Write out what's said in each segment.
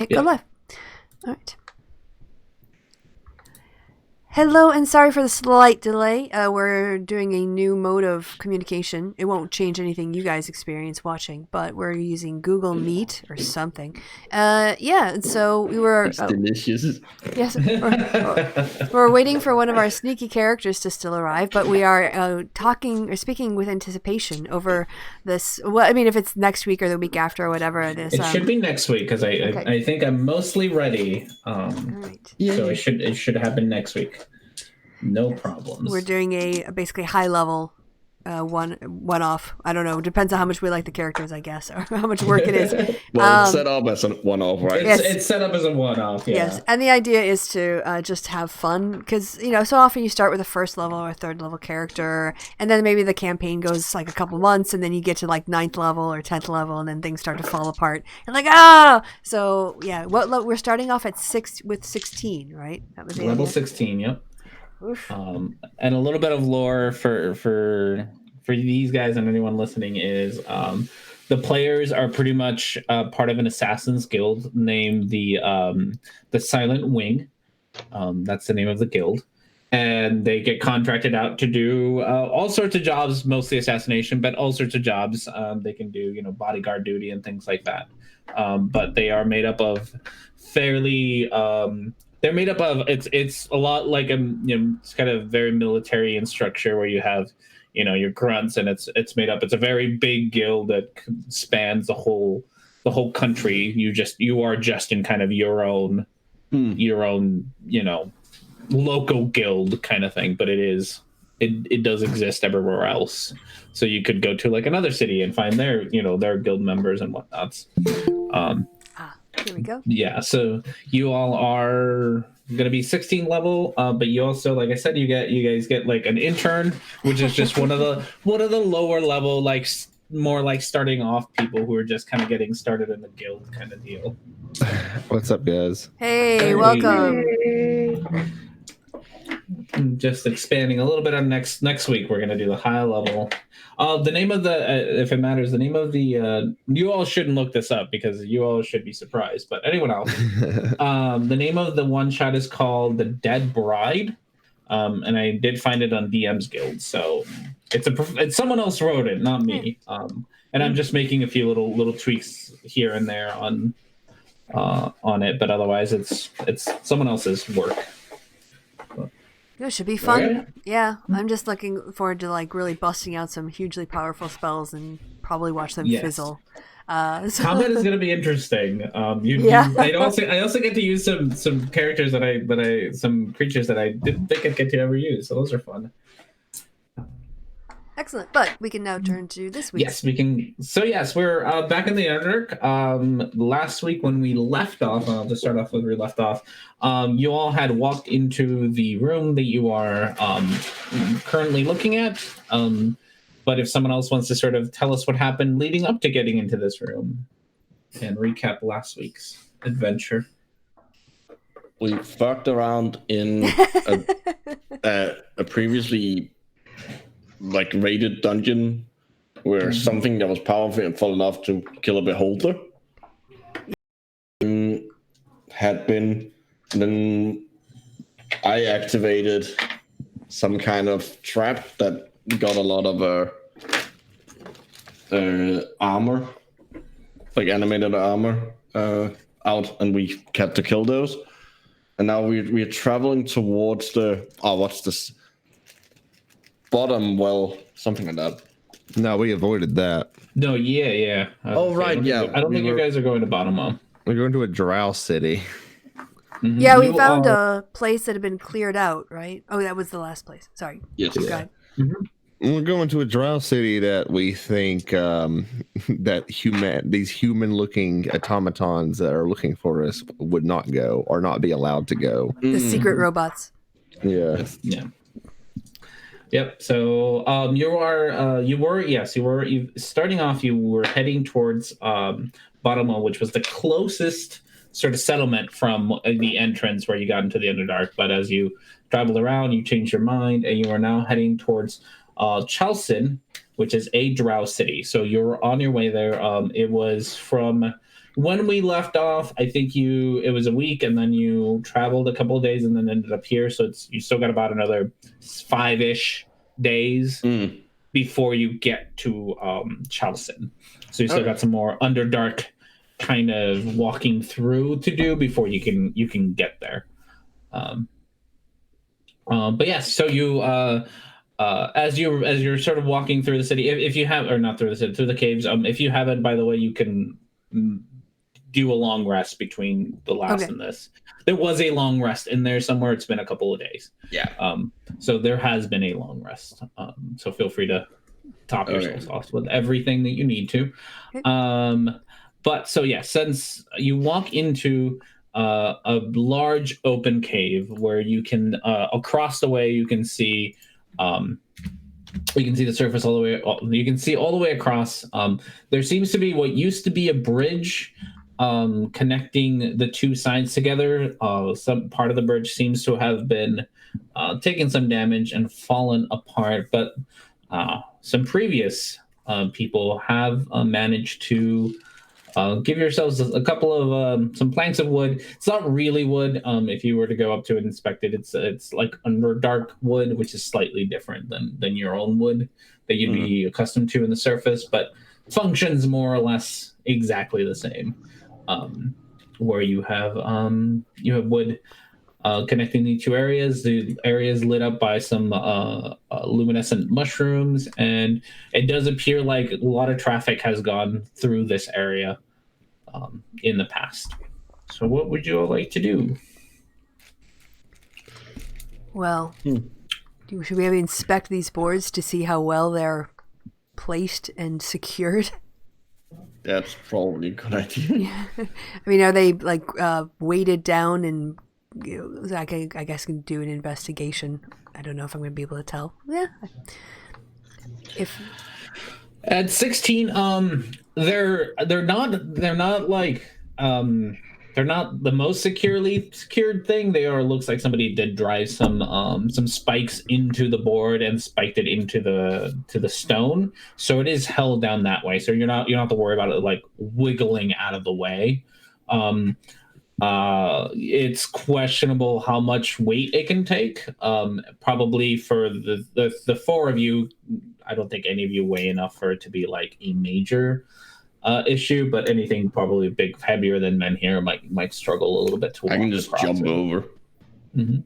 Hit go live. All right. Hello, and sorry for the slight delay. We're doing a new mode of communication. It won't change anything you guys experience watching, but we're using Google Meet or something. And so we were... It's delicious. Yes, we're waiting for one of our sneaky characters to still arrive, but we are talking or speaking with anticipation over this. Well, I mean, if it's next week or the week after or whatever it is. It should be next week because I think I'm mostly ready. All right. So it should happen next week. No problems. We're doing a basically high level one off. I don't know. Depends on how much we like the characters, I guess, or how much work it is. Well, it's set up as a one-off, right? It's set up as a one-off, yeah. Yes, and the idea is to just have fun because, so often you start with a first level or third level character, and then maybe the campaign goes like a couple months, and then you get to like 9th level or 10th level, and then things start to fall apart. And So, yeah, we're starting off at 16, right? That was level 16, yep. And a little bit of lore for these guys and anyone listening is the players are pretty much part of an assassin's guild named the Silent Wing. That's the name of the guild, and they get contracted out to do all sorts of jobs, mostly assassination, but all sorts of jobs. They can do bodyguard duty and things like that. But they are made up of fairly. They're made up of it's a lot like it's kind of very military in structure where you have your grunts, and it's made up. It's a very big guild that spans the whole country. You are just in kind of your own local guild kind of thing, but it does exist everywhere else. So you could go to like another city and find their guild members and whatnots. Here we go. Yeah, so you all are going to be 16 level, but you also, like I said, you guys get like an intern, which is just one of the lower level, like more like starting off people who are just kind of getting started in the guild kind of deal. What's up, guys? Hey, welcome. Just expanding a little bit on next week, we're going to do the high level. The name of the, if it matters, the name of the, you all shouldn't look this up because you all should be surprised, but anyone else, the name of the one shot is called The Dead Bride. And I did find it on DM's Guild. So it's someone else wrote it, not me. And I'm just making a few little tweaks here and there on it, but otherwise it's someone else's work. It should be fun. Okay. Yeah, I'm just looking forward to like really busting out some hugely powerful spells and probably watch them fizzle. Combat is going to be interesting. I also get to use some characters some creatures that I didn't think I'd get to ever use. So those are fun. Excellent, but we can now turn to this week. Yes, we can. So yes, we're back in the UnderSark. Last week when we left off, I'll just start off where we left off. You all had walked into the room that you are currently looking at. But if someone else wants to sort of tell us what happened leading up to getting into this room and recap last week's adventure. We fucked around in a previously raided dungeon where something that was powerful enough to kill a beholder had been. Then I activated some kind of trap that got a lot of armor, like animated armor, out, and we had to kill those. And now we're traveling towards what's this? Bottom well, something like that. No, we avoided that. No, yeah. Right, I don't think you guys are going to bottom up. We're going to a drow city. Mm-hmm. Yeah, we found a place that had been cleared out, right? Oh, that was the last place. Sorry. Yes. Yeah. We're going to a drow city that we think that these human-looking automatons that are looking for us would not go or not be allowed to go. The secret robots. Yeah. Yeah. Yep. So starting off. You were heading towards Bottomwell, which was the closest sort of settlement from the entrance where you got into the Underdark. But as you traveled around, you changed your mind, and you are now heading towards Chalcin, which is a drow city. So you're on your way there. It was from when we left off, I think it was a week, and then you traveled a couple of days, and then ended up here. So you still got about another 5-ish days before you get to Charleston. So you still got some more Underdark kind of walking through to do before you can get there. But yes, so you as you're sort of walking through the city, if you have, or not through the city, through the caves, if you haven't, by the way, you can do a long rest between the last and this. There was a long rest in there somewhere. It's been a couple of days. Yeah. So there has been a long rest. So feel free to top yourselves off with everything that you need to. But so yeah, since you walk into a large open cave where you can across the way you can see the surface all the way. You can see all the way across. There seems to be what used to be a bridge connecting the two sides together. Some part of the bridge seems to have been taken some damage and fallen apart, but some previous people have managed to give yourselves a couple of some planks of wood. It's not really wood. If you were to go up to it and inspect it, it's like Underdark wood, which is slightly different than your own wood that you'd be accustomed to in the surface, but functions more or less exactly the same. Where you have wood connecting the two areas. The area is lit up by some luminescent mushrooms, and it does appear like a lot of traffic has gone through this area in the past. So what would you all like to do? Well, should we maybe inspect these boards to see how well they're placed and secured? That's probably a good idea. I mean, are they like weighted down and I guess can do an investigation. I don't know if I'm going to be able to tell. Yeah. If at 16, they're not like they're not the most secured thing. They are, looks like somebody did drive some spikes into the board and spiked it into the stone. So it is held down that way. So you don't have to worry about it like wiggling out of the way. It's questionable how much weight it can take. Probably for the four of you, I don't think any of you weigh enough for it to be like a major issue, but anything probably big, heavier than men here might struggle a little bit to walk. I can just jump over. Mm-hmm.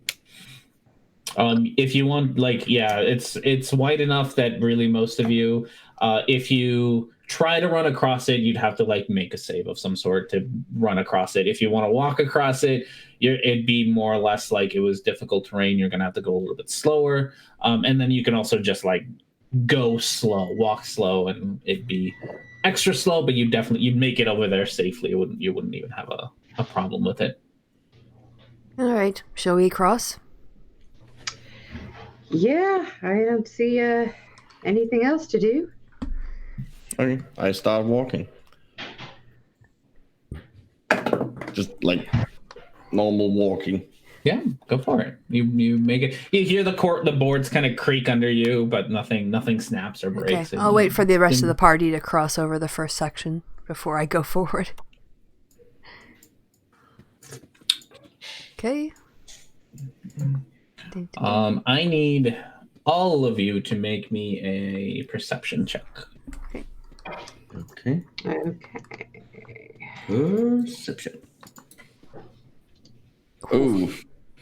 If you want, like, yeah, it's wide enough that really most of you, if you try to run across it, you'd have to like make a save of some sort to run across it. If you want to walk across it, it'd be more or less like it was difficult terrain. You're gonna have to go a little bit slower, and then you can also just like go slow, walk slow, and it'd be extra slow, but you'd make it over there safely. You wouldn't even have a problem with it. All right, shall we cross? Yeah, I don't see anything else to do. Okay, I start walking. Just like normal walking. Yeah, go for it. You make it. You hear the boards kind of creak under you, but nothing snaps or breaks. Okay, I'll wait for the rest of the party to cross over the first section before I go forward. Okay. I need all of you to make me a perception check. Okay. Perception. Oh.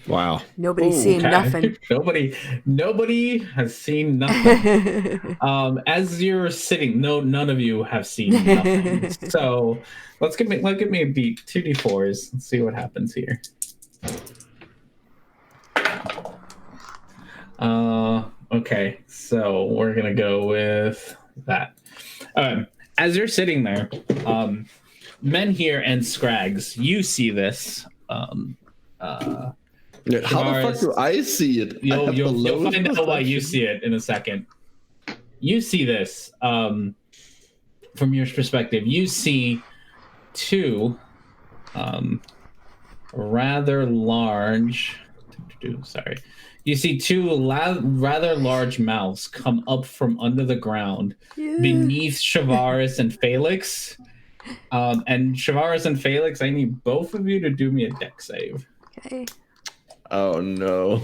Wow. Nobody's seen nothing. Nobody has seen nothing. As you're sitting, none of you have seen nothing. So let's give me a beat. 2d4s. Let's see what happens here. Okay, so we're gonna go with that. As you're sitting there, Men here and Scrags, you see this. How the fuck do I see it? You'll find out why you see it in a second. You see this from your perspective. You see two rather large. Sorry. You see two rather large mouths come up from under the ground beneath Shavaris and Felix, And Shavaris and Felix, I need both of you to do me a deck save. Okay. Oh no.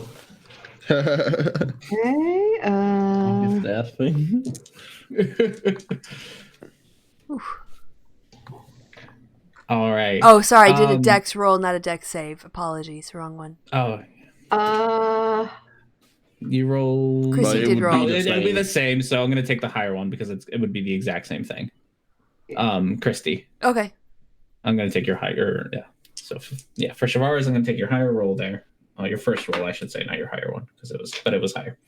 Okay. Is that thing? All right. Oh, sorry. I did a dex roll, not a dex save. Apologies. Wrong one. Oh, you roll. Chrissy But it did would roll. be the It'll be same. the same. So I'm gonna take the higher one because it would be the exact same thing. Christy, Okay. I'm gonna take your higher. Yeah. So for Shavaris, I'm gonna take your higher roll there. Your first roll, I should say, not your higher one, because it was higher.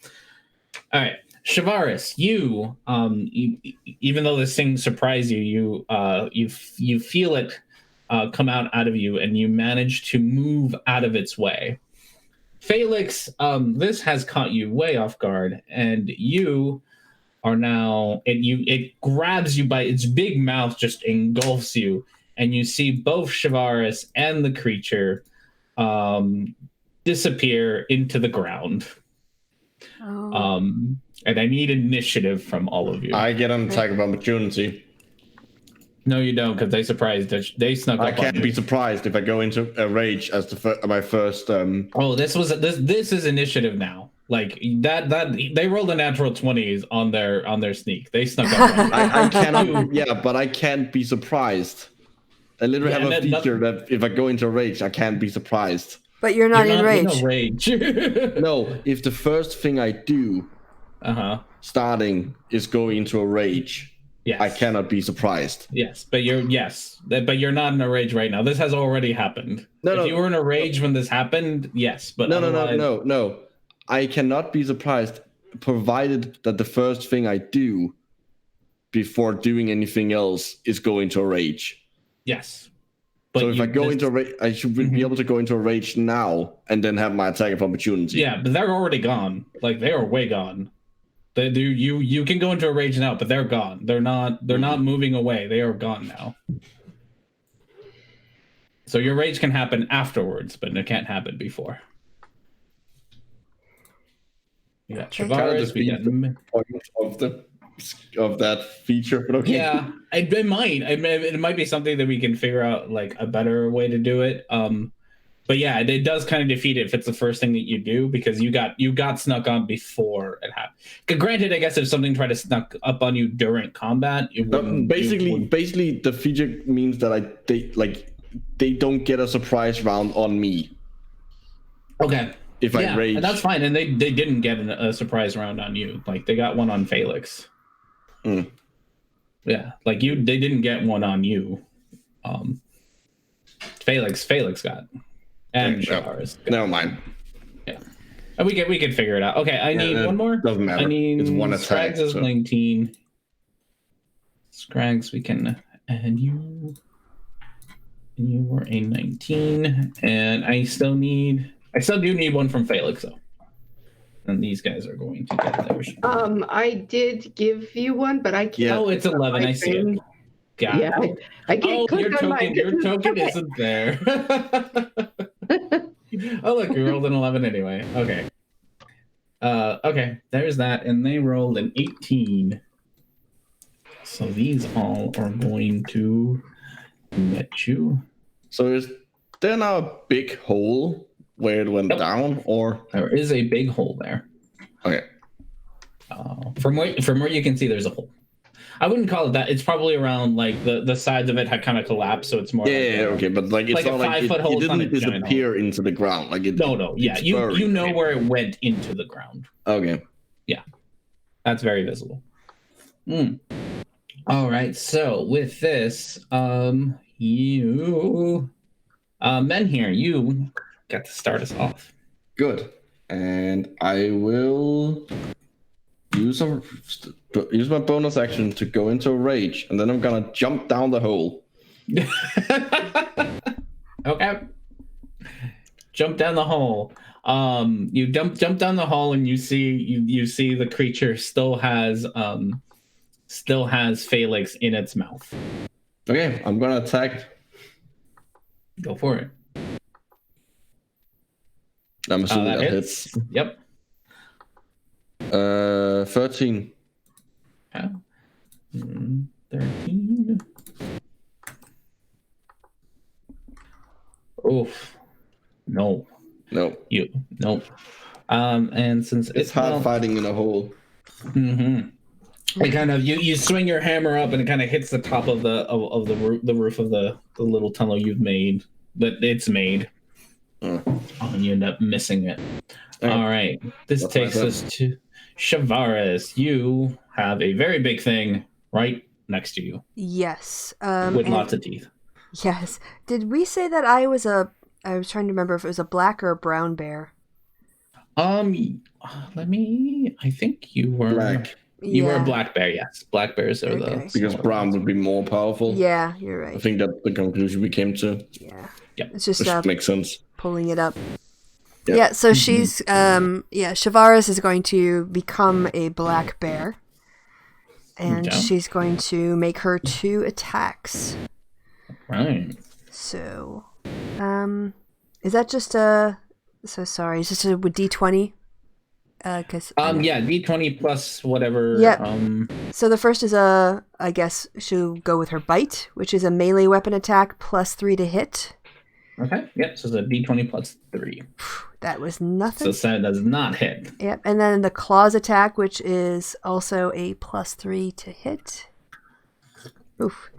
All right, Shavaris, you even though this thing surprised you, you feel it come out of you, and you manage to move out of its way. Felix, this has caught you way off guard, and you are now it grabs you by its big mouth, just engulfs you, and you see both Shavaris and the creature disappear into the ground. Oh. And I need initiative from all of you. I get an attack of opportunity. No, you don't, because they surprised. They snuck up. I can't be surprised if I go into a rage as my first. Oh, this is initiative now. Like that they rolled a natural 20s on their sneak. They snuck up. I cannot. Yeah, but I can't be surprised. I literally have a feature that if I go into a rage, I can't be surprised. But you're not in rage. In a rage. No, if the first thing I do, starting is going into a rage, yes. I cannot be surprised. Yes, but you're not in a rage right now. This has already happened. If you were in a rage when this happened, yes, but no. I cannot be surprised, provided that the first thing I do before doing anything else is go into a rage. Yes. But so if I go into a rage, I should be able to go into a rage now and then have my attack of opportunity. Yeah, but they're already gone. Like, they are way gone. You can go into a rage now, but they're gone. They're not moving away. They are gone now. So your rage can happen afterwards, but it can't happen before. We got Shavaris, we got point of that feature, but okay. Yeah, it might be something that we can figure out, like, a better way to do it. But yeah, it does kind of defeat it if it's the first thing that you do, because you got snuck on before it happened. Granted, I guess if something tried to snuck up on you during combat, it wouldn't. Basically, the feature means that they don't get a surprise round on me. Okay. If I rage, and that's fine. And they didn't get a surprise round on you. Like, they got one on Felix. Yeah, like they didn't get one on you. Felix got, and Shavaris. Never mind. Yeah, and we can figure it out. Okay, I need one more. Doesn't matter. I need it's one attack. Scrags is 19. Scrags, we can add you. And you were a 19, and I still do need one from Felix though. And these guys are going to get theirs. I did give you one, but I can't. Oh, it's 11. I see it. Yeah, I can't click on mine. Your token isn't there. Oh, look, you rolled an 11 anyway. Okay. Okay, there's that, and they rolled an 18. So these all are going to get you. So is there now a big hole where it went down, or there is a big hole there? Okay. From where you can see, there's a hole. I wouldn't call it that. It's probably around, like, the sides of it had kind of collapsed, so it's more. Okay, but like it's like not a like 5-foot hole. It didn't disappear into the ground. Like it. No. Yeah, you know where it went into the ground. Okay. Yeah, that's very visible. All right. So with this, you, men here, you got to start us off. Good. And I will use my bonus action to go into a rage, and then I'm gonna jump down the hole. Okay. Jump down the hole. You jump down the hole, and you see the creature still has Felix in its mouth. Okay, I'm gonna attack. Go for it. I'm assuming that hits. Yep. 13. Yeah. 13. Oof. No. No. Nope. And since It's hard fighting in a hole. Mm-hmm. It kind of you swing your hammer up and it kind of hits the top of the roof of the little tunnel you've made, but it's made. And you end up missing it. All right. This takes us to Shavaris. You have a very big thing right next to you. Yes. With lots of teeth. Yes. Did we say that I was trying to remember if it was a black or a brown bear. I think you were black. You were a black bear, yes. Black bears are because brown would be more powerful. Yeah, you're right. I think that's the conclusion we came to. Yeah. Yep. It's just which makes sense. Pulling it up. Yeah, so she's Shavaris is going to become a black bear. And she's going to make her 2 attacks. Right. So is that just is this just a D20? D20 plus whatever. Yeah. So the first is I guess she'll go with her bite, which is a melee weapon attack plus 3 to hit. Okay. Yep. So it's a D20 plus 3. That was nothing. So that does not hit. Yep. And then the claws attack, which is also a plus 3 to hit. Oof.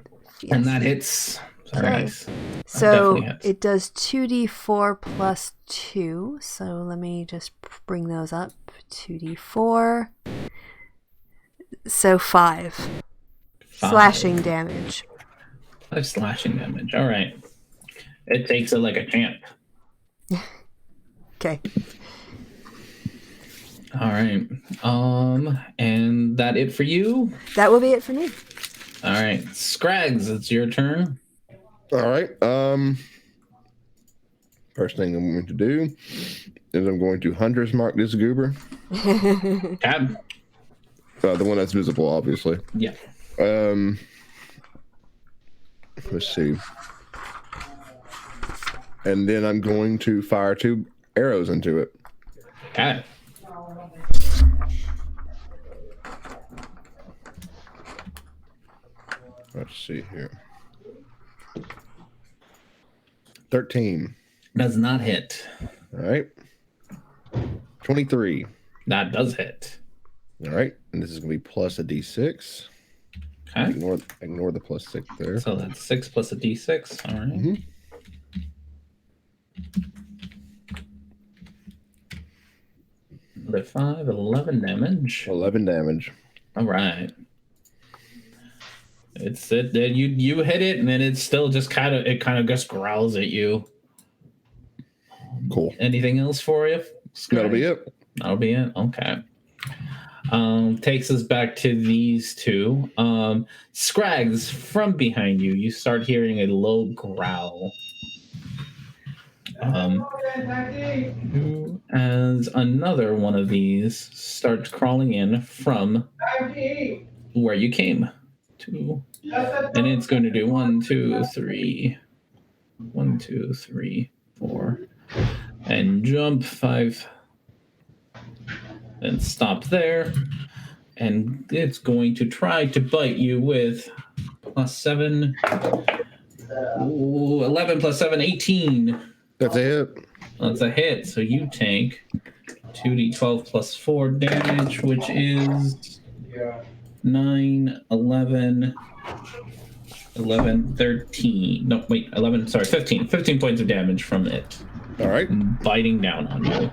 Yes. And that hits. Okay. Nice. So it does 2d4 plus 2. So let me just bring those up. 2d4. So 5. Slashing damage. 5 slashing damage. All right. It takes it like a champ. Okay. All right. And that it for you? That will be it for me. All right. Scrags, it's your turn. All right. First thing I'm going to do is I'm going to Hunter's Mark this goober. Tab. The one that's visible, obviously. Yeah. Let's see. And then I'm going to fire 2 arrows into it. Okay. Let's see here. 13. Does not hit. All right. 23. That does hit. All right. And this is going to be plus a d6. Okay. Ignore the plus 6 there. So that's 6 plus a d6. All right. Mm-hmm. Another 5, 11 damage. 11 damage. All right. It's it. You hit it, and then it's still just kind of just growls at you. Cool. Anything else for you? That'll be it. That'll be it. Okay. Takes us back to these 2. Scrags, from behind you, you start hearing a low growl. As another one of these starts crawling in from where you came to, and it's going to do 1, 2, 3, 1, 2, 3, 4, and jump 5, and stop there, and it's going to try to bite you with plus 7, 11 plus 7, 18. That's a hit. That's a hit. So you take 2d12 plus 4 damage, which is 9, 11, 13. No, wait, 11. Sorry, 15. 15 points of damage from it. All right. Biting down on you.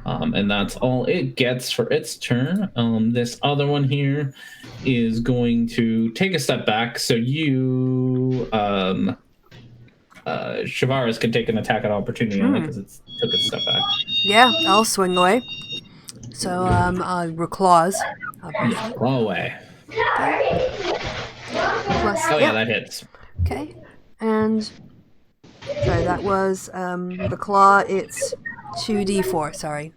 And that's all it gets for its turn. This other one here is going to take a step back. So you... Shavaris can take an attack of opportunity on it because it took a step back. Yeah, I'll swing away. So, claws. Yeah, claw away. Plus, yeah, that hits. Okay. And, sorry, that was, the claw, it's 2d4, sorry.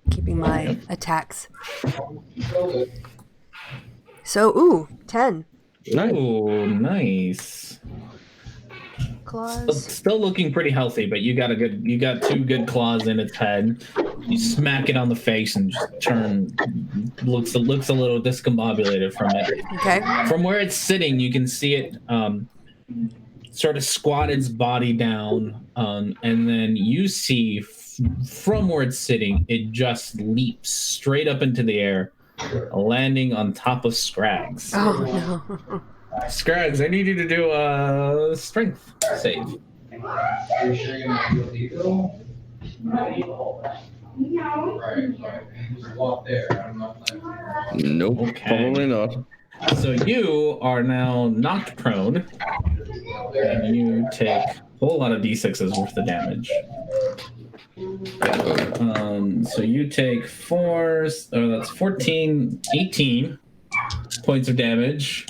Keeping my attacks. So, 10. Ooh, nice. Claws. Still looking pretty healthy, but you got 2 good claws in its head. You smack it on the face and just looks a little discombobulated from it. Okay. From where it's sitting, you can see it sort of squat its body down, and then you see from where it's sitting, it just leaps straight up into the air, landing on top of Scrags. Oh no. Scrags, I need you to do a strength save. Nope, Okay. probably not. So you are now knocked prone, and you take a whole lot of d6s worth of damage. So you take 4, that's 14, 18 points of damage,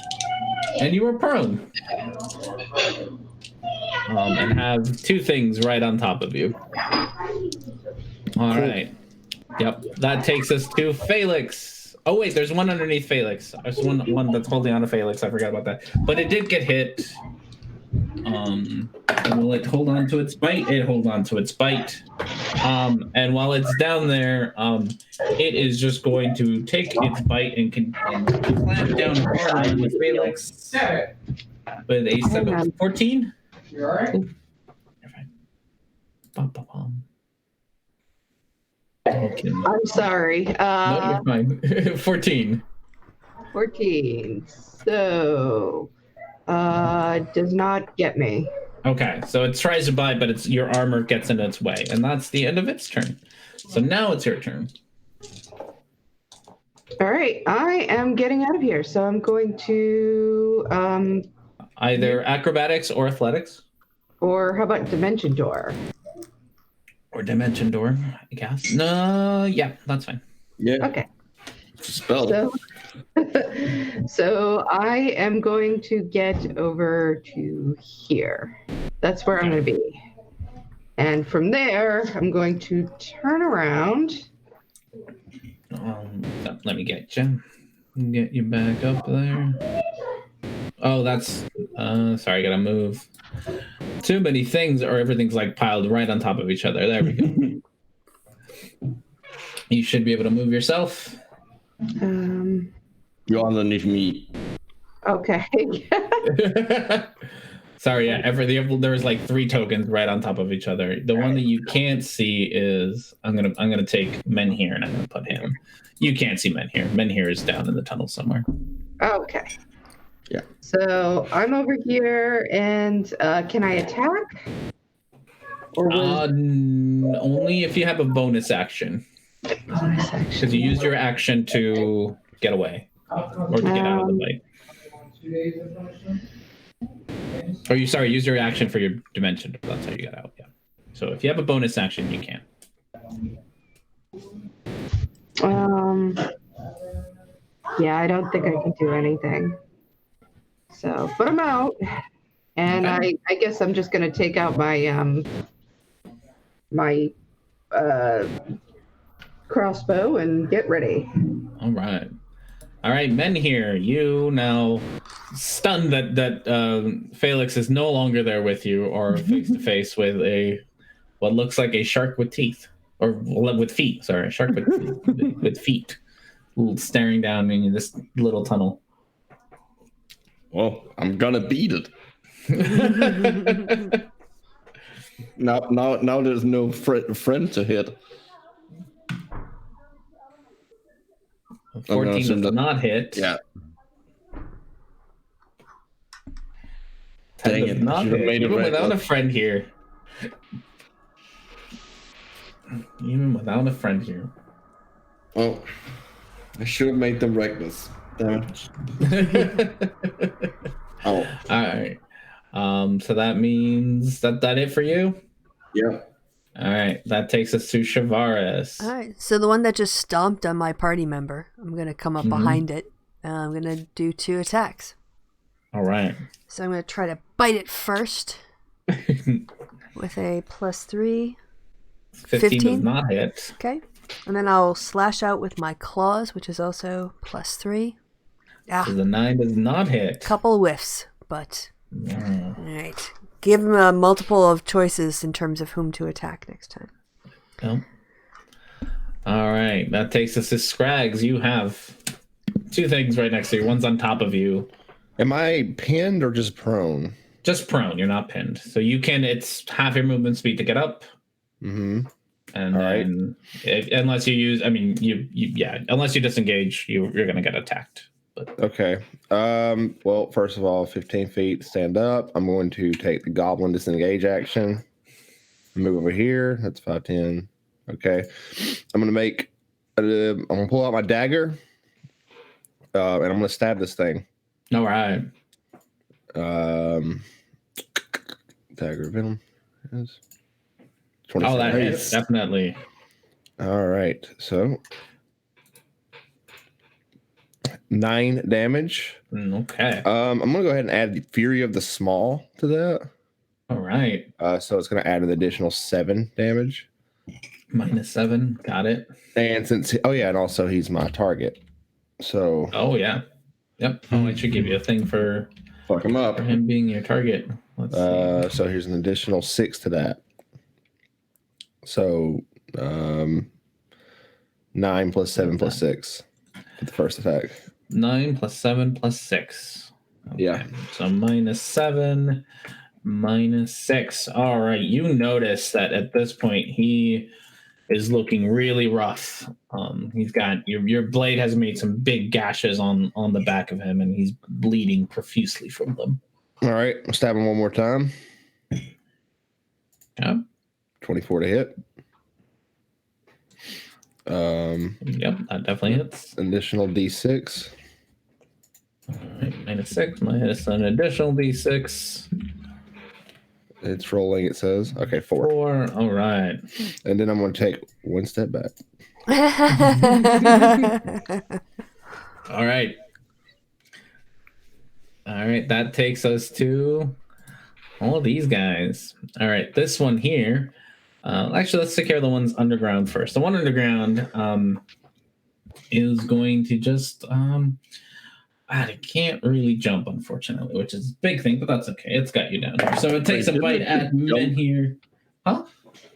and you are prone. And have 2 things right on top of you. All right. Yep, that takes us to Felix. Oh wait, there's one underneath Felix. There's one that's holding on to Felix. I forgot about that. But it did get hit. Will it hold on to its bite? It holds on to its bite. And while it's down there, it is just going to take its bite and clamp down harder on the Felix with a 14. You all right? Ooh, you're fine. Bum, bum, bum. Okay. I'm sorry. No, you're fine. 14. 14. So, does not get me. Okay, so it tries to bite, but your armor gets in its way, and that's the end of its turn. So now it's your turn. All right, I am getting out of here, so I'm going to Either acrobatics or athletics. or how about Dimension Door? Or dimension door, I guess. No, yeah, that's fine. Yeah, Okay. spell. So, so I am going to get over to here. That's where I'm going to be. And from there, I'm going to turn around. Let me get you. Get you back up there. Oh, that's... sorry, I gotta move. Too many things, or everything's like piled right on top of each other. There we go. You should be able to move yourself. You're underneath me. Okay. Sorry, yeah. There was like 3 tokens right on top of each other. The one that you can't see is I'm gonna take Menhir and I'm gonna put him. You can't see Menhir. Menhir is down in the tunnel somewhere. Okay. Yeah. So I'm over here, and can I attack? Or was Only if you have a bonus action. bonus action? Because you used your action to get away or to get out of the fight. Or use your action for your dimension. That's how you got out. Yeah. So if you have a bonus action, you can. Yeah, I don't think I can do anything. So, but I'm out, and Okay. I guess I'm just gonna take out my my crossbow and get ready. All right. Menhir, you now stunned that Felix is no longer there with you, or face to face with what looks like a shark with teeth, or with feet. Sorry, a shark with feet, staring down in this little tunnel. Well, I'm gonna beat it. Now there's no friend to hit. 14 does not hit. Yeah. 10 Dang does it, not should've hit. made it Even without a reckless. friend here. Even without a friend here. Well, I should have made them reckless. Damn it. Oh, All right. So that means that it for you? yeah. All right. That takes us to Shavaris. All right. So the one that just stomped on my party member, I'm going to come up behind it. I'm going to do 2 attacks. All right. So I'm going to try to bite it first with a +3. 15 does not hit. Okay. And then I'll slash out with my claws, which is also +3. So the 9 does not hit. Couple whiffs, but Yeah. all right. Give him a multiple of choices in terms of whom to attack next time. Nope. All right. That takes us to Scrags. You have 2 things right next to you. One's on top of you. Am I pinned or just prone? Just prone. You're not pinned. So you can. It's half your movement speed to get up. Mm-hmm. And All then, unless you use, unless you disengage, you're gonna get attacked. But Okay. Well, first of all, 15 feet, stand up. I'm going to take the goblin disengage action. Move over here. That's 5'10". Okay. I'm gonna make. I'm gonna pull out my dagger, and I'm gonna stab this thing. all right. Dagger venom is 26. Oh, that hits definitely. All right. So 9 damage. Okay. I'm gonna go ahead and add the Fury of the Small to that. All right. So it's gonna add an additional 7 damage. -7. Got it. And and also he's my target. So Oh yeah. Yep. Oh, I should give you a thing for Fuck him up. him being your target. Let's see. so here's an additional 6 to that. So 9 plus 7 plus 6 for the first attack. 9 plus 7 plus 6. Okay. Yeah. So -7, -6. All right. You notice that at this point he is looking really rough. He's got your blade has made some big gashes on the back of him, and he's bleeding profusely from them. All right, I'll stab him one more time. Yep. 24 to hit. Yep, that definitely hits. Additional D6. All right, -6, minus an additional D6. It's rolling, it says. Okay, 4. 4. All right. And then I'm going to take one step back. All right. All right, that takes us to all these guys. All right, this one here. Actually, let's take care of the ones underground first. The one underground is going to just... I can't really jump, unfortunately, which is a big thing, but that's okay. It's got you down here. So it takes a bite at men here. Huh?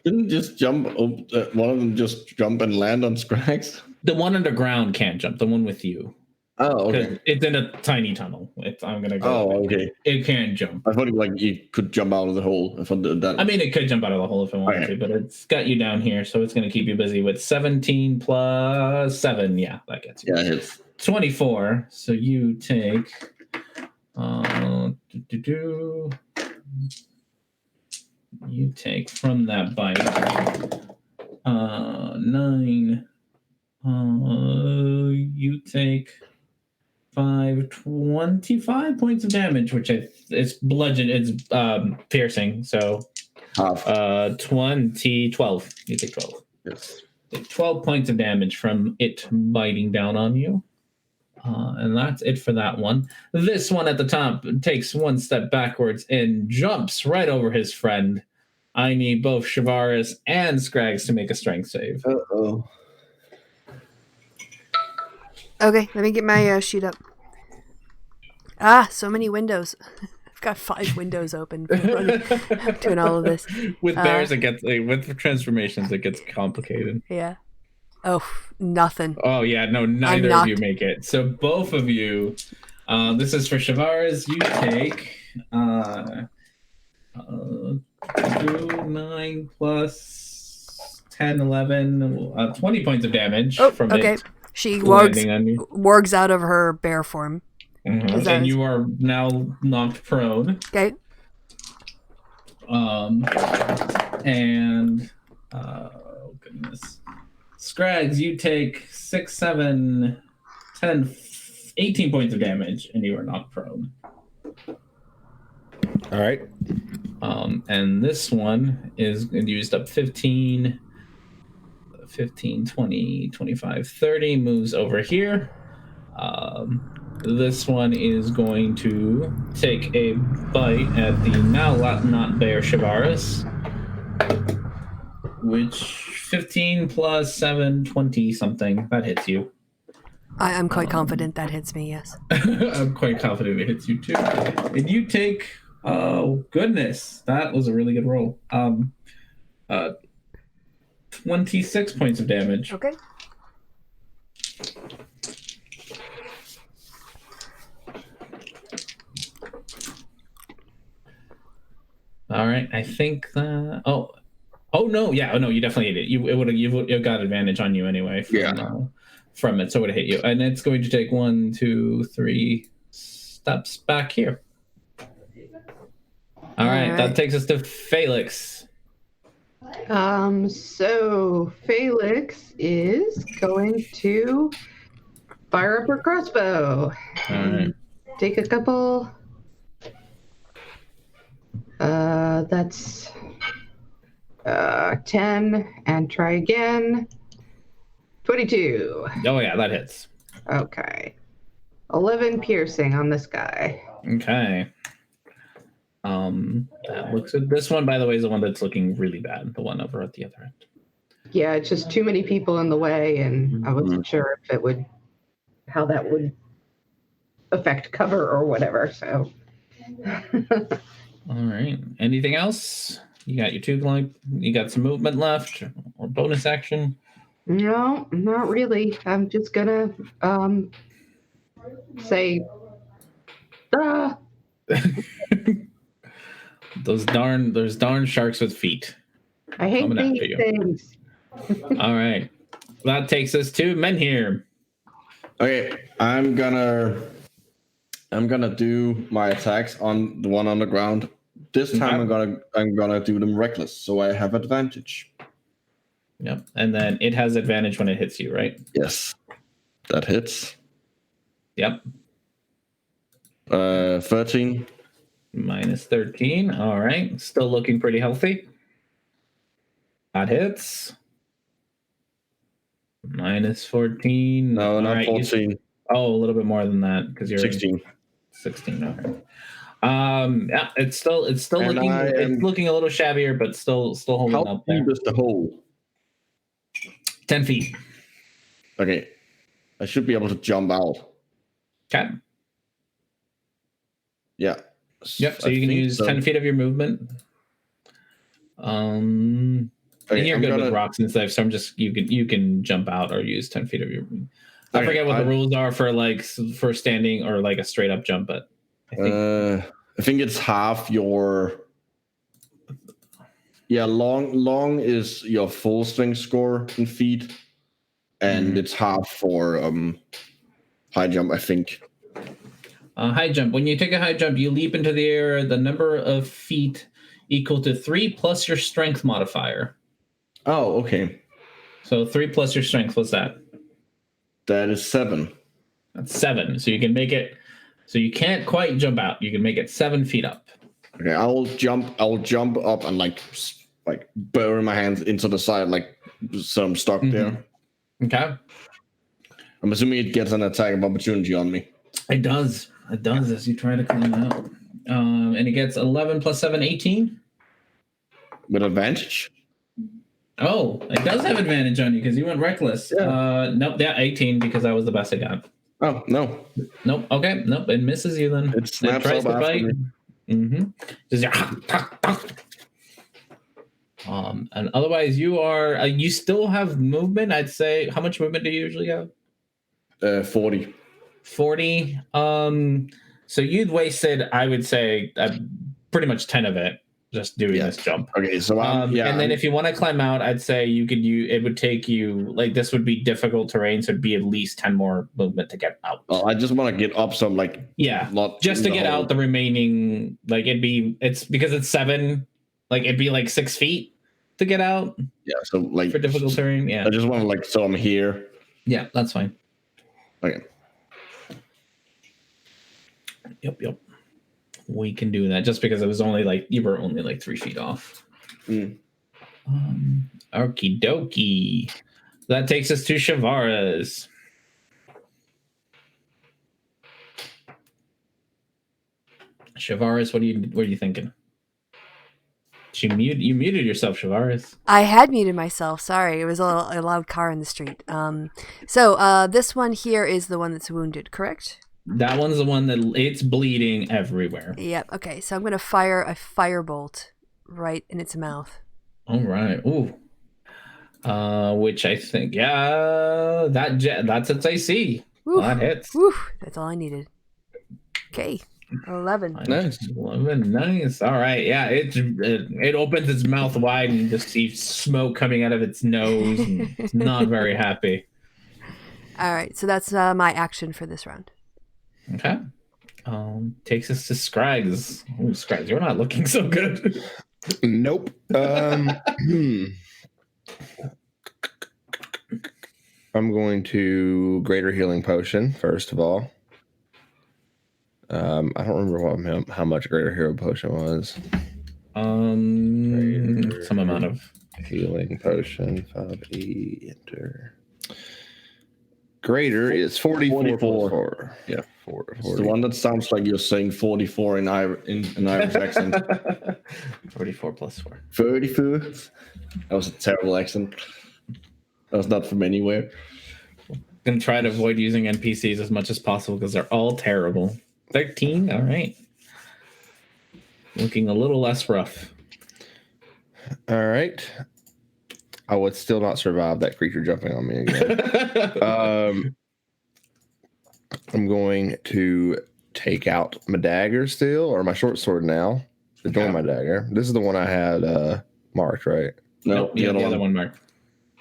Didn't just jump. One of them just jump and land on Scrags. The one underground can't jump. The one with you. Oh, okay. It's in a tiny tunnel. I'm gonna go. Oh, okay. It can't jump. I thought you could jump out of the hole. If I did that. I mean, it could jump out of the hole if it wanted to, but it's got you down here, so it's gonna keep you busy with 17 plus 7. Yeah, that gets you. Yeah, it hits. 24. So you take you take from that bite 9. You take 25 points of damage, which it's bludgeon, it's piercing. So Half. 12. You take 12. Yes. Take 12 points of damage from it biting down on you. And that's it for that one. This one at the top takes one step backwards and jumps right over his friend. I need both Shavaris and Scrags to make a strength save. Uh-oh. Okay, let me get my sheet up. So many windows. I've got 5 windows open. Doing all of this. With bears, it gets with transformations, it gets complicated. Yeah. Oh, nothing. Oh yeah, no, neither of you make it. So both of you. This is for Shavaris. You take 9 plus 10, 11, 20 points of damage from okay. it. She wargs out of her bear form. Mm-hmm. And you are now knocked prone. Okay. And oh goodness. Scrags, you take 6, 7, 10, 18 points of damage, and you are knocked prone. All right. And this one is used up 15, 20, 25, 30, moves over here. This one is going to take a bite at the now not bear Shavaris, which 15 plus 7, 20 something. That hits you. I'm quite confident that hits me, yes. I'm quite confident it hits you too. And you take, oh goodness, that was a really good roll. 26 points of damage. Okay. All right. I think. Oh no. Yeah. Oh no. You definitely hit it. You got advantage on you anyway from it, so it would hit you, and it's going to take 1, 2, 3 steps back here. All right. That takes us to Felix. So Felix is going to fire up her crossbow. All right. Take a couple. That's 10, and try again. 22. Oh yeah, that hits. Okay. 11 piercing on this guy. Okay. That looks good. This one, by the way, is the one that's looking really bad. The one over at the other end. Yeah, it's just too many people in the way, and I wasn't sure if how that would affect cover or whatever. So. All right. Anything else? You got your 2 glide. You got some movement left or bonus action? No, not really. I'm just gonna say, those darn sharks with feet. I hate these things. All right. That takes us to Menhir. Okay, I'm gonna do my attacks on the one on the ground. This time I'm gonna do them reckless, so I have advantage. Yep. And then it has advantage when it hits you, right? Yes. That hits. Yep. 13. Minus 13. All right. Still looking pretty healthy. That hits. Minus 14. No, not 14. A little bit more than that because you're 16. 16. Okay. Yeah, it's still looking it's looking a little shabbier, but still holding up there. How deep is the hole? 10 feet. Okay. I should be able to jump out. Okay. Yeah. Yep. So you can use 10 feet of your movement. And you're good with rocks and stuff, so I'm just you can jump out or use 10 feet of your. I forget what the rules are for standing or like a straight up jump, but I think it's half your. Yeah, long is your full strength score in feet, and it's half for high jump, I think. High jump. When you take a high jump, you leap into the air. The number of feet equal to 3 plus your strength modifier. Oh, okay. So 3 plus your strength. What's that? That is 7. That's 7. So you can make it. So you can't quite jump out. You can make it 7 feet up. Okay, I'll jump up and like bury my hands into the side, like so I'm stuck there. Okay. I'm assuming it gets an attack of opportunity on me. It does. It does as you try to climb out. And it gets 11 plus 7, 18. With advantage? Oh, it does have advantage on you because you went reckless. Yeah. Nope, 18 because that was the best I got. Oh, no. Nope. Okay. Nope. It misses you then. It snaps up after me. And otherwise you are you still have movement. I'd say how much movement do you usually have? 40. 40. So you'd wasted, I would say, pretty much 10 of it just doing this jump. Okay, so and then if you want to climb out, I'd say it would take you this would be difficult terrain, so it'd be at least 10 more movement to get out. I just want to get up some just to get out the remaining it's because it's 7, it'd be 6 feet to get out. Yeah, so for difficult terrain. Yeah, I just want to so I'm here. Yeah, that's fine. Okay. Yep. We can do that just because it was only you were only 3 feet off. Mm. Okie dokie. That takes us to Shavara's. Shavara's, what are you thinking? You muted yourself, Shavara's. I had muted myself. Sorry, it was a loud car in the street. So this one here is the one that's wounded, correct? That one's the one that it's bleeding everywhere. Yep. Okay, so I'm gonna fire a firebolt right in its mouth. All right. Ooh. Which I think, that's its AC. Woo. That hits. Woo. That's all I needed. Okay. 11. Nice. 11. Nice. All right. Yeah. It opens its mouth wide and you just see smoke coming out of its nose. And it's not very happy. All right, so that's my action for this round. Okay. Takes us to Scrags. Ooh, Scrags, you're not looking so good. Nope. I'm going to Greater Healing Potion, first of all. I don't remember how much Greater Hero Potion was. Some amount of Healing Potion, 5e, enter. Greater is 44. 44. Yeah, It's the one that sounds like you're saying 44 in Irish accent. 44 plus 4. 34. That was a terrible accent. That was not from anywhere. Gonna try to avoid using NPCs as much as possible because they're all terrible. 13. All right. Looking a little less rough. All right. I would still not survive that creature jumping on me again. I'm going to take out my dagger still, or my short sword now, to join my dagger. This is the one I had marked, right? No, the other one marked.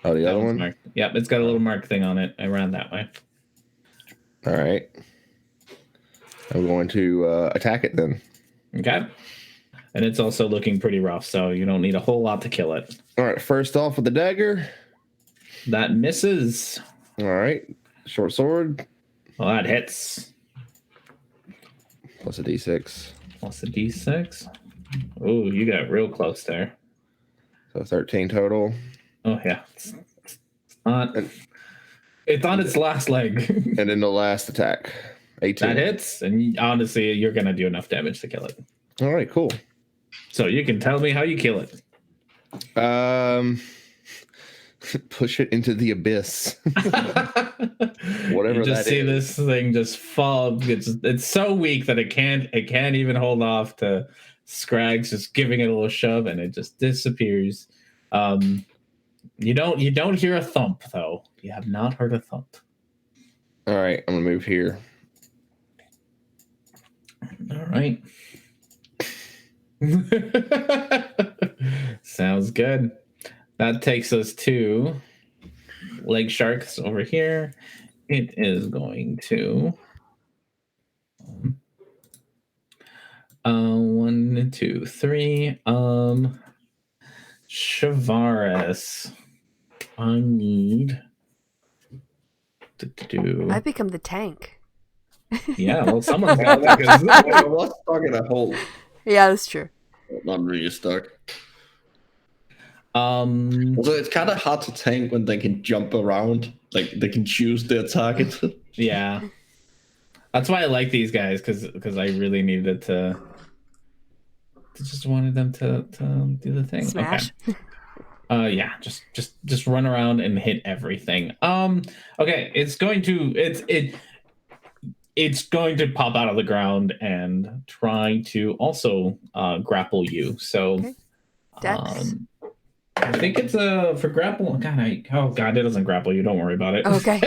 Oh, the other one? Marked. Yep, it's got a little mark thing on it. I ran that way. All right. I'm going to attack it then. Okay. And it's also looking pretty rough, so you don't need a whole lot to kill it. All right, first off with the dagger. That misses. All right, short sword. Well, that hits. Plus a d6. Plus a d6. Oh, you got real close there. So 13 total. Oh, yeah. It's on its last leg. And then the last attack. 18. That hits, and honestly, you're going to do enough damage to kill it. All right, cool. So you can tell me how you kill it. Push it into the abyss. Whatever you just that see is. this thing just fall. It's so weak that it can't even hold off to Scrags just giving it a little shove, and it just disappears. You don't hear a thump though. You have not heard a thump. All right, I'm gonna move here. All right. Sounds good. That takes us to Leg Sharks over here. It is going to 1, 2, 3. Shavaris. I need to do. I become the tank. Yeah, well, someone's got that. I was stuck in a hole. Yeah, that's true. Not really stuck. Also, Also, it's kind of hard to tank when they can jump around. Like, they can choose their target. yeah. That's why I like these guys, because I really needed to just wanted them to do the thing. Smash. Okay. Yeah, just run around and hit everything. Okay, it's going to pop out of the ground and try to also grapple you. So, Okay. Dex. I think it's for grapple. God, it doesn't grapple you. Don't worry about it. Okay.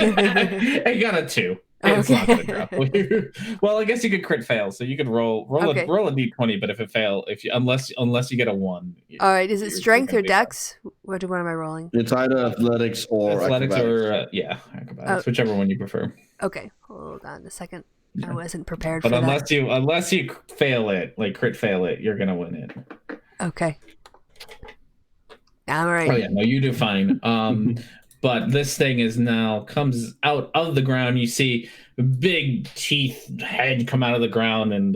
I got a 2. It's not going to grapple you. Well, I guess you could crit fail, so you could roll Okay. a d20. But if it fail, unless you get a 1. All right, is it you're strength gonna or be dex? What am I rolling? It's either athletics or athletics acrobatics. or acrobatics, whichever one you prefer. Okay, hold on a second. Yeah. I wasn't prepared But for unless you fail it, like crit fail it, you're gonna win it. Okay. All right. Oh yeah, no, you do fine. But this thing comes out of the ground. You see big teeth head come out of the ground, and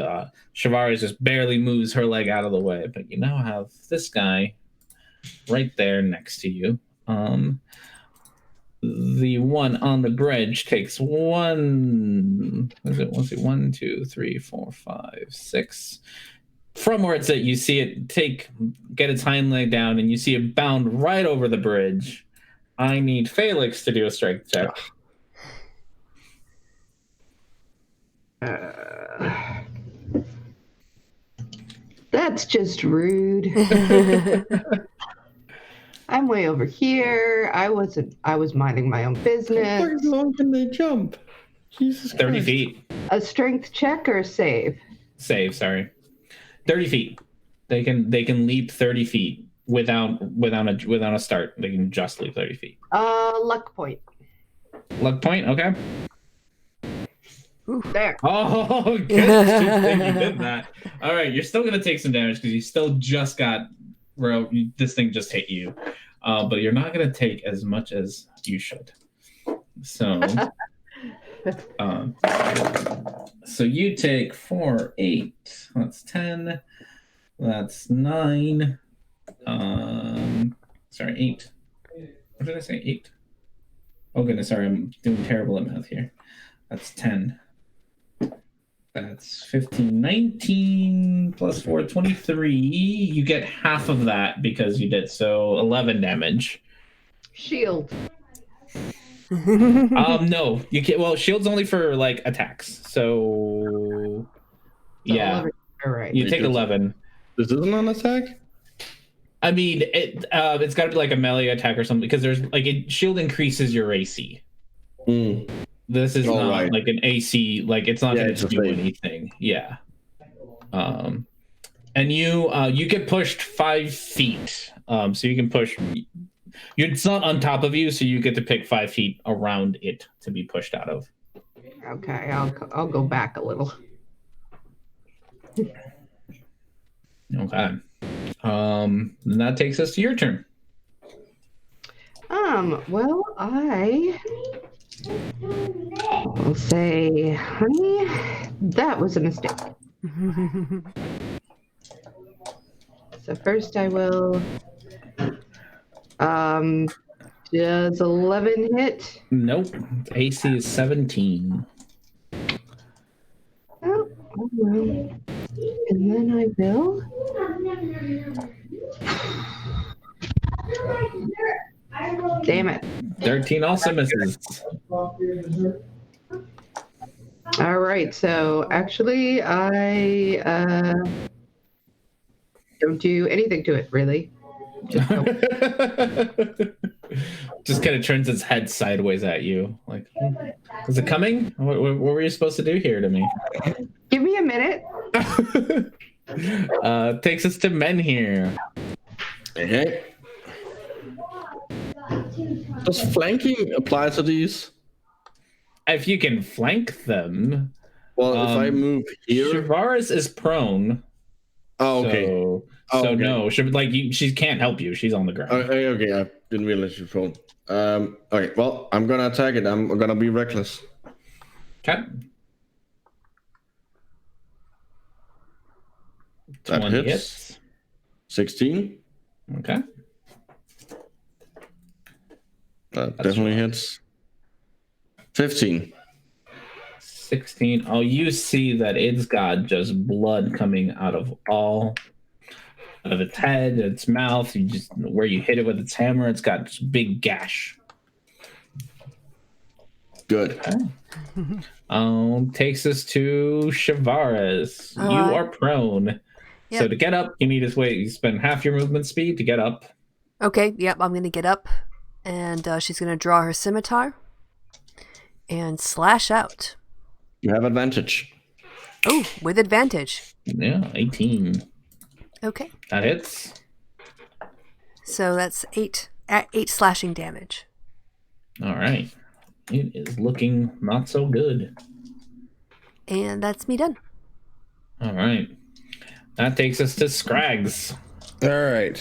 Shavaris just barely moves her leg out of the way. But you now have this guy right there next to you. The one on the bridge takes 1. What is it? Let's see, 1, 2, 3, 4, 5, 6. From where it's at, you see it get its hind leg down, and you see it bound right over the bridge. I need Felix to do a strength check. That's just rude. I'm way over here. I was minding my own business. How long can they jump? Jesus 30 Christ. feet. A strength check or a save? save. Sorry, 30 feet. They can leap 30 feet without a start. They can just leap 30 feet. Luck point. Luck point. Okay. There. Oh, good. You did that. All right, you're still gonna take some damage because you still just got. This thing just hit you, but you're not gonna take as much as you should. So, so you take 4, 8. That's 10. That's 9. Sorry, 8. What did I say? 8. Oh goodness, sorry, I'm doing terrible at math here. That's 10. That's 15, 19 plus 4, 23. You get half of that because you did, so 11 damage. Shield. No, you can't. Well, shield's only for like attacks, so yeah. 11. All right. You take 11. This isn't an attack? I mean, it's got to be like a melee attack or something because there's like shield increases your AC. This is not right. like an AC, like it's not going to do thing. anything. Yeah. And you get pushed 5 feet. So you can push. It's not on top of you, so you get to pick 5 feet around it to be pushed out of. Okay, I'll go back a little. Okay. And that takes us to your turn. Well, I'll say, honey, that was a mistake. So first I will, does 11 hit? Nope. AC is 17. Oh, well. And then I will. Damn it. 13 also misses. All right, so actually I don't do anything to it, really. Just Just kind of turns its head sideways at you. Like, is it coming? What were you supposed to do here to me? give me a minute. Takes us to men here. Okay. Does flanking apply to these? If you can flank them. Well, if I move here. Shavaris is prone. Oh, okay. So okay. no, she can't help you. She's on the ground. Okay, I didn't realize you're prone. Okay, well, I'm gonna attack it. I'm gonna be reckless. Okay. That 20 hits. 16. Okay. That definitely hits. 15. 16. Oh, you see that it's got just blood coming out of its head, its mouth. Where you hit it with its hammer, it's got this big gash. Good. Okay. Takes us to Shavaris. You are prone. Yep. So to get up, you need to wait. You spend half your movement speed to get up. Okay, yep, I'm going to get up. And she's going to draw her scimitar and slash out. You have advantage. Oh, with advantage. Yeah, 18. Okay. That hits. So that's 8 slashing damage. All right. It is looking not so good. And that's me done. All right. That takes us to Scrags. All right.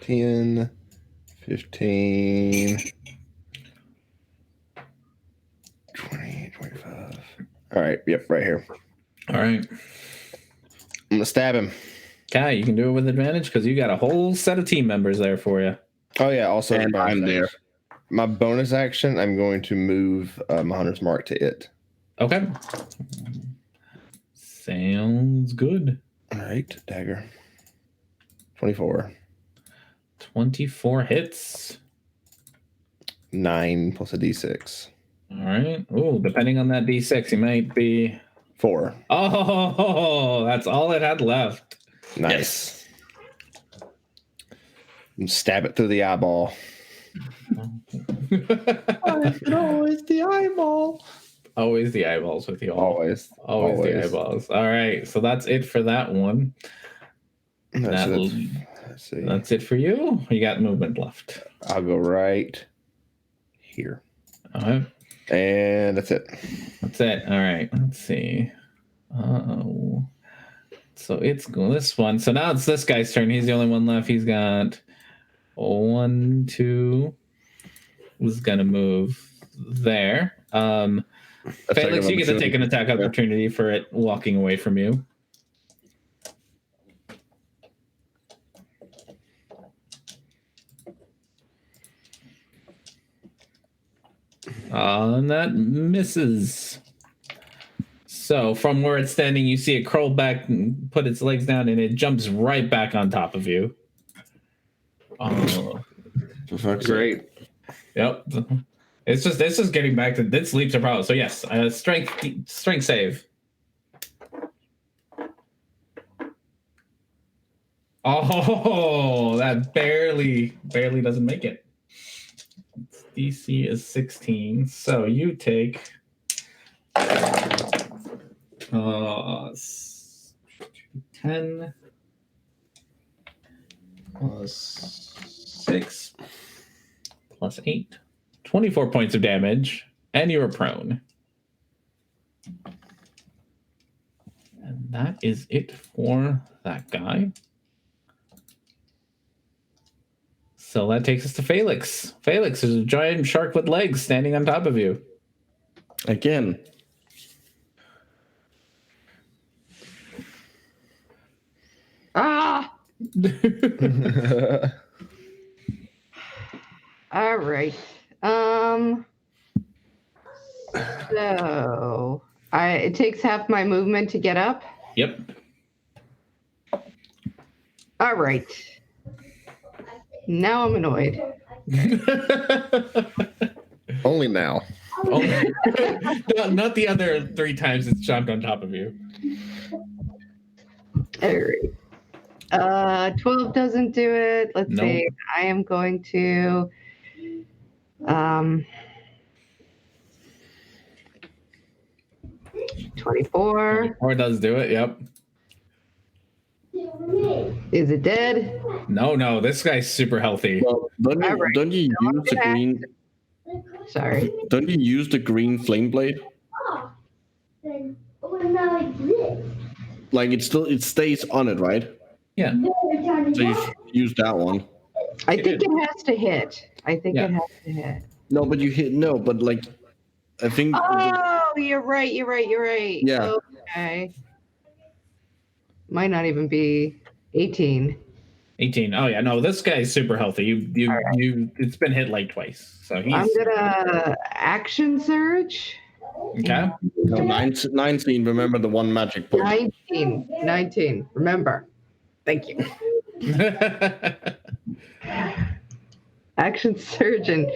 10, 15, 20, 25. All right. Yep, right here. All right. I'm going to stab him. Kai, you can do it with advantage because you got a whole set of team members there for you. Oh, yeah. Also, And I'm there. My bonus action, I'm going to move my Hunter's Mark to it. Okay. Sounds good. All right. Dagger. 24. 24 hits. 9 plus a d6. All right. Oh, depending on that d6, you might be 4. Oh, that's all it had left. Nice. And stab it through the eyeball. It's the eyeball. Always the eyeballs with you all. Always. Always the eyeballs. All right, so that's it for that one. Let's see. That's it for you. You got movement left. I'll go right here. All right. And that's it. That's it. All right. Let's see. So it's this one. So now it's this guy's turn. He's the only one left. He's got 1, 2. Who's gonna move there? Felix, you get to take an attack opportunity for it walking away from you. And that misses. So from where it's standing, you see it curl back and put its legs down, and it jumps right back on top of you. Great. Yep. It's just getting back to its leaps are power. So yes, strength save. Oh, that barely doesn't make it. DC is 16, so you take 10 plus 6 plus 8, 24 points of damage, and you are prone. And that is it for that guy. So that takes us to Felix. Felix, there's a giant shark with legs standing on top of you. Again. Ah! All right. So it takes half my movement to get up. Yep. All right. Now I'm annoyed. Only now. Not the other 3 times it's jumped on top of you. All right. 12 doesn't do it. Let's see. I am going to 24. Or does do it, yep. Is it dead? No, this guy's super healthy. Well, don't you use the green? Sorry. Don't you use the green flame blade? Like it stays on it, right? Yeah. So you use that one. I think it has to hit. It has to hit. No, but you hit but like I think. Oh, you're right. Yeah. Okay. Might not even be 18. 18. Oh yeah, no, this guy's super healthy. You it's been hit like twice. So he's I'm gonna action surge. okay. 19. Remember the one magic point. 19. Remember. Thank you. Action surge and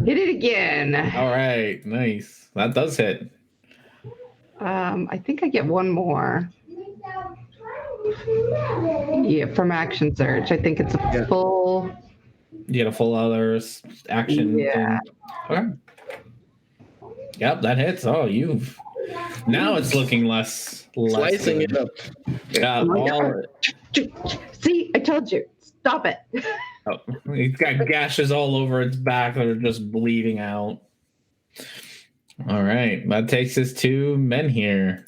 hit it again. All right, nice. That does hit. I think I get one more. Yeah, from action surge. I think it's a full. You get a full other action. Yeah. Okay. Yep, that hits. Oh, now it's looking less Slicing it up. Yeah. See, I told you. Stop it. Oh, it's got gashes all over its back that are just bleeding out. All right, that takes us to men here.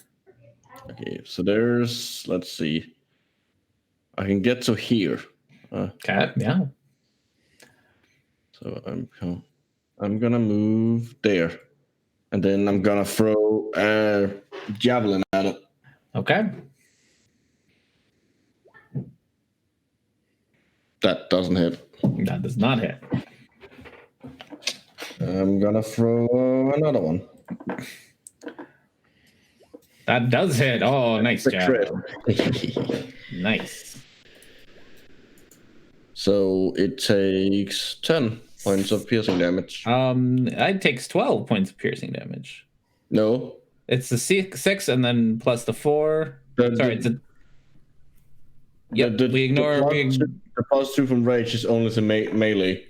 Okay, so let's see. I can get to here. Okay, yeah. So I'm gonna move there, and then I'm gonna throw a javelin at it. Okay. That doesn't hit. That does not hit. I'm gonna throw another one. That does hit. Oh, nice The job. crit. Nice. So it takes 10 points of piercing damage. It takes 12 points of piercing damage. No. It's the 6 and then plus the 4. Sorry, we ignore. The plus 2 from rage is only to melee.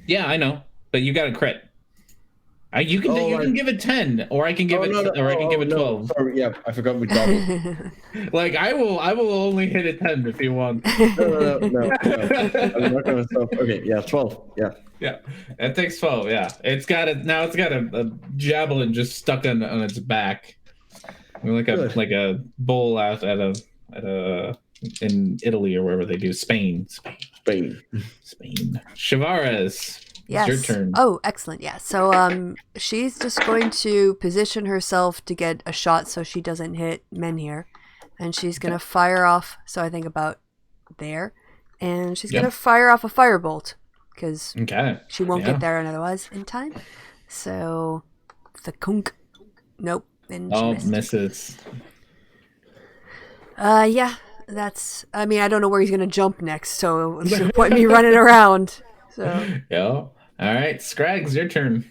Yeah, I know, but you got a crit. You can Oh, you can right. give it 10, or I can give Oh, it, no, no. or I can give it no. 12. Sorry, yeah, I forgot we doubled. Like I will only hit it 10 if you want. No. I'm not gonna stop. Okay, yeah, 12. Yeah. Yeah, it takes 12. Yeah, it's got a javelin just stuck on its back, like Good. a bull out at a in Italy or wherever they do Spain. Spain. Shavares, Yes. it's your turn. Oh, excellent. Yeah. So she's just going to position herself to get a shot so she doesn't hit Menhir. And she's going to fire off, so I think about there. And she's going to fire off a firebolt because she won't get there otherwise in time. So the kunk. Nope. And she missed. Misses. Yeah. I don't know where he's going to jump next, so there's no point in me running around. So. Yeah. All right, Scrags, your turn.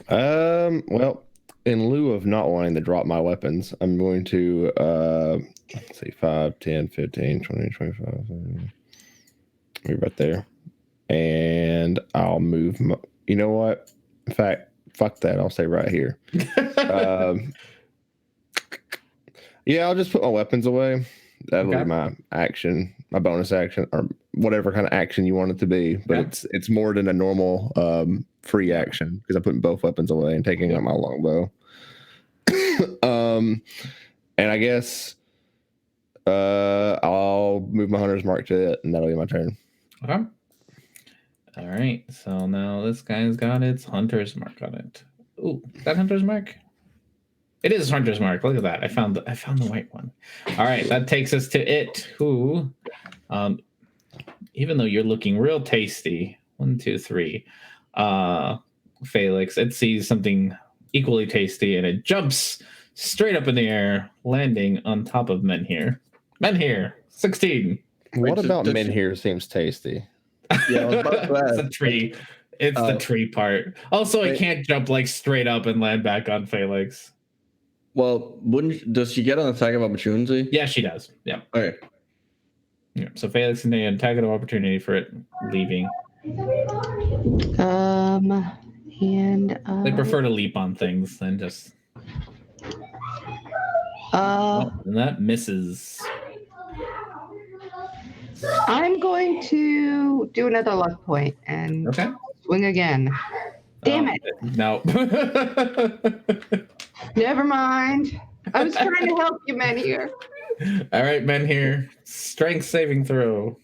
Well, in lieu of not wanting to drop my weapons, I'm going to let's see, 5, 10, 15, 20, 25, 30. Move right there. And I'll move you know what? In fact, fuck that. I'll stay right here. Yeah, I'll just put my weapons away. That'll be my action, my bonus action, or whatever kind of action you want it to be. But it's more than a normal free action because I'm putting both weapons away and taking out my longbow. And I guess I'll move my hunter's mark to it, and that'll be my turn. Okay. All right. So now this guy's got its hunter's mark on it. Ooh, is that hunter's mark? It is hunter's mark. Look at that. I found the white one. All right, that takes us to it. Who, even though you're looking real tasty, 1, 2, 3, Felix, it sees something equally tasty and it jumps straight up in the air, landing on top of Menhir. Menhir, 16. What about Menhir seems tasty? Yeah, I was about to ask. It's a tree. It's the tree part. Also, I can't jump like straight up and land back on Felix. Well, does she get an attack of opportunity? Yeah, she does. Yeah. Okay. Yeah. So Felix can take an attack of opportunity for it leaving. They prefer to leap on things than just. And that misses. I'm going to do another luck point and swing again. Damn it. No. Never mind. I was trying to help you, Menhir. All right, Menhir. Strength saving throw.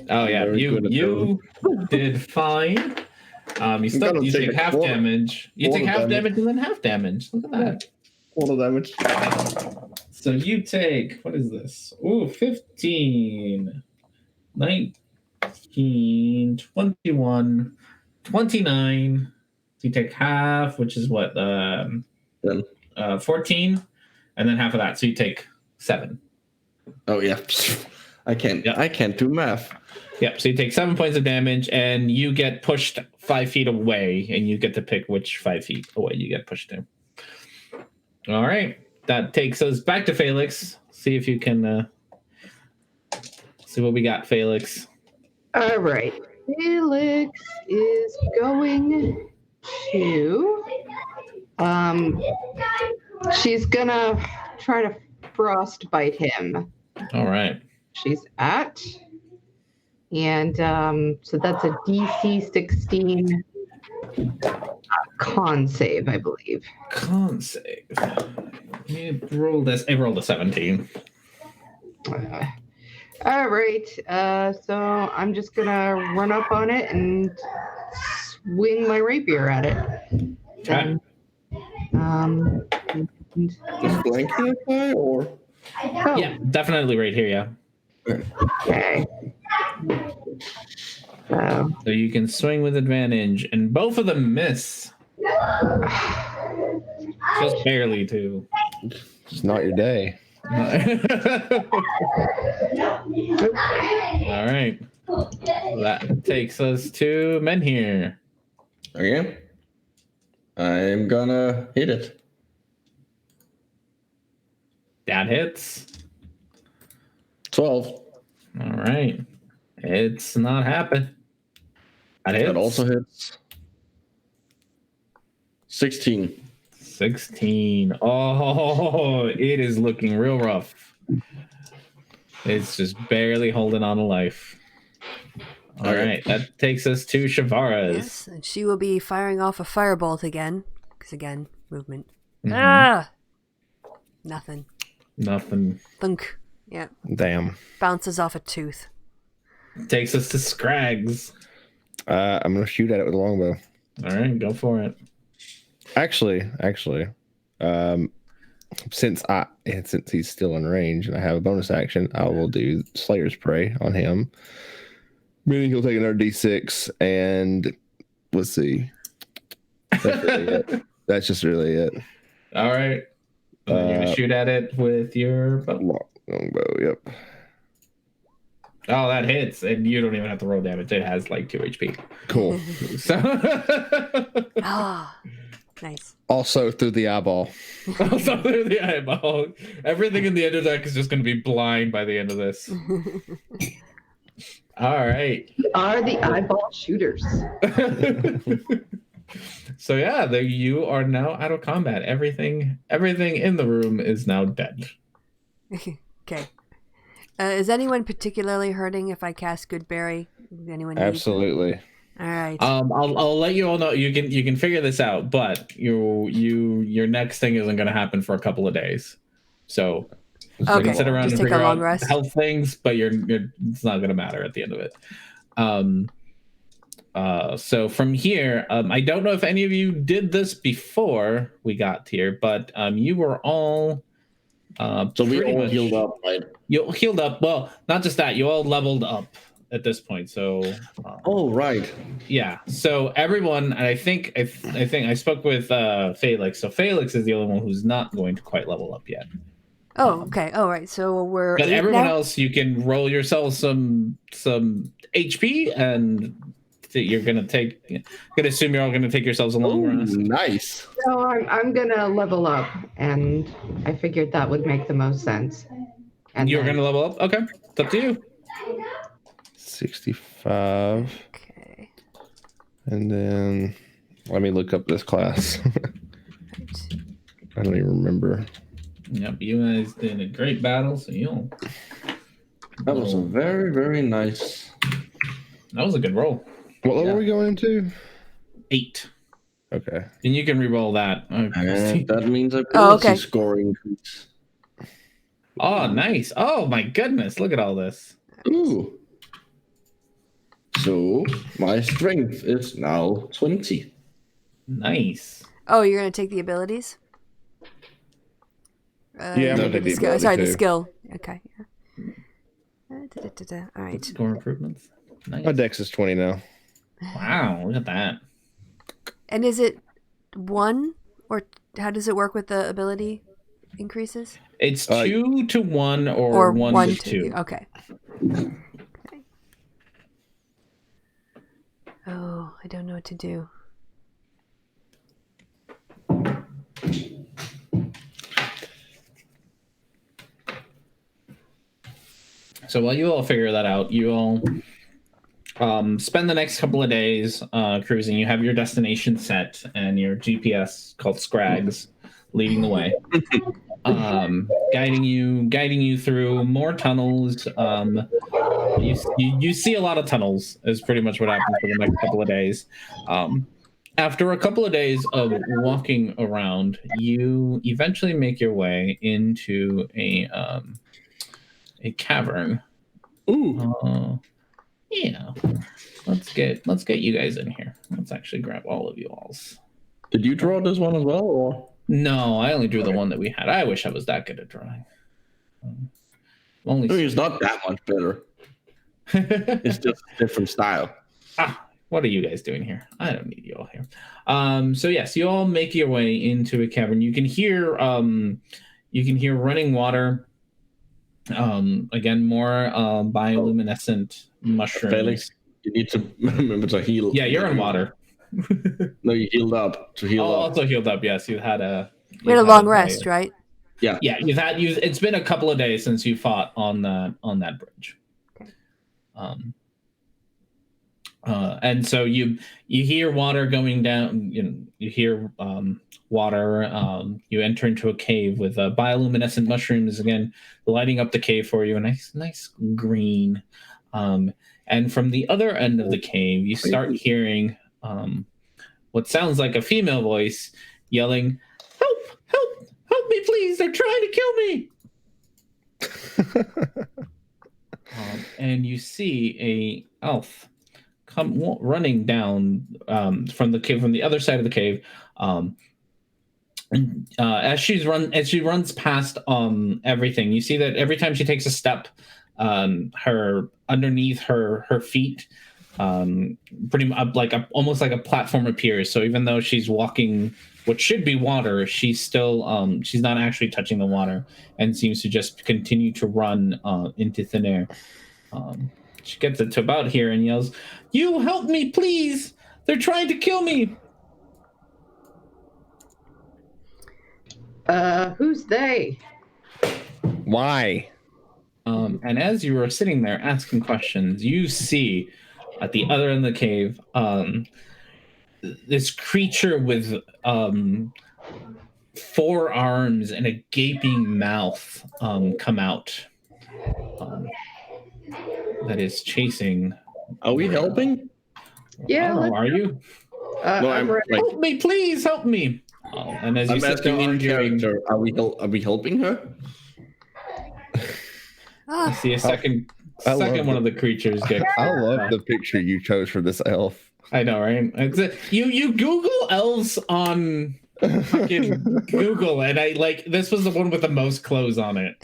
Oh yeah, you did fine. You take half damage. You take half damage and then half damage. Look at that. Quarter damage. So you take, what is this? Ooh, 15, 19, 21, 29. So you take half, which is what? 14, and then half of that. So you take 7. Oh yeah. I can't do math. Yep. So you take 7 points of damage, and you get pushed 5 feet away, and you get to pick which 5 feet away you get pushed to. All right. That takes us back to Felix. See if you can see what we got, Felix. All right. Felix is going to. She's gonna try to frostbite him. All right. She's at. And so that's a DC 16 con save, I believe. Con save. It rolled a 17. All right. So I'm just gonna run up on it and swing my rapier at it. Okay. Just blanking apply or? Yeah, definitely right here. Yeah. Okay. So you can swing with advantage, and both of them miss. Just barely, too. It's not your day. All right. That takes us to Menhir. Okay. I'm gonna hit it. That hits. 12. All right. It's not happening. That hits. That also hits. 16. 16. Oh, it is looking real rough. It's just barely holding on to life. All Okay. right, that takes us to Shavara's. Yes, and she will be firing off a firebolt again. Because again, movement. Mhm. Ah! Nothing. Nothing. Thunk. Yeah. Damn. Bounces off a tooth. Takes us to Scrags. I'm gonna shoot at it with a longbow. All right, go for it. Actually, since he's still in range and I have a bonus action, I will do Slayer's Prey on him. Meaning he'll take another D6, and let's see. That's really it. That's just really it. All right. And then you're gonna shoot at it with your bow. Longbow, yep. Oh, that hits, and you don't even have to roll damage. It has like 2 HP. Cool. So Ah, nice. Also through the eyeball. also through the eyeball. Everything in the end of deck is just gonna be blind by the end of this. All right. We are the eyeball shooters. So yeah, you are now out of combat. Everything in the room is now dead. Okay. Is anyone particularly hurting if I cast Goodberry? Anyone need- Absolutely. All right. I'll let you all know you can figure this out, but your next thing isn't going to happen for a couple of days. So you Okay, can sit around just and take a figure long out rest. health things, but it's not going to matter at the end of it. So from here, I don't know if any of you did this before we got here, but you were all So we pretty all much healed up, right? You healed up. Well, not just that, you all leveled up at this point. So Oh, right. yeah. So everyone, and I think I spoke with Felix. So Felix is the only one who's not going to quite level up yet. Oh, okay. All right. So we're But 8 everyone now? else, you can roll yourself some HP, and you're gonna assume you're all gonna take yourselves a long Oh, rest. nice. So I'm gonna level up, and I figured that would make the most sense. And You're then- gonna level up. Okay, it's up to you. 65. Okay. And then let me look up this class. Right. I don't even remember. Yep, you guys did a great battle. So you'll. That was a very, very nice. That was a good roll. What level Yeah. are we going into? 8. Okay. And you can re-roll that. And that means a Oh, okay. score increase. Oh, nice. Oh, my goodness. Look at all this. Ooh. So my strength is now 20. Nice. Oh, you're gonna take the abilities? Yeah, I'm gonna take the skill. ability Sorry, the too. skill. Okay. All right. Score improvements. Nice. My dex is 20 now. Wow, look at that. And is it 1 or how does it work with the ability increases? It's 2 to 1 or 1 to 2. Okay. Oh, I don't know what to do. So while you all figure that out, you all spend the next couple of days cruising. You have your destination set and your GPS called Scrags leading the way, guiding you through more tunnels. You see a lot of tunnels is pretty much what happens for the next couple of days. After a couple of days of walking around, you eventually make your way into a cavern. Ooh. Yeah. Let's get you guys in here. Let's actually grab all of you alls. Did you draw this one as well, or? No, I only drew the one that we had. I wish I was that good at drawing. Only. It's not that much better. It's just a different style. What are you guys doing here? I don't need you all here. So yes, you all make your way into a cavern. You can hear running water. Again, more bioluminescent mushrooms. Felix, you need to remember to heal. Yeah, you're in water. No, you healed up to heal up. Also healed up. Yes, you had a. We had a long rest, right? Yeah. Yeah, it's been a couple of days since you fought on that bridge. Okay. And so you hear water going down. You hear water. You enter into a cave with bioluminescent mushrooms again, lighting up the cave for you. A nice green. And from the other end of the cave, you start hearing what sounds like a female voice yelling, "Help! Help! Help me, please! They're trying to kill me!" And you see a elf come running down from the cave, from the other side of the cave. And as she runs past everything, you see that every time she takes a step, her underneath her feet, pretty much almost like a platform appears. So even though she's walking what should be water, she's still she's not actually touching the water, and seems to just continue to run into thin air. She gets it to about here and yells, "You help me, please! They're trying to kill me!" Who's they? Why? And as you are sitting there asking questions, you see at the other end of the cave this creature with 4 arms and a gaping mouth come out. That is chasing. Are we helping? Yeah, Oh, are you? No, I'm ready. like, Help me, please help me. And as you I'm sit there asking in arguing, character. Are we helping her? you see a second I love one of the creatures get. I love the picture you chose for this elf. I know, right? You Google elves on fucking Google, and this was the one with the most clothes on it.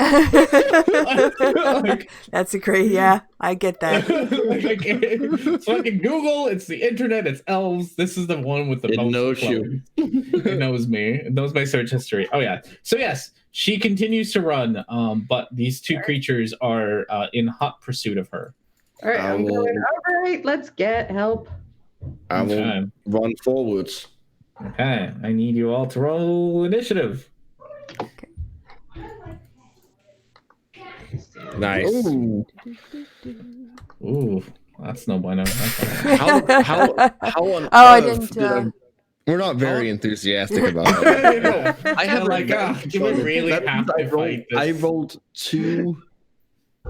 That's a great. Yeah, I get that. It's fucking Google. It's the internet. It's elves. This is the one with the It most knows clothes. you. It knows me. It knows my search history. Oh yeah. So yes, she continues to run. But these 2 creatures are in hot pursuit of her. All right, I'm going. All right, let's get help. I will Okay. run forwards. Okay, I need you all to roll initiative. Nice. Ooh, that's no bueno. How on I earth didn't. We're not very enthusiastic about it. I have like, do we really have to fight this? I rolled 2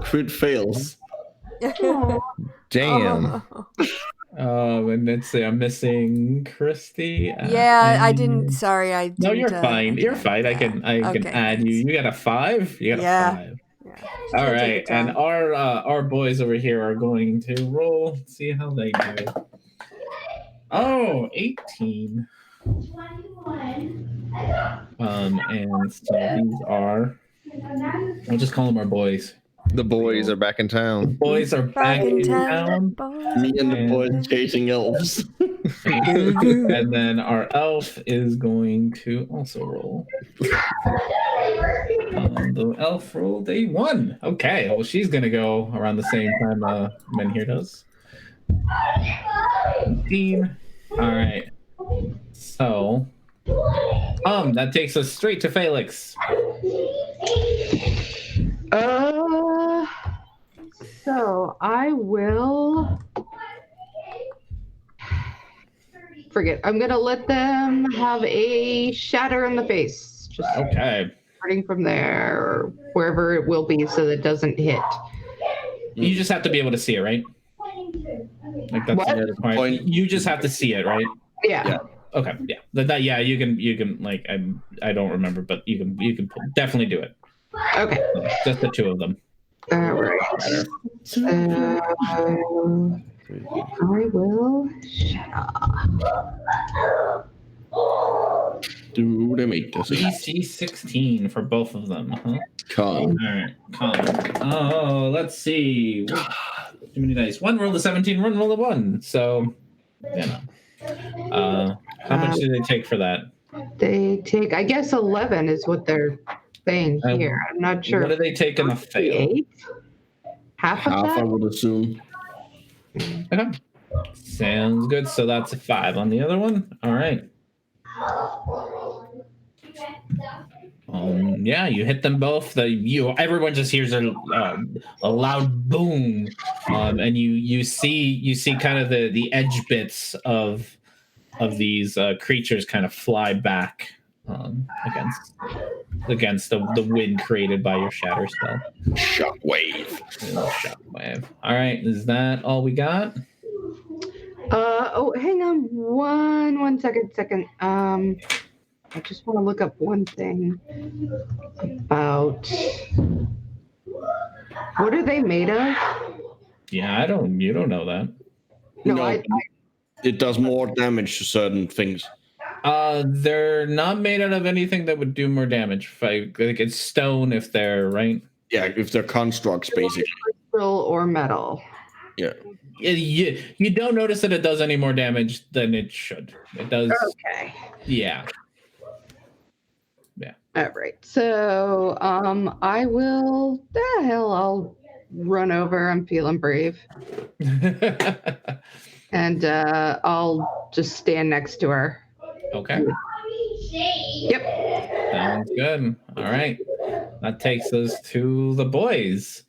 crit fails. Damn. And let's see, I'm missing Christy. Yeah, I didn't. Sorry, I didn't. No, you're fine. You're fine. I can Okay, add you. You got a 5. You got Yeah. a 5. Yeah. All Take right, your and time. our boys over here are going to roll. See how they do. Oh, 18. And so these are. We'll just call them our boys. The boys are back in town. Boys are back in town. Me and the boys chasing elves. And then our elf is going to also roll. The elf rolled a 1. Okay, well, she's going to go around the same time Men here does. 18. All right. So, that takes us straight to Felix. So I will forget. I'm gonna let them have a shatter in the face. Just Okay. starting from there or wherever it will be, so that it doesn't hit. You just have to be able to see it, right? Like that's What? the requirement. You just have to see it, right? Yeah. Okay. Yeah. Yeah. You can like I don't remember, but you can definitely do it. Okay. Just the 2 of them. All right. I will Do they make this? DC 16 for both of them, huh? Con. All right, come. Oh, let's see. Too many dice. One roll to 17, one roll to 1. So, how much do they take for that? They take, I guess 11 is what they're saying here. I'm not sure. What do they take in the fail? 8? Half of Half, I that? would assume. Okay. Sounds good. So that's a 5 on the other one. All right. Yeah, you hit them both. Everyone just hears a loud boom, and you see kind of the edge bits of these creatures kind of fly back against the wind created by your shatter spell. Shockwave. Shockwave. All right, is that all we got? Hang on one second. I just want to look up one thing about what are they made of? Yeah, you don't know that. No, it does more damage to certain things. They're not made out of anything that would do more damage. Like it's stone if they're right. Yeah, if they're constructs, basically. Crystal or metal. Yeah. You don't notice that it does any more damage than it should. It does. Okay. Yeah. All right. So, I'll run over. I'm feeling brave. And I'll just stand next to her. Okay. Yep. Sounds good. All right. That takes us to the boys.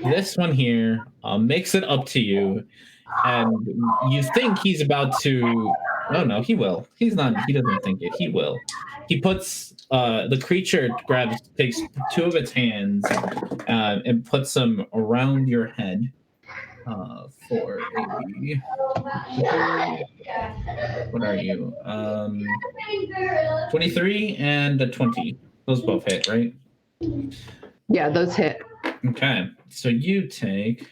This one here makes it up to you, and you think he's about to. Oh no, he will. He's not. He doesn't think it. He will. He puts the creature takes two of its hands and puts them around your head for a. What are you? 23 and a 20. Those both hit, right? Yeah, those hit. Okay, so you take.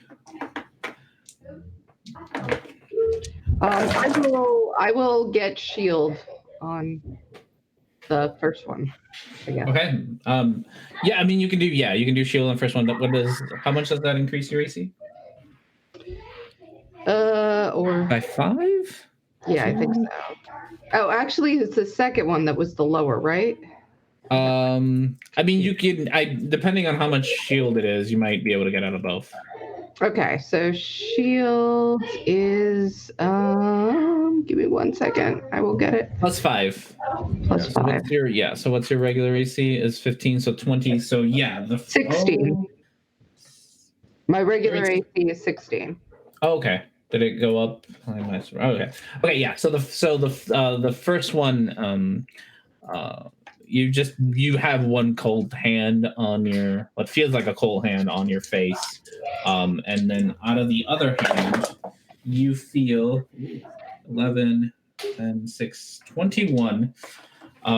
I will get shield on the first one. I guess. Okay. Yeah, I mean you can do shield on the first one. How much does that increase your AC? Or By 5? yeah, I think so. Oh, actually, it's the second one that was the lower, right? I mean you can. Depending on how much shield it is, you might be able to get out of both. Okay, so shield is give me 1 second. I will get it. Plus 5. Plus So 5. what's your regular AC is 15, so 20. So yeah, 16. My regular AC is 16. Oh, okay. Did it go up? Okay. Okay. Yeah. So the first one, you have one cold hand on what feels like a cold hand on your face, and then out of the other hand, you feel 11, 10, 6, 21.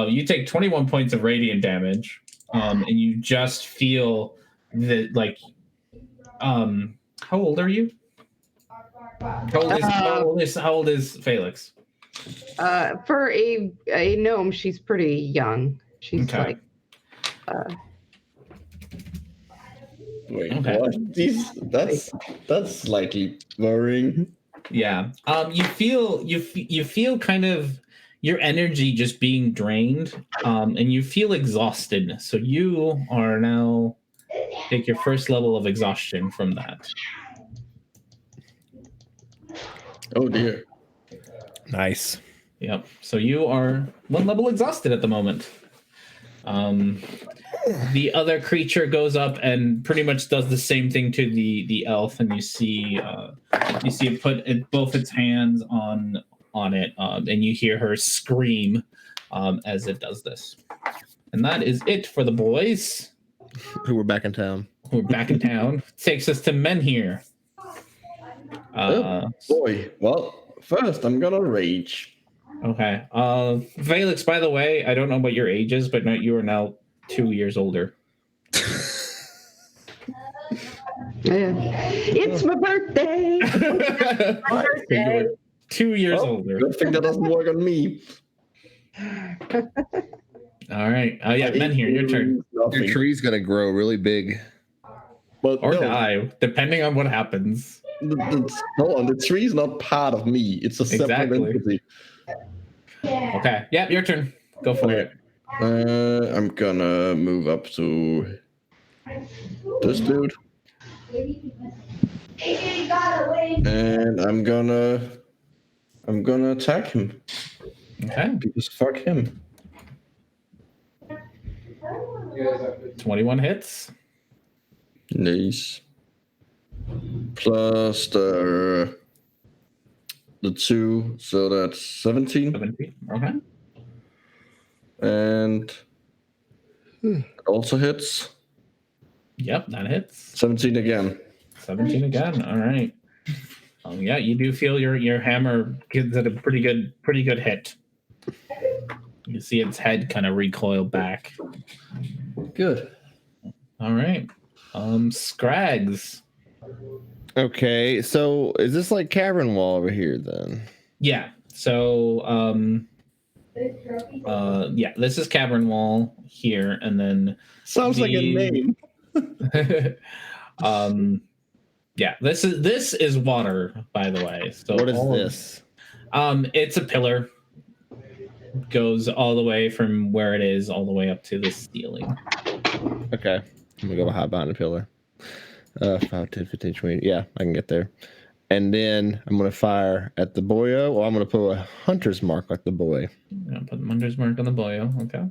You take 21 points of radiant damage, and you just feel that how old are you? How old is Felix? For a gnome, she's pretty young. She's okay. Wait, okay. What? That's slightly worrying. Yeah. You feel kind of your energy just being drained, and you feel exhausted. So you are now take your first level of exhaustion from that. Oh dear. Nice. Yep. So you are one level exhausted at the moment. The other creature goes up and pretty much does the same thing to the elf, and you see it put both its hands on it, and you hear her scream as it does this. And that is it for the boys. Who were back in town. Takes us to men here. Boy. Well, first I'm gonna rage. Okay. Felix, by the way, I don't know what your age is, but you are now 2 years older. Yeah. It's my birthday. My birthday. 2 years older. Good thing that doesn't work on me. All right. Yeah, men here, your turn. Your tree's gonna grow really big. But Or die, depending on what happens. The tree's not part of me. It's a separate entity. Okay. Yeah, your turn. Go for it. I'm gonna move up to this dude. And I'm gonna attack him. Okay. Because fuck him. 21 hits. Nice. Plus the 2, so that's 17. 17. Okay. And it also hits. Yep, that hits. 17 again. 17 again. All right. Yeah, you do feel your hammer gives it a pretty good hit. You see its head kind of recoil back. Good. All right. Scrags. Okay, so is this like cavern wall over here then? Yeah. So yeah, this is cavern wall here, and then Sounds like a name. yeah, this is water, by the way. So What is this? It's a pillar. Goes all the way from where it is all the way up to the ceiling. Okay, I'm gonna go hide behind the pillar. 5, 10, 15, 20. Yeah, I can get there. And then I'm gonna fire at the boyo, or I'm gonna put a hunter's mark like the boy. Yeah, put the hunter's mark on the boyo. Okay.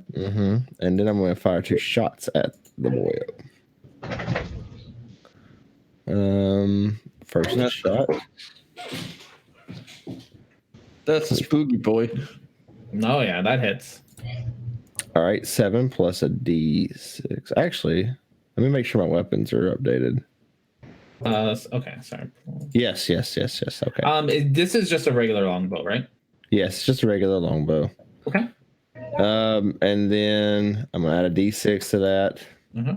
And then I'm gonna fire 2 shots at the boyo. First shot. That's a spooky boy. Oh yeah, that hits. All right, 7 plus a D6. Actually, let me make sure my weapons are updated. Okay, sorry. Yes. Okay. This is just a regular longbow, right? Yes, just a regular longbow. Okay. And then I'm gonna add a D6 to that. Uh-huh.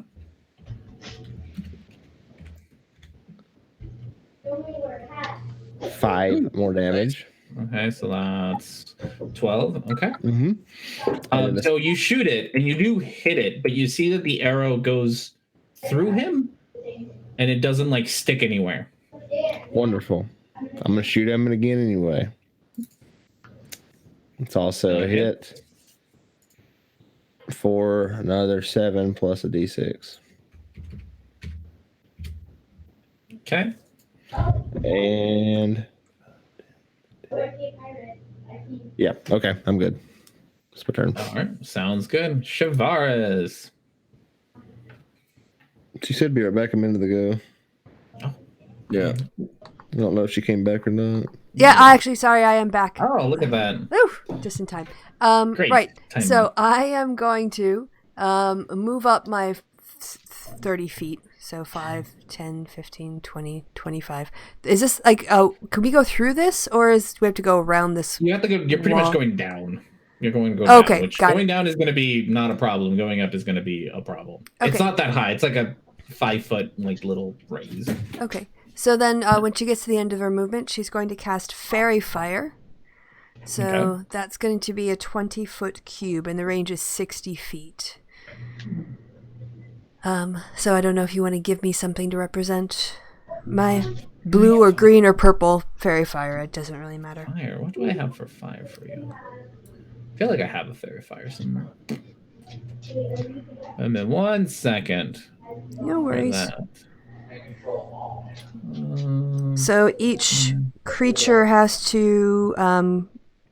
Five more damage. Okay, so that's 12. Okay. Mm-hmm. So you shoot it and you do hit it, but you see that the arrow goes through him and it doesn't like stick anywhere. Wonderful. I'm gonna shoot him again anyway. It's also a hit for another 7 plus a D6. Okay. And yeah, okay, I'm good. It's my turn. All right, sounds good. Shavares. She said be right back a minute ago. Oh. Yeah. I don't know if she came back or not. Yeah, actually, sorry, I am back. Oh, look at that. Ooh, just in time. Great Right. timing. So I am going to move up my 30 feet. So 5, 10, 15, 20, 25. Is this like, can we go through this, or do we have to go around this? You have to go. You're pretty wall? much going down. You're going to go Okay, down. Which got going it. down is going to be not a problem. Going up is going to be a problem. Okay. It's not that high. It's like a 5-foot like little raise. Okay. So then when she gets to the end of her movement, she's going to cast Fairy Fire. So Okay. that's going to be a 20-foot cube, and the range is 60 feet. So I don't know if you want to give me something to represent my blue or green or purple fairy fire. It doesn't really matter. Fire. What do I have for fire for you? I feel like I have a fairy fire somewhere. And then 1 second. No worries. For that. So each creature has to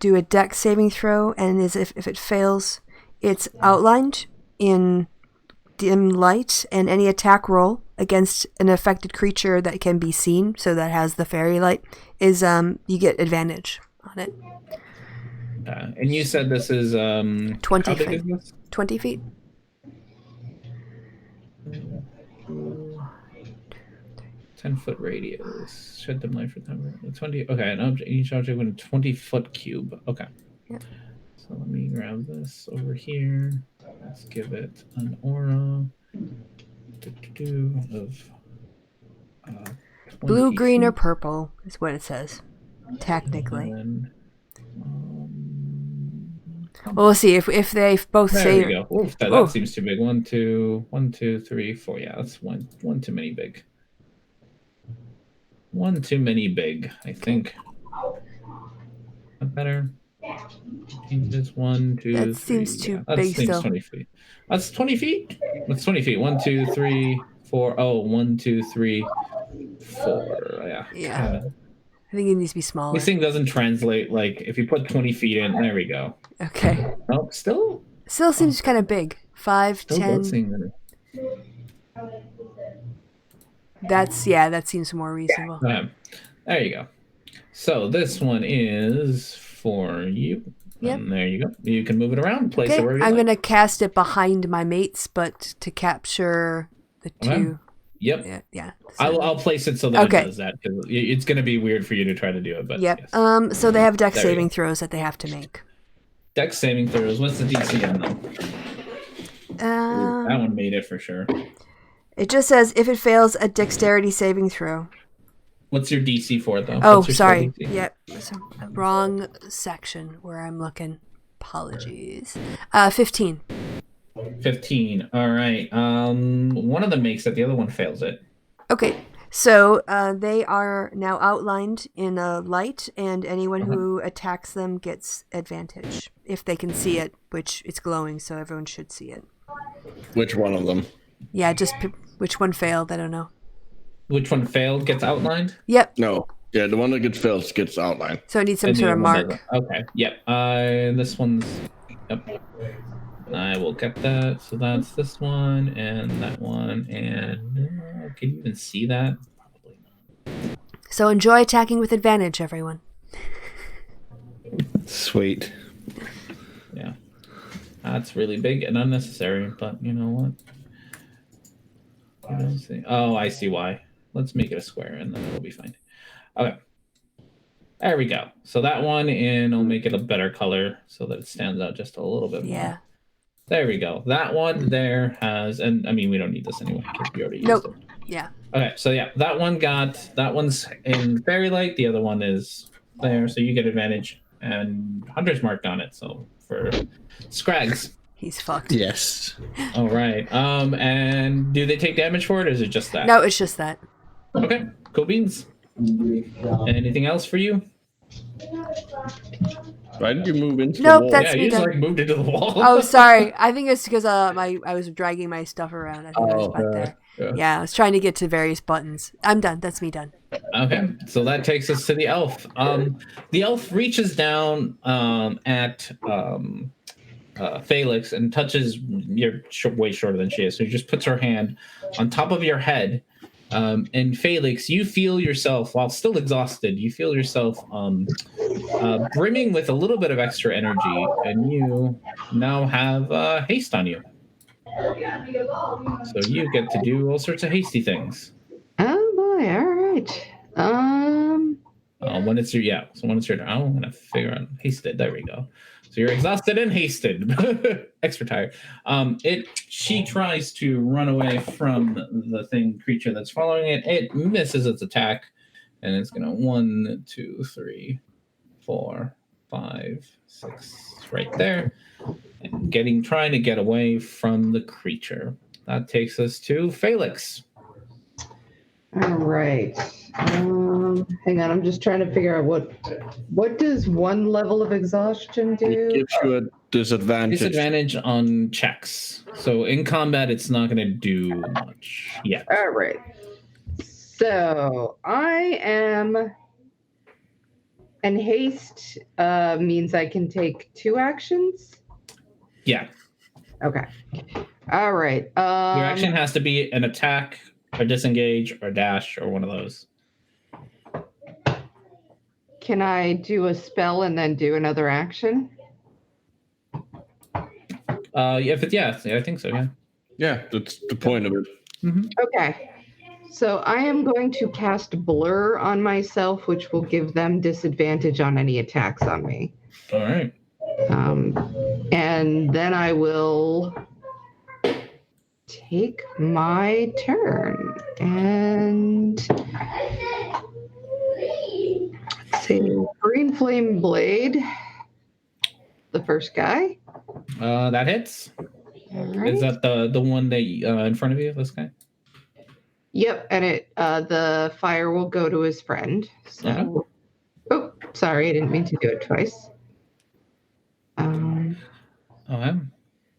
do a dex saving throw, and if it fails, it's outlined in dim light, and any attack roll against an affected creature that can be seen, so that has the fairy light, is you get advantage on it. And you said this is 20 how big feet. is this? 20 feet. Ten-foot radius. Shed them light for time. 20. Okay, an object. Each object with a 20-foot cube. Okay. Yep. So let me grab this over here. Let's give it an aura of Blue, 20 green, or feet. purple is what it says, technically. And Well, we'll see if they both there say. we go. Oof, that Oh. seems too big. 1, 2, 3, 4. Yeah, that's one too many big. One too many big, I think. That better? Just 1, 2, That 3. seems too that big seems still. 20 feet. That's 20 feet? That's 20 feet. 1, 2, 3, 4. Oh, 1, 2, 3, 4. Yeah. Yeah. Kinda. I think it needs to be smaller. This thing doesn't translate. Like, if you put 20 feet in, there we go. Okay. Oh, still? Still seems kind of big. 5, Still 10. both seem good. That seems more reasonable. There you go. So this one is for you. Yep. And there you go. You can move it around, place it Okay, where you I'm like. gonna cast it behind my mates, but to capture the two. Yep. Yeah. I'll place it so that Okay. it does that, because it's going to be weird for you to try to do it. But Yep. yes. So they have dex There you saving go. throws that they have to make. Dex saving throws. What's the DC on them? That one made it for sure. It just says if it fails a dexterity saving throw. What's your DC for it, though? Oh, What's your spell sorry. DC? Yep. So, wrong section where I'm looking. Apologies. 15. 15. All right. One of them makes it. The other one fails it. Okay. So they are now outlined in a light, and anyone who attacks them gets advantage if they can see it, which it's glowing, so everyone should see it. Which one of them? Yeah, just which one failed? I don't know. Which one failed gets outlined? Yep. No. Yeah, the one that gets failed gets outlined. So it needs some And the sort of other one mark. doesn't. Okay. Yep. This one's. Yep. I will get that. So that's this one and that one. And can you even see that? Probably not. So enjoy attacking with advantage, everyone. Sweet. Yeah. That's really big and unnecessary, but you know what? Oh, I see why. Let's make it a square and then it'll be fine. Okay. There we go. So that one, and I'll make it a better color so that it stands out just a little bit more. Yeah. There we go. That one there has, and I mean, we don't need this anyway because we already used it. Yeah. Okay, so yeah, that one's in fairy light. The other one is there, so you get advantage. And Hunter's marked on it, so for Scrags. He's fucked. Yes. All right. And do they take damage for it, or is it just that? No, it's just that. Okay, cool beans. Anything else for you? Why did you move into Nope, the wall? that's- Yeah, me you just done. like moved into the wall. Oh, sorry. I think it's because I was dragging my stuff around. I think I was about there. Yeah, I was trying to get to various buttons. I'm done. That's me done. Okay, so that takes us to the elf. The elf reaches down at Felix and touches. You're way shorter than she is, so she just puts her hand on top of your head. And Felix, you feel yourself, while still exhausted, you feel yourself brimming with a little bit of extra energy, and you now have haste on you. So you get to do all sorts of hasty things. Oh boy! All right. When it's your turn, I'm gonna figure out hasted. There we go. So you're exhausted and hasted, extra tired. She tries to run away from the creature that's following it. It misses its attack, and it's gonna 1, 2, 3, 4, 5, 6, right there, and trying to get away from the creature. That takes us to Felix. All right. Hang on. I'm just trying to figure out what does one level of exhaustion It do? gives you a disadvantage. Disadvantage on checks. So in combat, it's not going to do much yet. All right. So I am, and haste means I can take 2 actions. Yeah. Okay. All right. Your action has to be an attack, or disengage, or dash, or one of those. Can I do a spell and then do another action? I think so. Yeah. Yeah, that's the point of it. Mm-hmm. Okay. So I am going to cast Blur on myself, which will give them disadvantage on any attacks on me. All right. And then I will take my turn. And let's see, Green Flame Blade, the first guy. That hits. All right. Is that the one that in front of you? This guy. Yep, and the fire will go to his friend. So, Okay. Oh, sorry, I didn't mean to do it twice. Okay.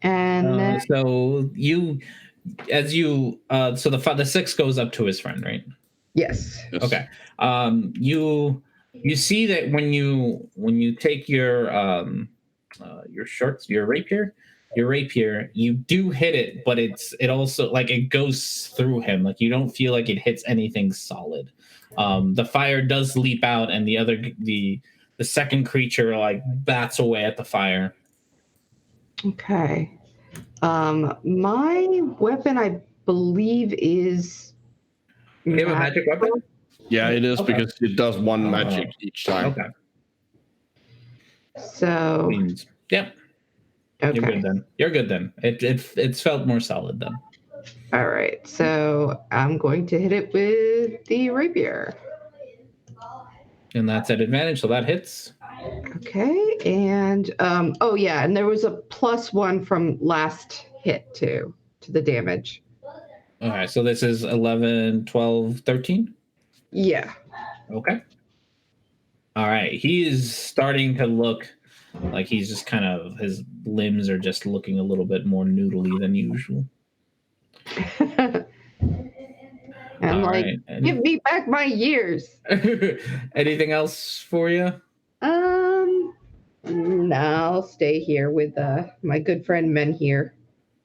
And then, So the 6 goes up to his friend, right? yes. Okay. You see that when you take your rapier, your rapier. You do hit it, but it also like it goes through him. Like you don't feel like it hits anything solid. The fire does leap out, and the second creature like bats away at the fire. Okay. My weapon, I believe, is. You have a magic weapon? Yeah, it is Okay. because it does one magic each time. Okay. So. Yep. Okay. You're good then. It's felt more solid then. All right. So I'm going to hit it with the rapier. And that's at advantage, so that hits. Okay. And oh yeah, and there was a +1 from last hit too to the damage. All right, so this is 11, 12, 13? Yeah. Okay. All right, he is starting to look like he's just kind of, his limbs are just looking a little bit more noodly than usual. I'm like, give me back my years. Anything else for you? No, I'll stay here with my good friend Men here.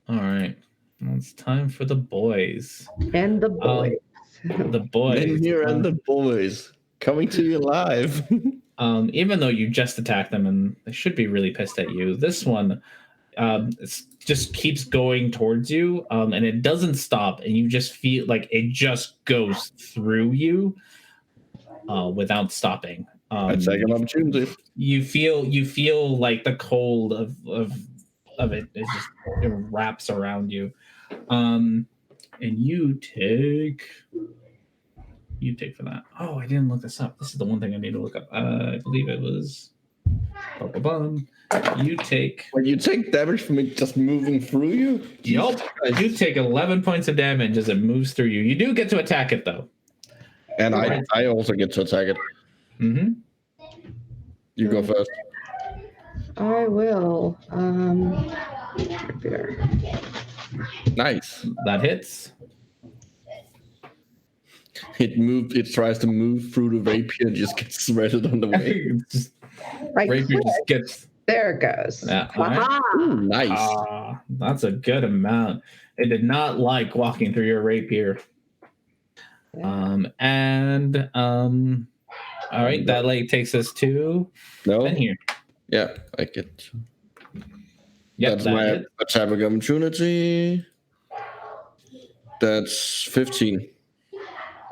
All right. Well, it's time for the boys. And the boys. The boys. Men here and the boys coming to you live. Even though you just attacked them and they should be really pissed at you, this one just keeps going towards you, and it doesn't stop, and you just feel like it just goes through you without stopping. I'd take an opportunity. You feel like the cold of it is just, it wraps around you, and you take for that. Oh, I didn't look this up. This is the one thing I need to look up. I believe it was. You take. When you take damage from it just moving through you. Yup. You take 11 points of damage as it moves through you. You do get to attack it though. And I also get to attack it. Mm-hmm. You go first. I will. There. Nice. That hits. It tries to move through the rapier and just gets shredded on the way. Rapier just gets. There it goes. Yeah, right. Ooh, nice. That's a good amount. It did not like walking through your rapier. All right, that like takes us to Ben here. Yeah, I get. Yep, That's my attack of opportunity. That's 15.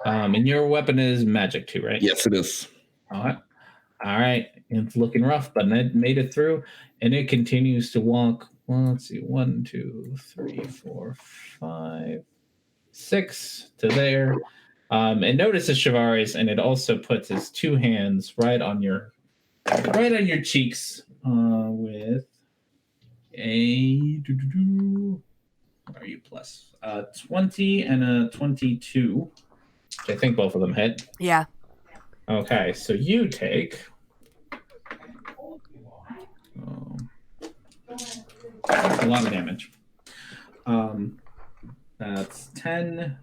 And your weapon is magic too, right? Yes, it is. All right. It's looking rough, but it made it through, and it continues to walk. Well, let's see, 1, 2, 3, 4, 5, 6 to there. And notices Shavaris, and it also puts his two hands right on your cheeks with a where are you plus 20 and a 22. I think both of them hit. Yeah. Okay, so you take a lot of damage. That's 10,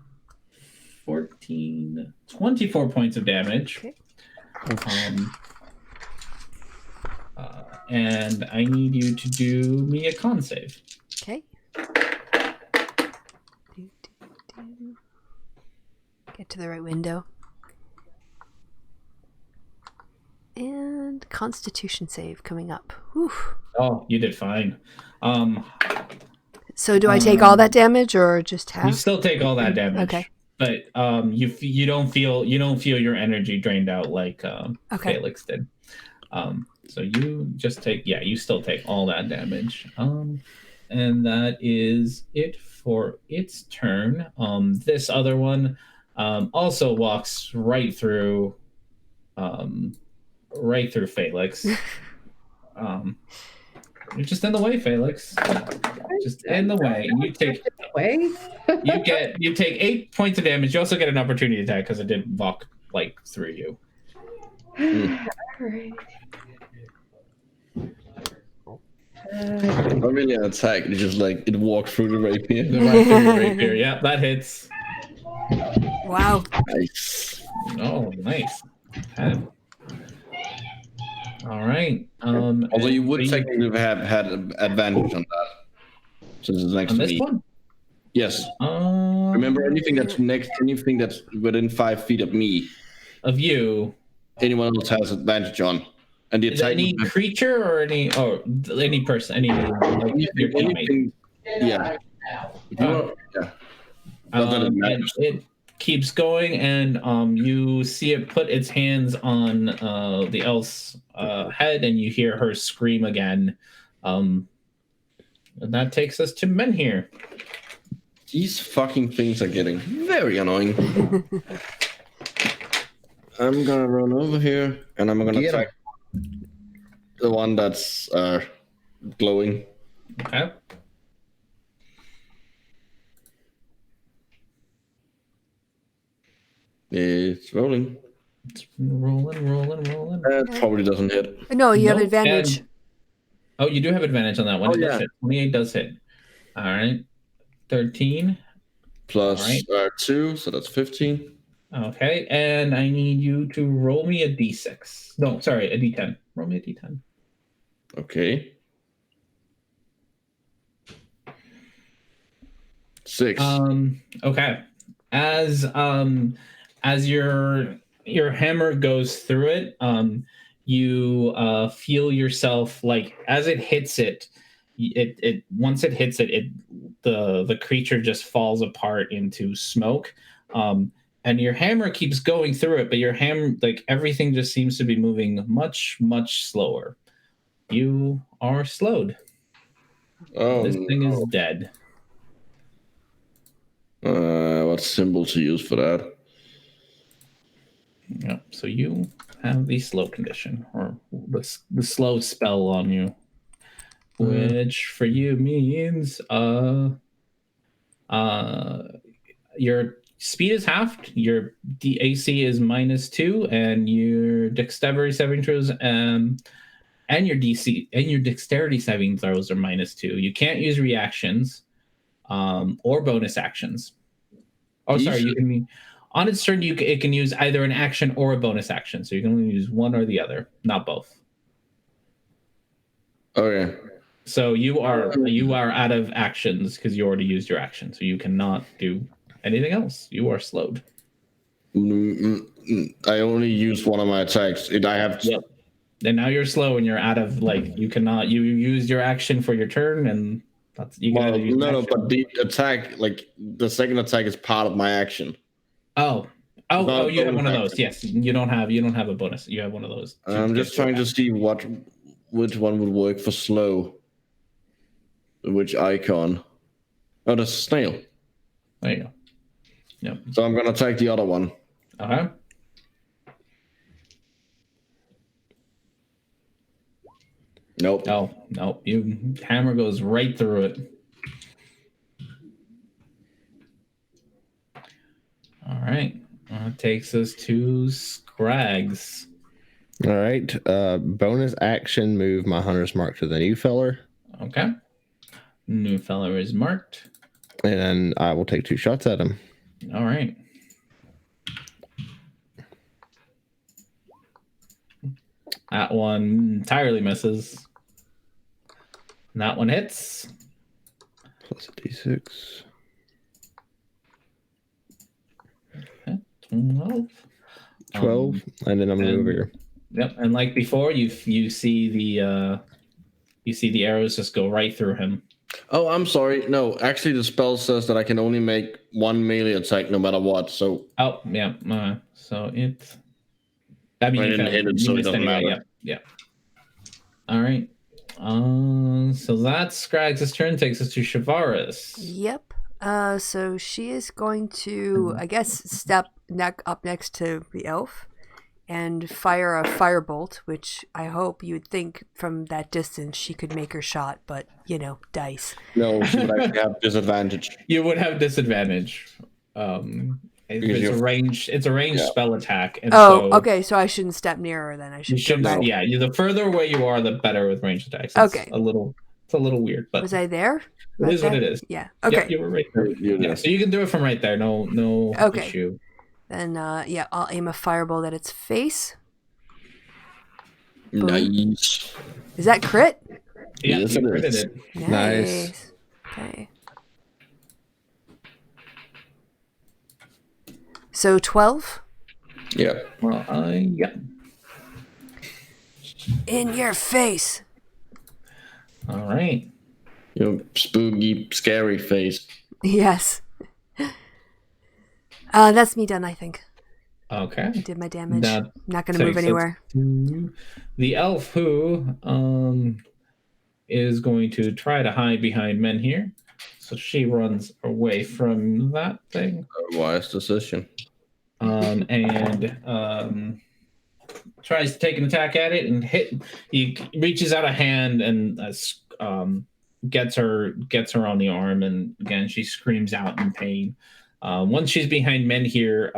14, 24 points of damage. Okay. And I need you to do me a con save. Okay. Get to the right window. And Constitution save coming up. Whew. Oh, you did fine. So do I take all that damage or just half? You still take all that damage. Okay. But you don't feel your energy drained out like Felix did. So you just take you still take all that damage. And that is it for its turn. This other one also walks right through Felix. You're just in the way, Felix. Just in the way. And you take you take 8 points of damage. You also get an opportunity attack because it did walk like through you. All right. Not really an attack. It's just like it walked through the rapier. Yeah, that hits. Wow. Nice. Oh, nice. All right. Although you would technically have had advantage on that. since it's next On to this me. one? Yes. Remember, anything that's within 5 feet of me, Of you. anyone else has advantage on. And the Is it attack. any creature or any person, any like your teammate? Anything, yeah. If you want, yeah. Not that it And matters. it keeps going, and you see it put its hands on the elf's head, and you hear her scream again. And that takes us to men here. These fucking things are getting very annoying. I'm gonna run over here, and I'm gonna Get 'em. attack the one that's glowing. Okay. It's rolling. It's rolling. That probably doesn't hit. No, you have Nope, advantage. and- Oh, you do have advantage on that one. Oh, It does yeah. hit. 28 does hit. All right. 13. Plus All 2, so that's 15. Okay. And I need you to roll me a d6. No, sorry, a d10. Roll me a d10. Okay. 6. Okay. As your hammer goes through it, you feel yourself like as it hits it, once it hits it, the creature just falls apart into smoke. And your hammer keeps going through it, but your hammer, like everything just seems to be moving much, much slower. You are slowed. Oh, This thing is dead. what symbol to use for that? Yeah, so you have the slow condition, or the slow spell on you, which for you means your speed is halved, your AC is -2, and your dexterity saving throws and your DC and your dexterity saving throws are -2. You can't use reactions or bonus actions. Oh, sorry, you can. On its turn, it can use either an action or a bonus action, so you can only use one or the other, not both. Okay. So you are out of actions because you already used your action, so you cannot do anything else. You are slowed. I only used one of my attacks. I have. Yep. And now you're slow, and you're out of you cannot. You used your action for your turn, and that's you can. Well, no, but the attack, like the second attack, is part of my action. Oh, you have one of those. Yes, you don't have a bonus. You have one of those. I'm just trying to see which one would work for slow. Which icon? Oh, that's a snail. There you go. Yep. So I'm gonna attack the other one. Okay. Nope. No. You hammer goes right through it. All right. That takes us to Scrags. All right. Bonus action, move my hunter's mark to the new feller. Okay. New feller is marked. And I will take 2 shots at him. All right. That one entirely misses. And that one hits. Plus a d6. Okay. 12. 12. And then I'm going to move here. Yep. And like before, you see the arrows just go right through him. Oh, I'm sorry. No, actually, the spell says that I can only make 1 melee attack no matter what. So. Oh, yeah. So it. I mean, I didn't hit it, so it doesn't matter. Yeah. All right. So that's Scrags' turn. Takes us to Shavaris. Yep. So she is going to, I guess, step up next to the elf and fire a firebolt, which I hope you would think from that distance she could make her shot, but dice. No, she would actually have disadvantage. You would have disadvantage. It's a ranged spell attack. And okay. So I shouldn't step near her then. I should. You shouldn't. Yeah. The further away you are, the better with ranged attacks. It's Okay. It's a little weird, but was I there? It is what it is. Yeah. Okay. Yep, you were right there. Yeah. So you can do it from right there. No Okay. issue. Then I'll aim a firebolt at its face. Nice. Is that crit? Yeah, Yes, you it critted is. it. Nice. Okay. So 12? Yeah. Well, yeah. In your face. All right. Your spooky, scary face. Yes. That's me done, I think. Okay. I did my damage. That Not going to move takes us anywhere. to the elf who is going to try to hide behind men here. So she runs away from that thing. A wise decision. And tries to take an attack at it and hit. He reaches out a hand and gets her on the arm, and again she screams out in pain. Once she's behind men here,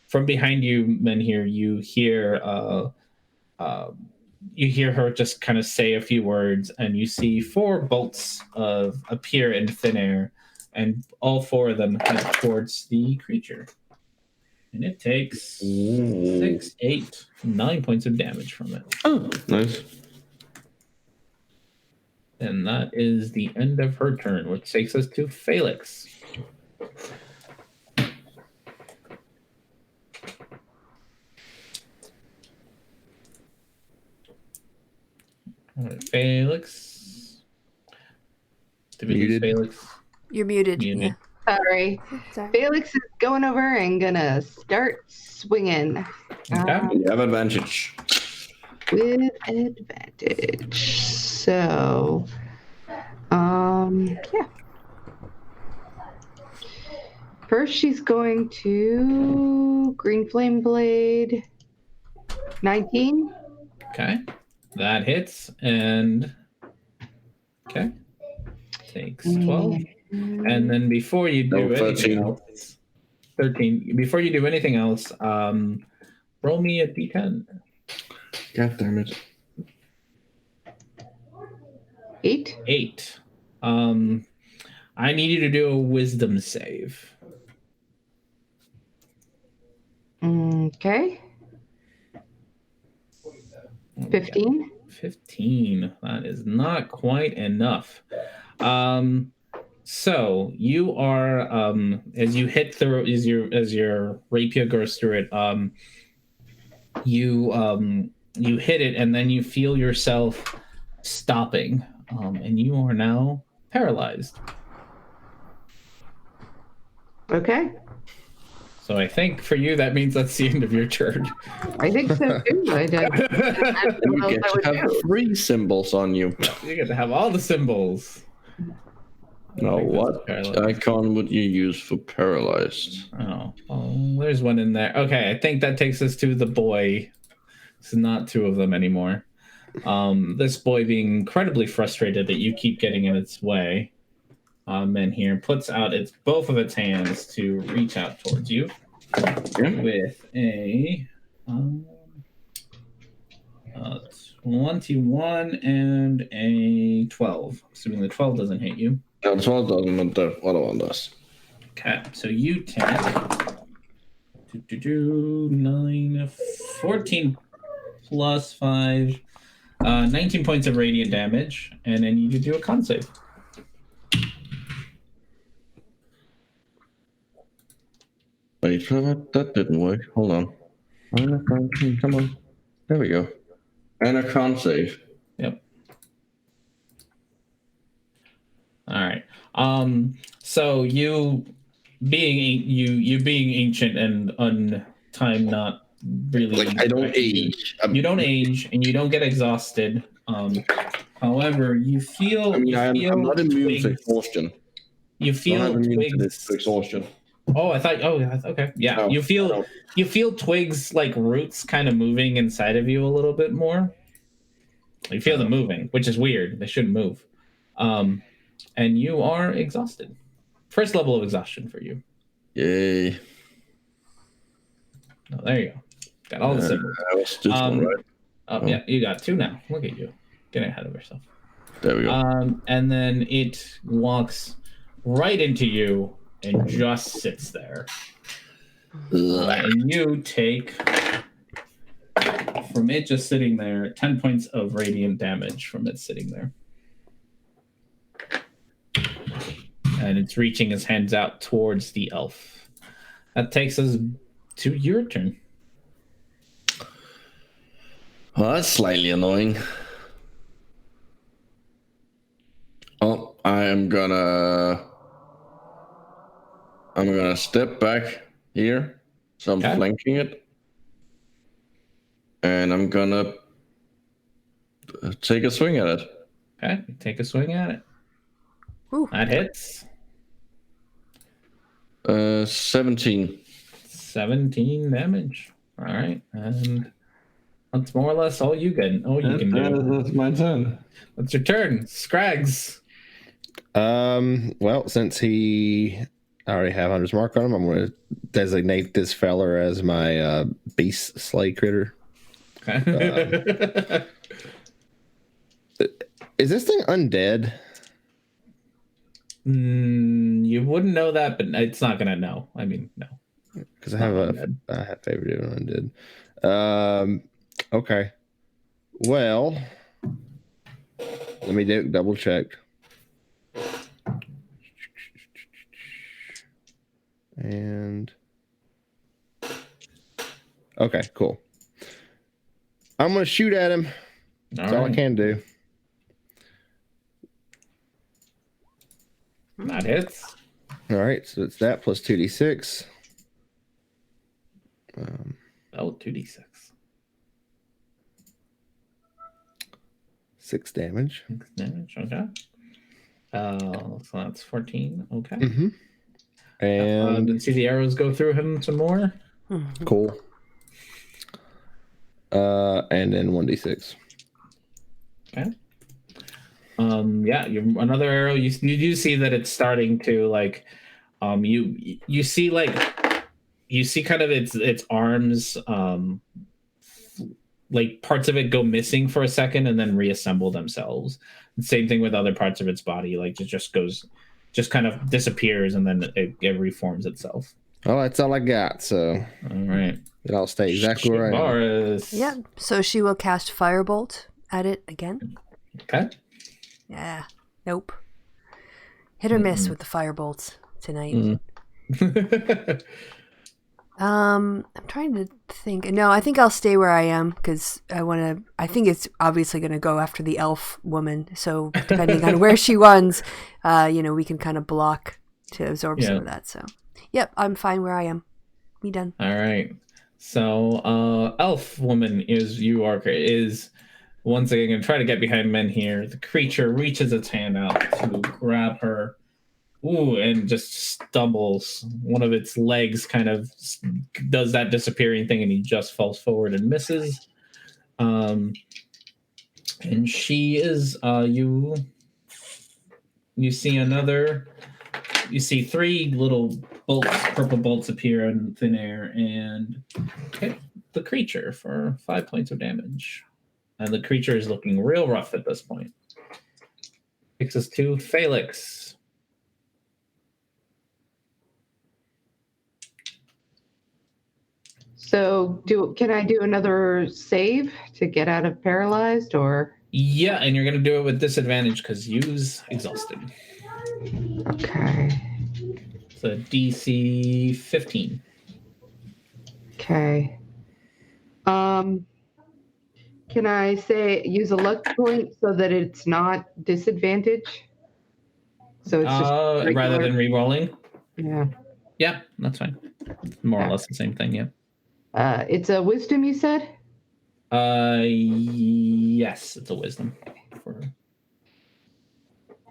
from behind you, men here, you hear her just kind of say a few words, and you see 4 bolts appear in thin air, and all 4 of them head towards the creature. And it takes 6, 8, 9 points of damage from it. Oh, nice. And that is the end of her turn, which takes us to Felix. All right, Felix. Did we lose Felix? You're muted. Muted. Sorry. Sorry. Felix is going over and gonna start swinging. Okay. You have advantage. With advantage. So, yeah. First, she's going to Green Flame Blade. 19. Okay. That hits, and okay. Takes 12. And then before you do anything 13. else, 13. Before you do anything else, roll me a d10. God damn it. 8. 8. I need you to do a wisdom save. Okay. 15. 15. That is not quite enough. So you are as you hit through as your rapier goes through it, you hit it, and then you feel yourself stopping, and you are now paralyzed. Okay. So I think for you that means that's the end of your turn. I think so too. I don't know You what else get I would to have do. 3 symbols on you. You get to have all the symbols. Now, what icon would you use for paralyzed? Oh, there's one in there. Okay, I think that takes us to the boy. It's not 2 of them anymore. This boy being incredibly frustrated that you keep getting in its way. And here puts out both of its hands to reach out towards you with a 21 and a 12. Assuming the 12 doesn't hit you. No, the 12 doesn't, but the other one does. Okay, so you take 9, 14 plus 5, 19 points of radiant damage, and then you do a con save. Wait, that didn't work. Hold on. Come on. There we go. And a con save. Yep. All right. So you being ancient and time not really. Like, I don't age. You don't age, and you don't get exhausted. However, you feel. I'm not immune to twigs. exhaustion. You feel I'm not immune to twigs. exhaustion. Oh, I thought. Oh, okay. Yeah, No, you feel twigs like roots kind of moving inside of you a little bit more. You feel them moving, which is weird. They shouldn't move. And you are exhausted. First level of exhaustion for you. Yay. Oh, there you go. Got all the symbols. That was this one, right? Oh, yeah, you got 2 now. Look at you. Getting ahead of yourself. There we go. And then it walks right into you and just sits there. And you take, from it just sitting there, 10 points of radiant damage from it sitting there. and it's reaching his hands out towards the elf. That takes us to your turn. Well, that's slightly annoying. Oh, I'm gonna step back here, so I'm Okay. flanking it, and I'm gonna take a swing at it. Okay, take a swing at it. Ooh. That hits. 17. 17 damage. All right, and that's more or less all you can. All you can do. That's my turn. That's your turn, Scrags. Well, since I already have Hunter's Mark on him, I'm going to designate this feller as my beast slay critter. Okay. Is this thing undead? You wouldn't know that, but it's not gonna know. I mean, no. Because I have favorite undead. Okay. Well, let me double check. And okay, cool. I'm gonna shoot at him. That's all I can do. That hits. All right, so it's that plus 2d6. 2d6. 6 damage. 6 damage. Okay. So that's 14. Okay. Mm-hmm. And did see the arrows go through him some more? Cool. And then 1d6. Okay. Yeah, another arrow. You do see that it's starting to like, you see kind of its arms, like parts of it go missing for a second and then reassemble themselves. And same thing with other parts of its body. Like it just kind of disappears and then it reforms itself. Well, that's all I got. So all right, it all stay exactly where I am. Yeah. So she will cast Firebolt at it again. Okay. Yeah. Nope. Hit or miss with the Firebolts tonight. I'm trying to think. No, I think I'll stay where I am because I think it's obviously going to go after the elf woman. So depending on where she runs, we can kind of block to absorb some of that. So, yep, I'm fine where I am. Me done. All right. So, elf woman is once again going to try to get behind men here. The creature reaches its hand out to grab her. Ooh, and just stumbles. One of its legs kind of does that disappearing thing, and he just falls forward and misses. And she is you see 3 little purple bolts appear in thin air and hit the creature for 5 points of damage. And the creature is looking real rough at this point. Takes us to Felix. So can I do another save to get out of paralyzed or? Yeah, and you're going to do it with disadvantage because you's exhausted. Okay. So DC 15. Okay. Can I use a luck point so that it's not disadvantage? So it's just rather than re-rolling? Yeah. Yeah, that's fine. More or less the same thing, yeah. It's a wisdom, you said? Yes, it's a wisdom.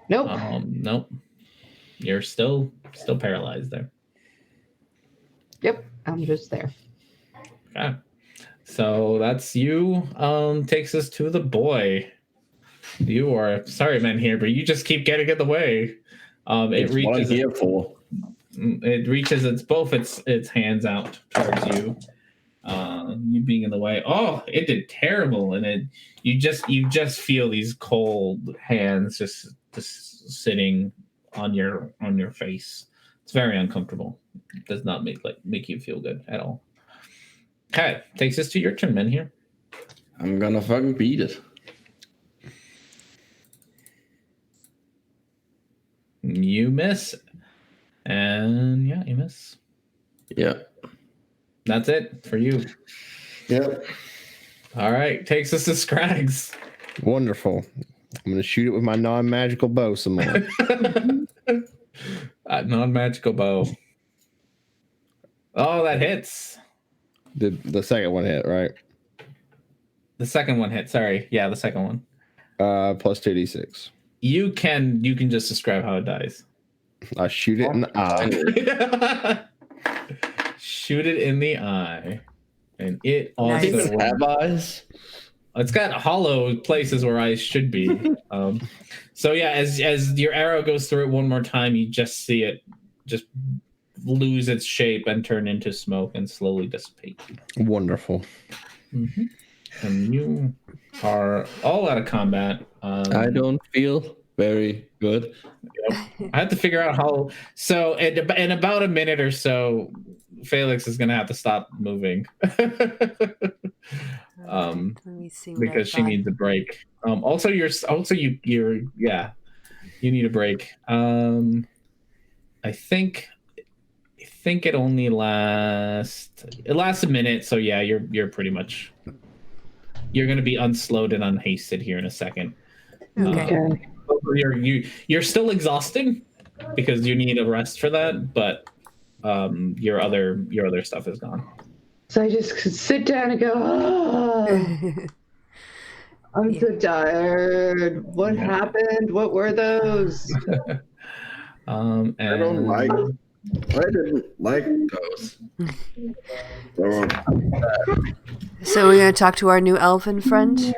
Nope. Nope. You're still paralyzed there. Yep, I'm just there. Okay. So that's you. Takes us to the boy. You are sorry, man, here, but you just keep getting in the way. It reaches. What I'm here for. It reaches both its hands out towards you. You being in the way. Oh, it did terrible, and you just feel these cold hands just sitting on your face. It's very uncomfortable. It does not make you feel good at all. Okay, takes us to your turn, men here. I'm gonna fucking beat it. You miss. And yeah, you miss. Yeah. That's it for you. Yep. All right. Takes us to Scrags. Wonderful. I'm gonna shoot it with my non-magical bow some more. Non-magical bow. Oh, that hits. The second one hit, right? The second one hit. Sorry. Yeah, the second one. Plus 2d6. You can just describe how it dies. I shoot it in the eye. Shoot it in the eye. And it also Nice. Even have eyes. it's got hollow places where eyes should be. So yeah, as your arrow goes through it one more time, you just see it just lose its shape and turn into smoke and slowly dissipate. Wonderful. Mm-hmm. And you are all out of combat. I don't feel very good. I have to figure out how. So in about a minute or so, Felix is gonna have to stop moving. Let me see. What Because she needs a break. Also, you need a break. I think it only lasts a minute. So yeah, you're pretty much you're gonna be unslowed and unhasted here in a second. Okay. You're still exhausted because you need a rest for that, but your other stuff is gone. So I just sit down and go, oh, I'm so tired. What happened? What were those? And I didn't like those. So we're gonna talk to our new elfin friend. You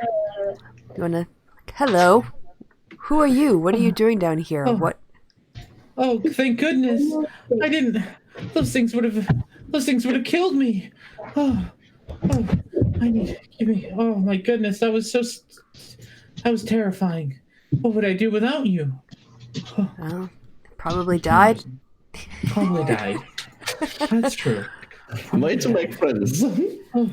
wanna? Hello. Who are you? What are you doing down here? What? Oh, thank goodness! I didn't. Those things would have killed me. Oh, give me. Oh my goodness, that was terrifying. What would I do without you? Well, probably died. Probably died. That's true. Way to make friends.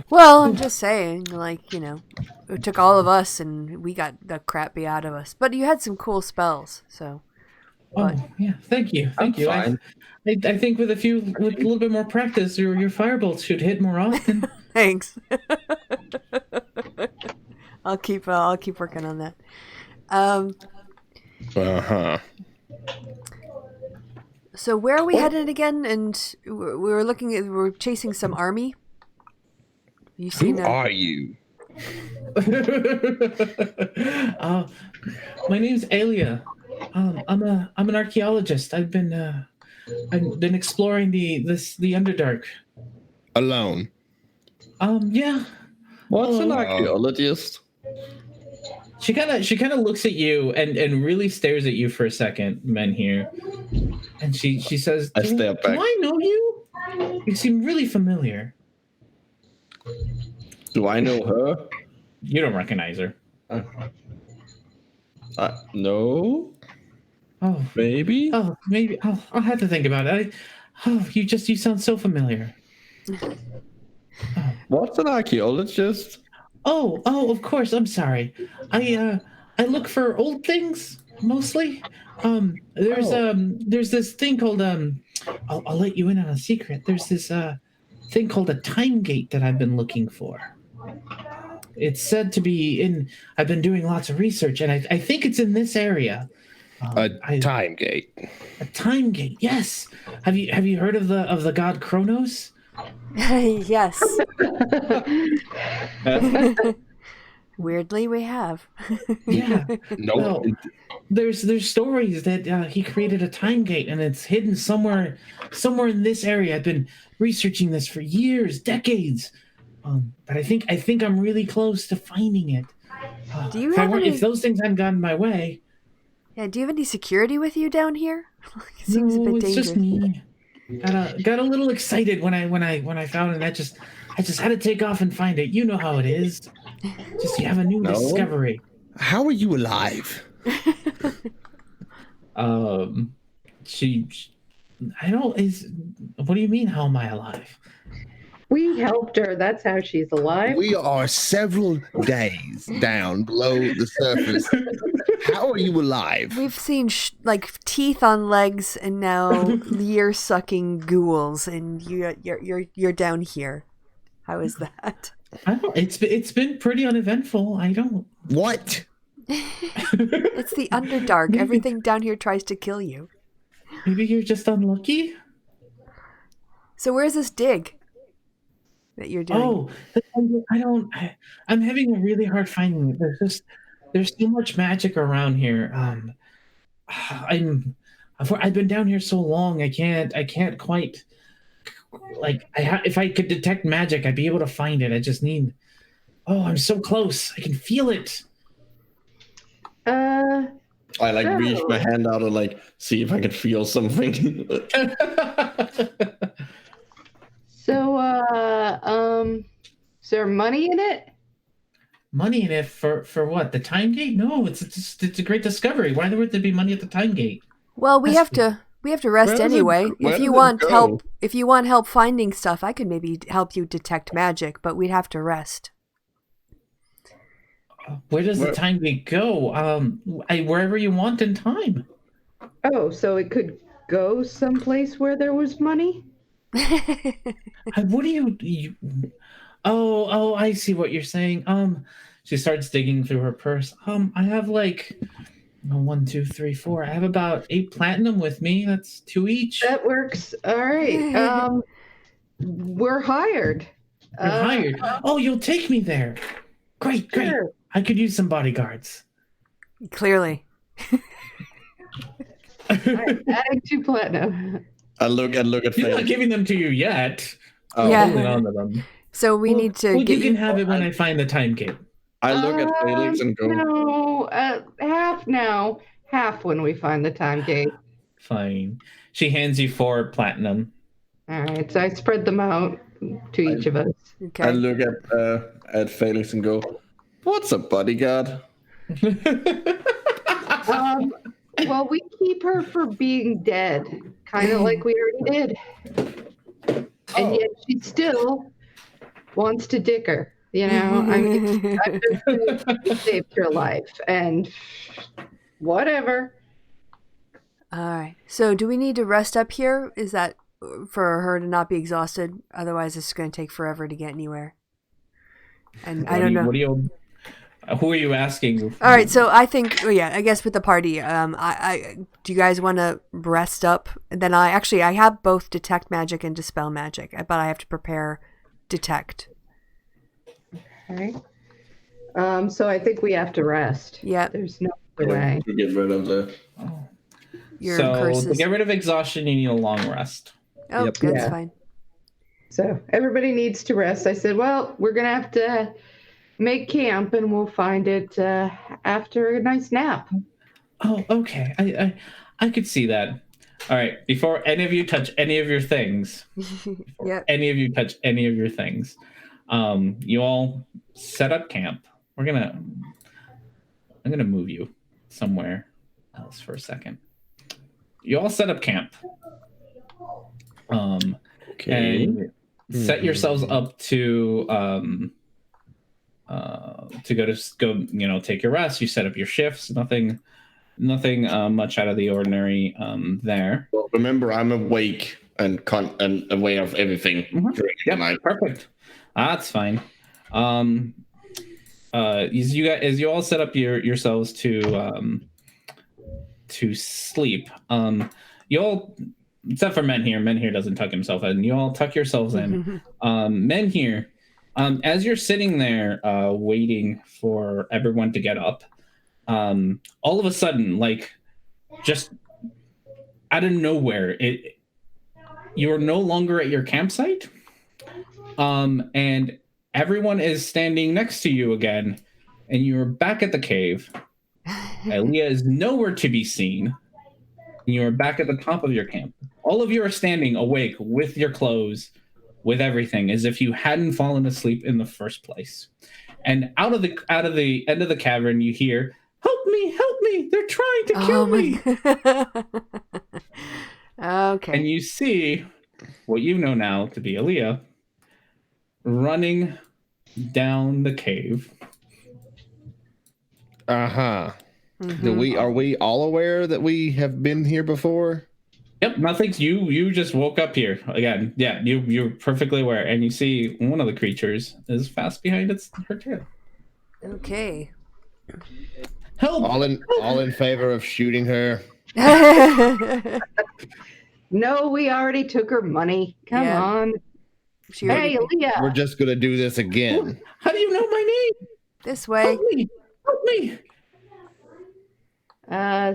Well, I'm just saying, like, it took all of us and we got the crap beat out of us. But you had some cool spells, so. Oh yeah, thank you. Fine. I think with a little bit more practice, your firebolts should hit more often. Thanks. I'll keep working on that. So where are we headed again? And we're chasing some army. You seen Who that? are you? My name's Alia. I'm an archaeologist. I've been exploring the Underdark. Alone. Yeah. What's an archaeologist? She kind of looks at you and really stares at you for a second, men here. And she says, I step back. Do I know you? You seem really familiar. Do I know her? You don't recognize her. No. Oh, Maybe. oh, maybe. I'll have to think about it. You sound so familiar. What's an archaeologist? Oh, of course. I'm sorry. I look for old things mostly. There's this thing called I'll let you in on a secret. There's this thing called a time gate that I've been looking for. It's said to be in. I've been doing lots of research, and I think it's in this area. Time gate. A time gate. Yes. Have you heard of the god Kronos? Yes. Weirdly, we have. Yeah. No. Well, there's stories that he created a time gate and it's hidden somewhere in this area. I've been researching this for years, decades. But I think I'm really close to finding it. Do you have if those things hadn't gotten my way? Yeah. Do you have any security with you down here? It seems a bit it's dangerous. just me. Got a little excited when I found it. I just had to take off and find it. You know how it is. Just you have a new discovery. How are you alive? What do you mean? How am I alive? We helped her. That's how she's alive. We are several days down below the surface. How are you alive? We've seen like teeth on legs, and now ear sucking ghouls, and you're down here. How is that? I don't. It's been pretty uneventful. I don't. What? It's the Underdark. Everything down here tries to kill you. Maybe you're just unlucky. So where's this dig that you're doing? Oh, I don't. I'm having a really hard finding it. There's so much magic around here. I've been down here so long. I can't quite. Like if I could detect magic, I'd be able to find it. I just need. Oh, I'm so close. I can feel it. I like reach my hand out and like see if I can feel something. So, is there money in it? Money in it for what? The time gate? No, it's a great discovery. Why would there be money at the time gate? Well, we have to rest anyway. Where If does you it want go? help finding stuff, I could maybe help you detect magic, but we'd have to rest. Where does the time gate go? Wherever you want in time. Oh, so it could go someplace where there was money? What do you? Oh, I see what you're saying. She starts digging through her purse. I have like 1, 2, 3, 4. I have about 8 platinum with me. That's 2 each. That works. All right. We're hired. You're hired. Oh, you'll take me there. Great. Sure. I could use some bodyguards. Clearly. I'm adding 2 platinum. I look at He's not Felix. giving them to you yet. Oh, Yeah. Holding on to them. So we need to Well, get you can have it when I find the time gate. I look at Felix and go, No, half now. Half when we find the time gate. Fine. She hands you 4 platinum. All right, so I spread them out to each of us. I Okay. look at Felix and go, "What's a bodyguard?" Well, we keep her for being dead, kind of like we already did. And yet she still wants to dicker, you know? I mean, I'm just saved her life, and whatever. All right. So do we need to rest up here? Is that for her to not be exhausted? Otherwise, it's going to take forever to get anywhere. And I don't know. Who are you asking? All right, so I think, I guess with the party, do you guys want to rest up? And then I have both detect magic and dispel magic, but I have to prepare detect. Okay. So I think we have to rest. Yeah. There's no other way. To get rid of the. Your So to curses. get rid of exhaustion, you need a long rest. Oh, Yep. that's Yeah. fine. So everybody needs to rest. I said, well, we're going to have to make camp, and we'll find it after a nice nap. Oh, okay. I could see that. All right. Before any of you touch any of your things, Yeah. you all set up camp. I'm gonna move you somewhere else for a second. You all set up camp. Okay. And set yourselves up to go take your rest. You set up your shifts. Nothing much out of the ordinary there. Well, remember, I'm awake and aware of everything during the Yep, night. perfect. That's fine. As you all set up yourselves to sleep, you all, except for men here doesn't tuck himself in. You all tuck yourselves in. Men here, as you're sitting there waiting for everyone to get up, all of a sudden, like just out of nowhere, you're no longer at your campsite, and everyone is standing next to you again, and you're back at the cave. Aaliyah is nowhere to be seen. And you're back at the top of your camp. All of you are standing awake with your clothes, with everything, as if you hadn't fallen asleep in the first place. And out of the end of the cavern, you hear, "Help me! They're trying to kill me!" Okay. And you see what you know now to be Aaliyah, running down the cave. Uh-huh. Mhm. Are we all aware that we have been here before? Yep, nothing's you just woke up here again. Yeah, you're perfectly aware, and you see one of the creatures is fast behind her tail. Okay. Help! All in favor of shooting her. No, we already took her money. Come Yeah. on. She Hey, already- Leah. We're just gonna do this again. How do you know my name? this way. Help me! Help me!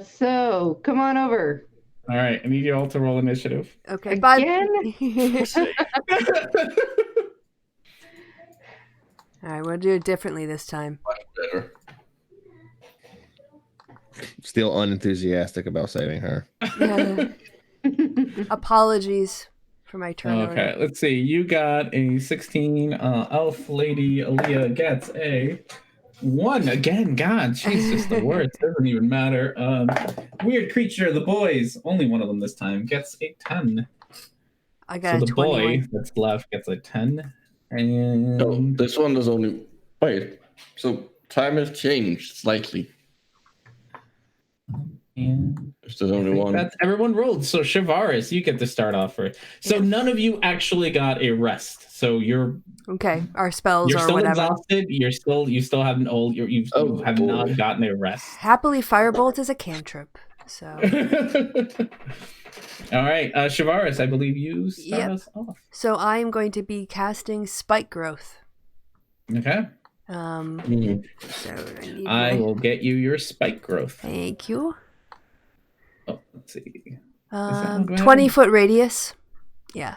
So come on over. All right, I need you all to roll initiative. Okay. Bye. Again? All right, we'll do it differently this time. Much better. Still unenthusiastic about saving her. Apologies for my turn order. Okay, let's see. You got a 16. Elf Lady Aaliyah gets a 1 again. God, she's just the worst. Doesn't even matter. Weird creature, the boys. Only one of them this time gets a 10. I got So a the 21. boy that's left gets a 10. And No, this one is only. Wait. So time has changed slightly. and If there's only one. that's everyone rolled. So Shavaris, you get to start off first. So none of you actually got a rest. So you're Okay, our spells or still whatever. exhausted. You still have an old. You Oh, have boy. not gotten a rest. Happily, Firebolt is a cantrip. So All right, Shavaris, I believe you start us off. so I am going to be casting Spike Growth. Okay, Mhm. So I need I my- will get you your spike growth. Thank you. Oh, let's see. that one 20-foot radius. Yeah.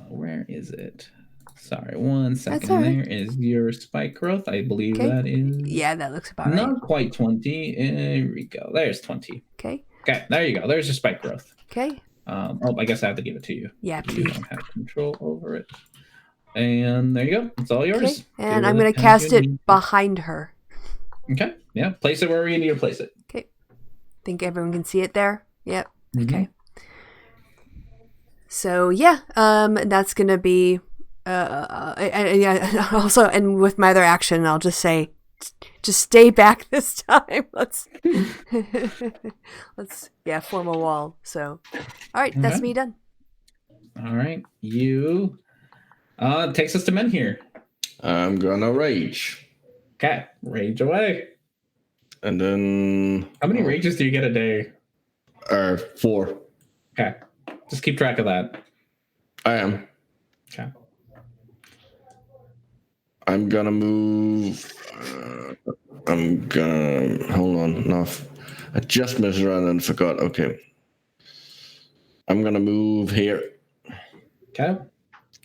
Where is it? Sorry, 1 second. all right. There is your spike growth. I believe Okay. that is Yeah, that looks about right. not quite 20. There we go. There's 20. Okay. Okay, there you go. There's your spike growth. Okay. I guess I have to give it to you. Yeah, You please. don't have control over it. And there you go. It's all yours. Okay. And Do I'm with going to as cast you it need. behind her. Okay. Yeah. Place it where you need to place it. Okay. Think everyone can see it there? Yep. Okay. So yeah, that's gonna be and also, and with my other action, I'll just say, just stay back this time. Let's form a wall. So, all right, that's Okay. me done. All right. You takes us to men here. I'm gonna rage. Okay. Rage away. And then. How many rages do you get a day? 4. Okay. Just keep track of that. I am. Okay. I'm gonna move. I'm gonna. Hold on. No. I just messed around and forgot. Okay. I'm gonna move here Okay.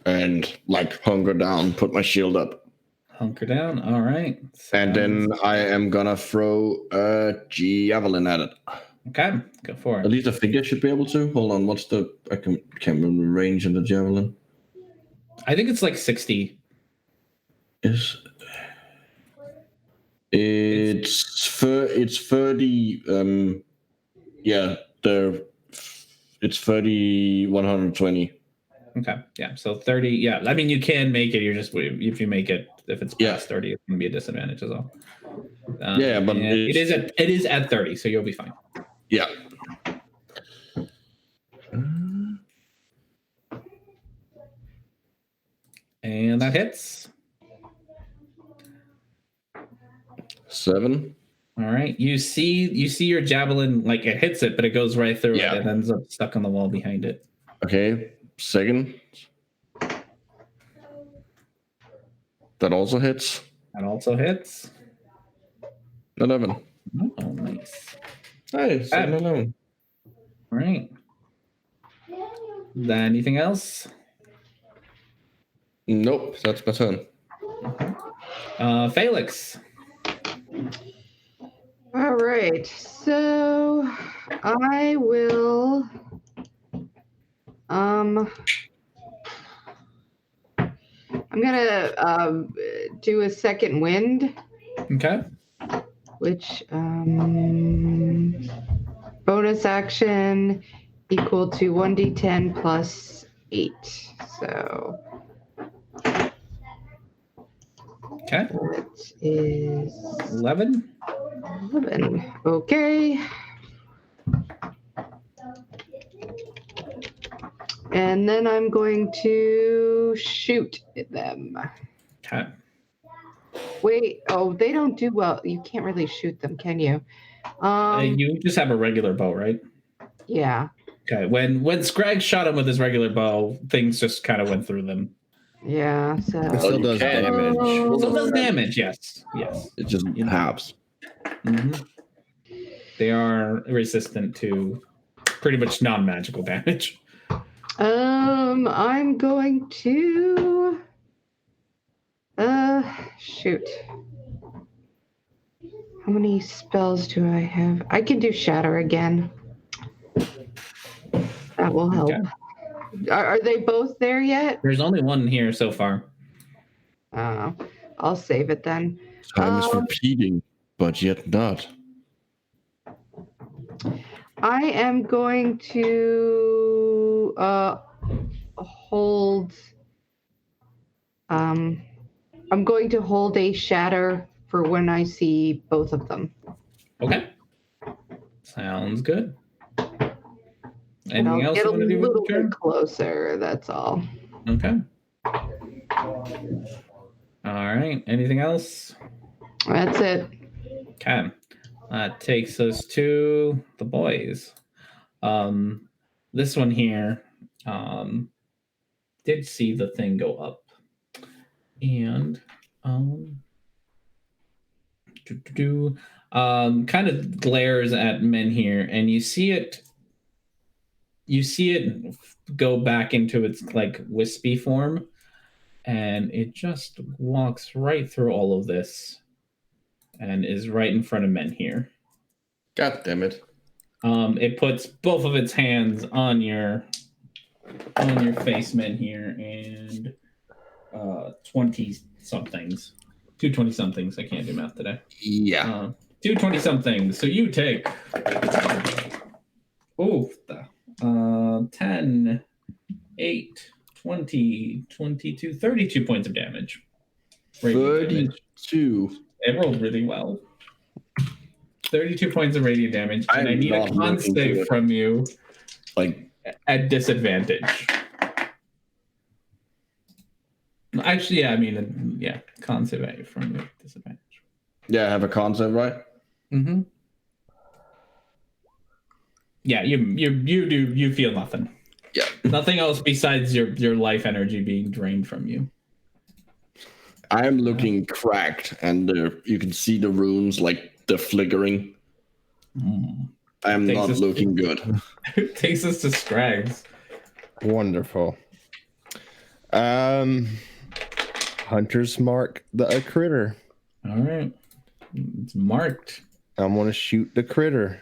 and hunker down, put my shield up. Hunker down. All right. And then I am gonna throw a javelin at it. Okay. Go for At it. least I think I should be able to. Hold on, what's the... I can't remember the range of the javelin. I think it's like 60. It's 30... It's 30, 120. Okay. Yeah. So 30. Yeah. I mean, you can make it. You're just, if you make it, if it's past 30, it's going to be a disadvantage as well. Yeah, but and it is at 30, so you'll be fine. Yeah. And that hits. 7. All right. You see your javelin, like it hits it, but it goes right through Yeah. it and ends up stuck on the wall behind it. Okay, second. That also hits. That also hits. 11. Oh, nice. Hey, 7-11. All right. Then anything else? Nope, that's my turn. Felix. All right. So I will I'm gonna do a second wind, Okay. which bonus action equal to 1d10 plus 8. So Okay. that is 11. 11. Okay. And then I'm going to shoot at them. Okay. Wait, oh, they don't do well. You can't really shoot them, can you? You just have a regular bow, right? Yeah. Okay. When Scrag shot him with his regular bow, things just kind of went through them. Yeah, It so still you does can. damage. Still does damage, yes. Yes. It just You know. halves. Mm-hmm. They are resistant to pretty much non-magical damage. I'm going to shoot. How many spells do I have? I can do shatter again. That will help. Okay. Are they both there yet? There's only one here so far. I'll save it then. Time is repeating, but yet not. I am going to hold. I'm going to hold a shatter for when I see both of them. Okay. Sounds good. And Anything I'll else get you a want to do with little the turn? bit closer. That's all. Okay. All right. Anything else? That's it. Okay. That takes us to the boys. This one here did see the thing go up. And kind of glares at men here, and you see it go back into its like wispy form, and it just walks right through all of this and is right in front of men here. God damn it. It puts both of its hands on your face, men here, and 20 somethings. 220 somethings. I can't do math today. Yeah. 220 somethings. So you take 10, 8, 20, 22, 32 points of damage. Radiant damage. 32. It rolled really well. 32 points of radiant damage, and I need a con save from you, like at disadvantage. Actually, yeah, I mean, yeah, con save from you, disadvantage. Yeah, I have a con save, right? Mm-hmm. Yeah, you feel nothing. Yeah. Nothing else besides your life energy being drained from you. I am looking cracked, and you can see the runes, like, they're flickering. I am not looking good. It takes us to Scrags. Wonderful. Hunters mark the critter. All right. It's marked. I'm going to shoot the critter.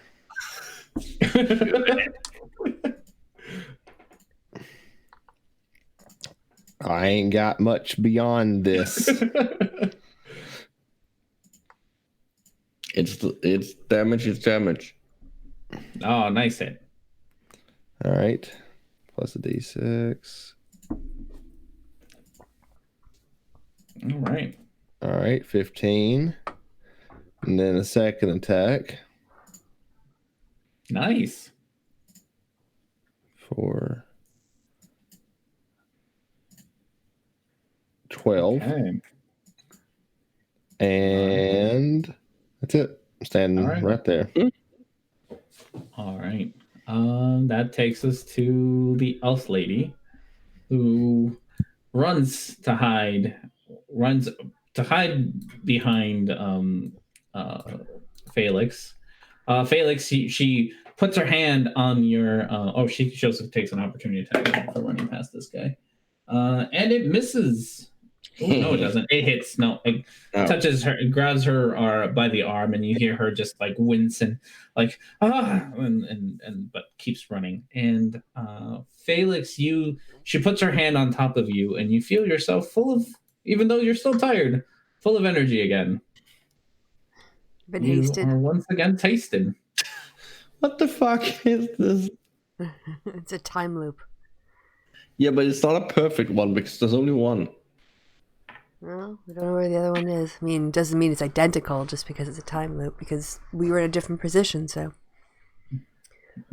I ain't got much beyond this. It's damage. It's damage. Oh, nice hit. All right. Plus a d6. All right. All right. 15. And then a second attack. Nice. For 12. Okay. And that's it. I'm standing right there. All right. That takes us to the elf lady, who runs to hide behind Felix. Felix, she puts her hand on your. She also takes an opportunity attack for running past this guy, and it misses. Oh, no, it doesn't. It hits. No, it touches her, it grabs her by the arm, and you hear her just like wince and like and but keeps running. And Felix, she puts her hand on top of you, and you feel yourself full of, even though you're still tired, full of energy again. Been You hasted. are once again tasted. What the fuck is this? It's a time loop. Yeah, but it's not a perfect one because there's only one. Well, we don't know where the other one is. I mean, it doesn't mean it's identical just because it's a time loop, because we were in a different position, so.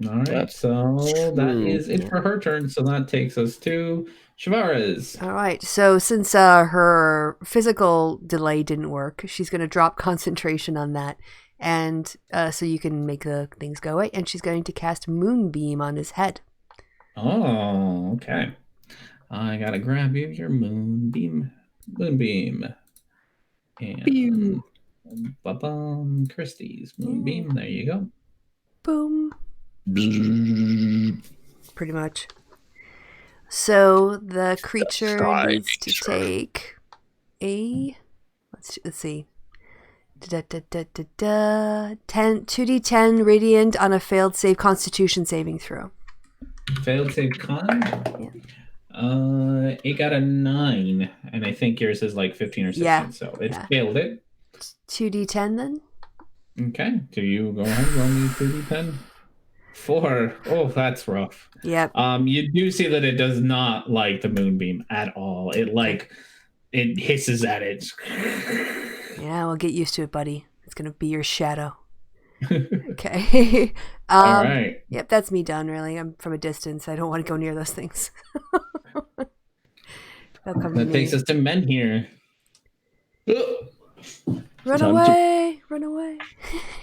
All right, That's so that true. is it for her turn. So that takes us to Shavara's. All right, so since her physical delay didn't work, she's going to drop concentration on that, and so you can make the things go away, and she's going to cast Moonbeam on his head. Oh, okay. I gotta grab you your Moonbeam. And ba-bum, Christie's Moonbeam. There you go. Boom. Pretty much. So the creature needs to take a let's see. 2d10 radiant on a failed save Constitution saving throw. Failed save con? Yeah. It got a 9, and I think yours is like 15 or 16, Yeah. so it failed it. 2d10 then? Okay, do you go ahead and roll me 2d10? 4. Oh, that's rough. Yep. You do see that it does not like the Moonbeam at all. It hisses at it. Yeah, well, get used to it, buddy. It's gonna be your shadow. Okay. All right. Yep, that's me done, really. I'm from a distance. I don't want to go near those things. That takes us to men here. Run away! Run away!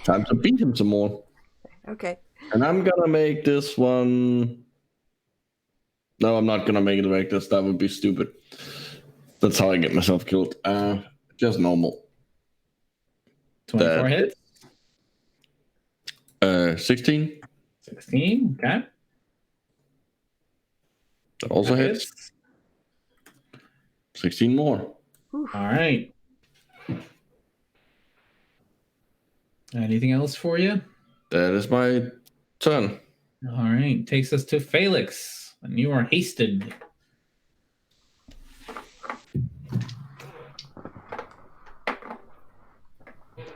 Time to beat him some more. Okay. And I'm gonna make this one. No, I'm not gonna make it like this. That would be stupid. That's how I get myself killed. Just normal. 24 hits. 16. 16. Okay. That also hits. 16 more. All right. Anything else for you? That is my turn. All right. Takes us to Felix, and you are hasted.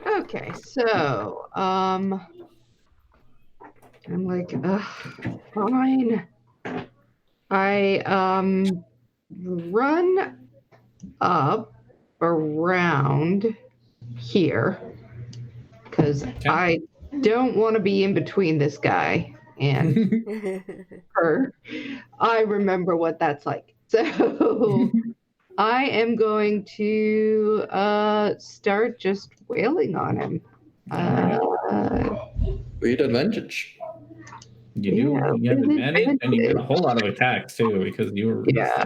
Okay, so I'm like, fine. I run up around here because I don't want to be in between this guy and her. I remember what that's like. So I am going to start just wailing on him. With advantage. You do. You have advantage, and you get a whole lot of attacks too because you were. Yeah.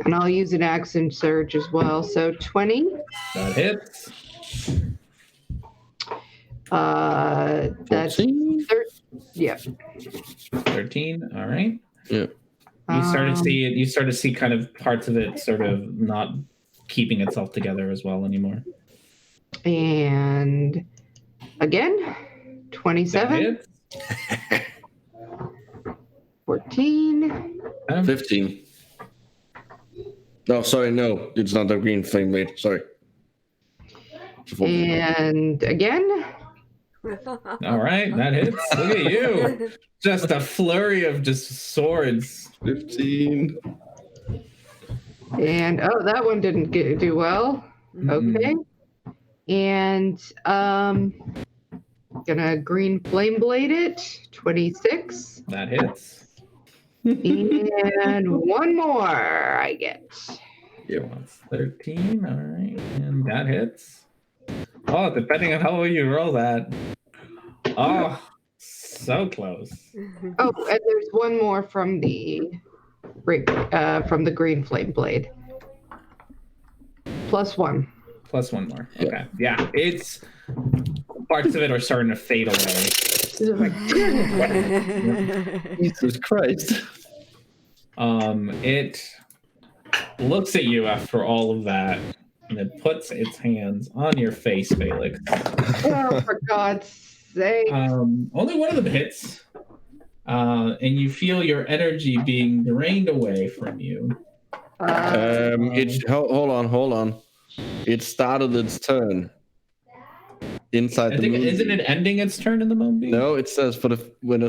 And I'll use an action surge as well. So 20. That hits. That's 13. Yeah. 13. All right. Yeah. You start to see it. You start to see kind of parts of it sort of not keeping itself together as well anymore. And again, 27. 14. 15. No, sorry, no. It's not the green flame blade. Sorry. And again. All right, that hits. Look at you. Just a flurry of just swords. 15. And that one didn't do well. Okay. And gonna green flame blade it. 26. That hits. And one more I get. Yeah, 13. All right, and that hits. Oh, depending on how well you roll that. Oh, so close. Oh, and there's one more from the green flame blade. +1. Plus one more. Okay. Yeah, it's parts of it are starting to fade away. Jesus Christ. It looks at you after all of that, and it puts its hands on your face, Felix. Oh, for God's sake. Only one of them hits. And you feel your energy being drained away from you. Hold on. It started its turn. Inside Isn't it ending its turn in the Moonbeam? No, it says when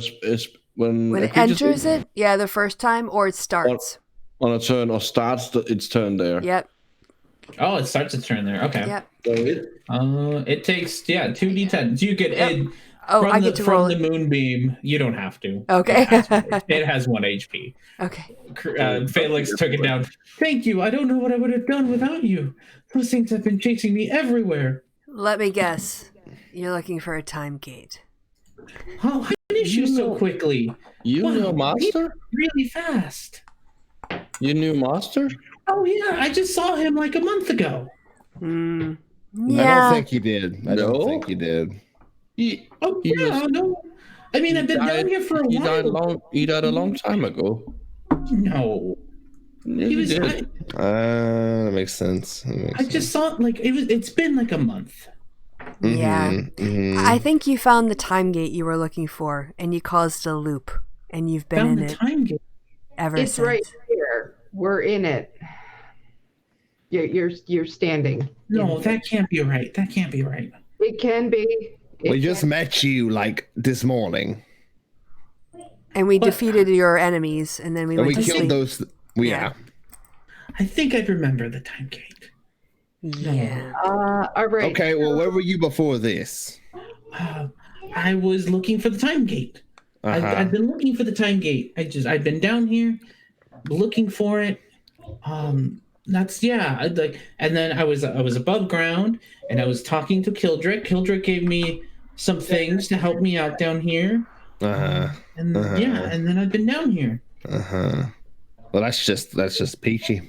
when When a it creature enters it, yeah, the first time, or it starts. on a turn or starts its turn there. Yep. Oh, it starts its turn there. Okay. Yep. So It takes 2d10. You could Yep. Oh, I get to roll from the it. moonbeam. You don't have to. Okay. It has 1 HP. Okay. Felix took it down. Thank you. I don't know what I would have done without you. Those things have been chasing me everywhere. Let me guess. You're looking for a time gate. How finish you so quickly? You Wow, knew Master? Really fast. You knew Master? Oh yeah, I just saw him like a month ago. Hmm. I Yeah. don't think you did. I don't No? think you did. He Yeah, no. I mean, I've been down here for a while. He died a long time ago. No, Yeah, he he was. did. That makes sense. I just saw it's been like a month. Yeah. Mhm. I think you found the time gate you were looking for, and you caused a loop, and you've been Found in the it time gate. ever It's since. right here. We're in it. You're standing. No, in that it. can't be right. That can't be right. It can be. It We just can- met you like this morning, And we But- defeated your enemies, and then we and went we to killed sleep. those. Yeah. I think I'd remember the time gate. Yeah. all right. Okay. Well, where were you before this? I was looking for the time gate. Uh-huh. I've been looking for the time gate. I've been down here looking for it. And then I was above ground and I was talking to Kildrick. Kildrick gave me some things to help me out down here. And and then I've been down here. Well, that's just peachy.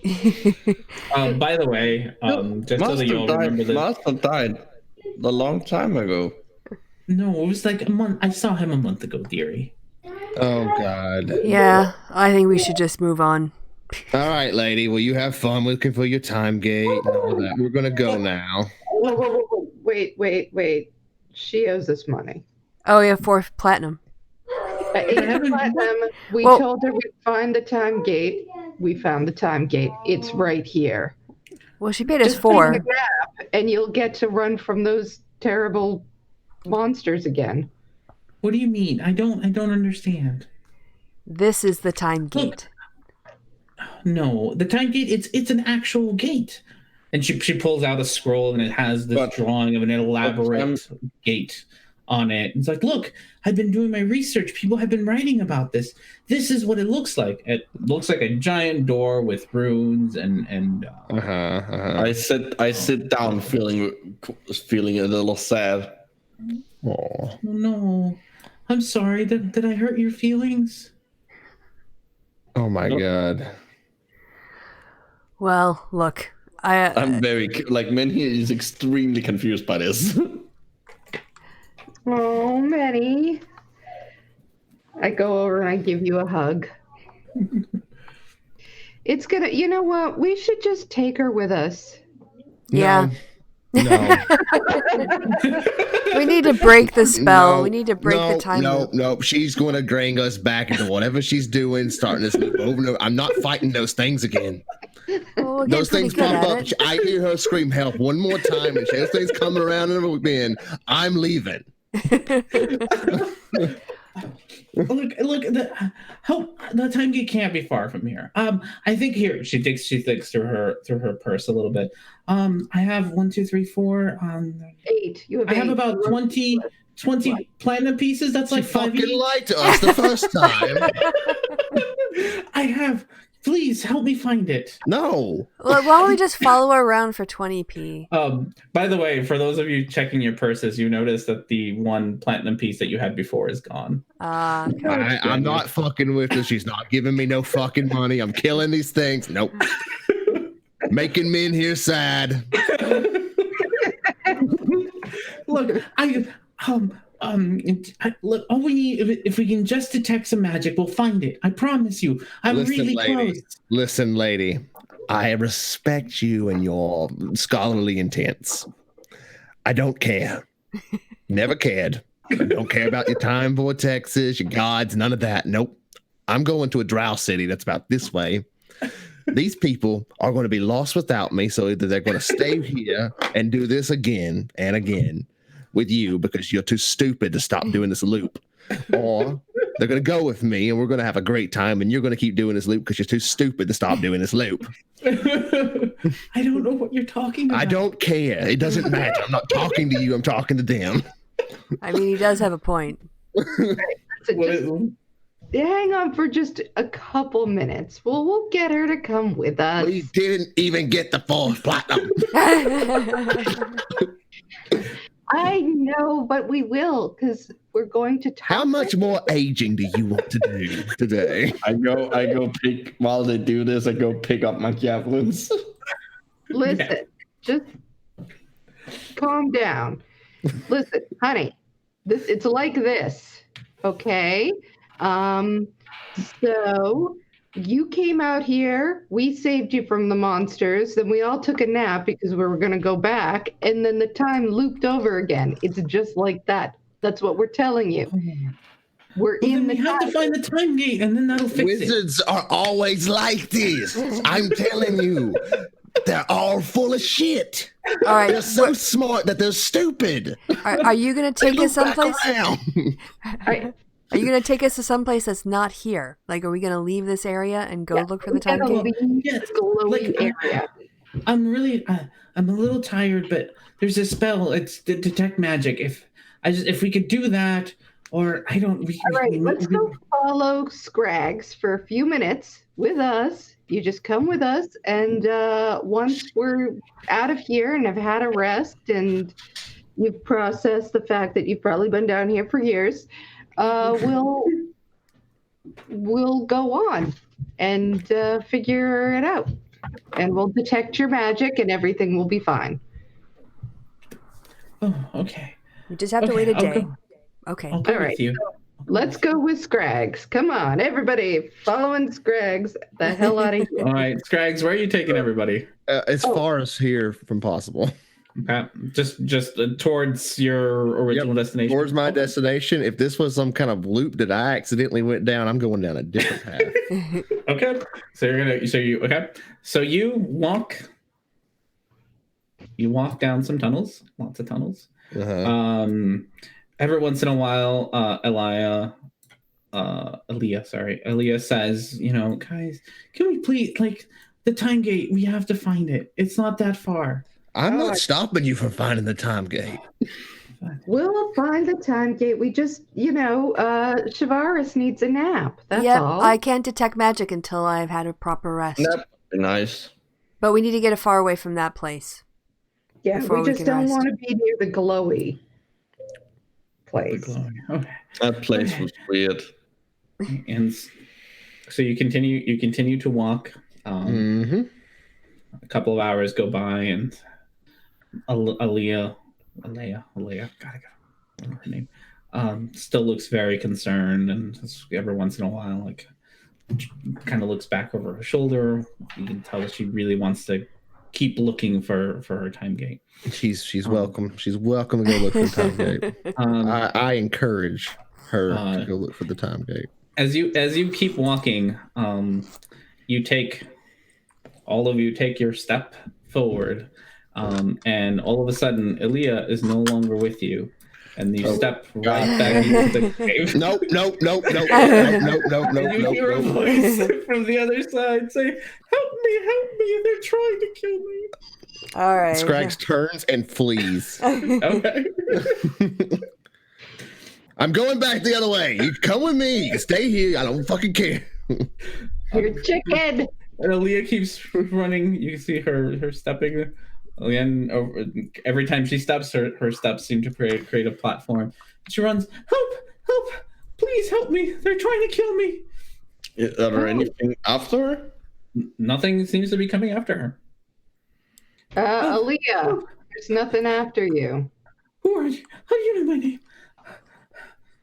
By the way, just so that you all remember this. Master died a long time ago. No, it was like a month. I saw him a month ago, dearie. Oh God. Yeah, I think we should just move on. All right, lady. Well, you have fun looking for your time gate and all that. We're gonna go now. Whoa. Wait. She owes us money. Oh, yeah, 4 platinum. Platinum. We Well- told her we'd find the time gate. We found the time gate. It's right here. Well, she paid us Just 4. take a nap, and you'll get to run from those terrible monsters again. What do you mean? I don't understand. This is the time gate. No, the time gate. It's an actual gate, and she pulls out a scroll and it has this But- drawing of an elaborate gate on it. It's like, look, I've been doing my research. People have been writing about this. This is what it looks like. It looks like a giant door with runes and. I sit down feeling a little sad. Oh. Oh, no, I'm sorry. Did I hurt your feelings? Oh my God. Well, look, I'm very Minnie is extremely confused by this. Oh, Manny. I go over and I give you a hug. It's gonna, you know what? We should just take her with us. yeah. No. We need to break the spell. No, We need to break the time loop. No. She's going to bring us back into whatever she's doing, starting this loop over and over. I'm not fighting those things again. Well, we're Those getting things pretty pop good up. at it. I hear her scream help one more time, and those things coming around and again. I'm leaving. Look, the time gate can't be far from here. I think here she thinks through her purse a little bit. I have 1, 2, 3, 4. 8. You have I have 8. about 20 platinum pieces. That's like She 5 fucking each. lied to us the first time. I have. Please help me find it. No. Well, why don't we just follow her around for 20p? By the way, for those of you checking your purses, you notice that the 1 platinum piece that you had before is gone. I'm not fucking with her. She's not giving me no fucking money. I'm killing these things. Nope. Making men here sad. Look, look, all we need, if we can just detect some magic, we'll find it. I promise you. I'm really close. Listen, lady. I respect you and your scholarly intents. I don't care. Never cared. I don't care about your time vortexes, your gods, none of that. Nope. I'm going to a drow city that's about this way. These people are going to be lost without me, so either they're going to stay here and do this again and again, with you because you're too stupid to stop doing this loop, or they're going to go with me and we're going to have a great time, and you're going to keep doing this loop because you're too stupid to stop doing this loop. I don't know what you're talking about. I don't care. It doesn't matter. I'm not talking to you. I'm talking to them. I mean, he does have a point. So just hang on for just a couple minutes. We'll get her to come with us. We didn't even get the 4th platinum. I know, but we will, because we're going to talk. How much more aging do you want to do today? I go pick while they do this. I go pick up my javelins. Listen, just calm down. Listen, honey, it's like this, okay? So you came out here, we saved you from the monsters, then we all took a nap because we were going to go back, and then the time looped over again. It's just like that. That's what we're telling you. We're in the we have to find the time gate, and then that'll fix Wizards are always like this. I'm telling you. They're all full of shit. All right. They're so smart that they're stupid. Are you going to take us someplace? All right. Are you going to take us to someplace that's not here? Like, are we going to leave this area and go look for the time We're gate? gonna leave Yeah, this glowing like, area. I'm really, I'm a little tired, but there's a spell. It's detect magic. If we could do that, or I don't. All right, let's go follow Scrags for a few minutes with us. You just come with us, and once we're out of here and have had a rest, and you've processed the fact that you've probably been down here for years, we'll go on and figure it out, and we'll detect your magic, and everything will be fine. Oh, okay. We just have to wait a I'll day. go. Okay. I'll go All with right. you. Let's go with Scrags. Come on, everybody, following Scrags the hell out of here. All right, Scrags, where are you taking everybody? As far as here from possible. Okay. Just towards your original destination. Towards my destination. If this was some kind of loop that I accidentally went down, I'm going down a different path. Okay. So you walk down some tunnels, lots of tunnels. Uh-huh. Every once in a while, Aaliyah says, guys, can we please, like, the time gate, we have to find it. It's not that far. I'm not stopping you from finding the time gate. We'll find the time gate. We just, Shavaris needs a nap. That's Yep, all. I can't detect magic until I've had a proper rest. That'd be nice. But we need to get far away from that place. Yeah, before we we just can don't rest. want to be near the glowy place. Okay. That place was weird. And so you continue to walk. Mm-hmm. A couple of hours go by, and Aaliyah, gotta go. Her name. Still looks very concerned, and every once in a while, like, kind of looks back over her shoulder. You can tell that she really wants to keep looking for her time gate. She's welcome. She's welcome to go look for the time gate. I encourage her to go look for the time gate. As you keep walking, all of you take your step forward, and all of a sudden, Aaliyah is no longer with you, and you step right back into the cave. Nope. And you hear a voice from the other side say, help me, they're trying to kill me. All right. Scrags turns and flees. Okay. I'm going back the other way. You come with me. You stay here. I don't fucking care. You're chicken. And Aaliyah keeps running. You can see her stepping. Again, every time she steps, her steps seem to create a platform. She runs, help, please help me. They're trying to kill me. Is there anything after her? Nothing seems to be coming after her. Aaliyah, there's nothing after you. Who are you? How do you know my name?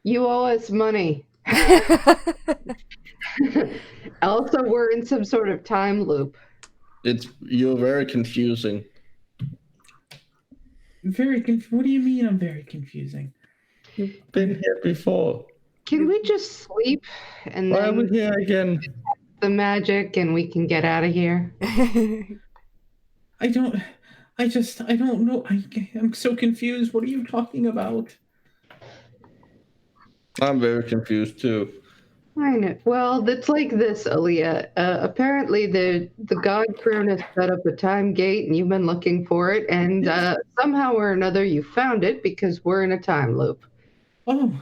You owe us money. Also, we're in some sort of time loop. You're very confusing. What do you mean I'm very confusing? You've been here before. Can we just sleep and Why are we then here again? the magic and we can get out of here? I I don't know. I'm so confused. What are you talking about? I'm very confused too. I know. Well, it's like this, Aaliyah. Apparently, the God Croon has set up a time gate, and you've been looking for it, and somehow or another, you found it because we're in a time loop. Oh,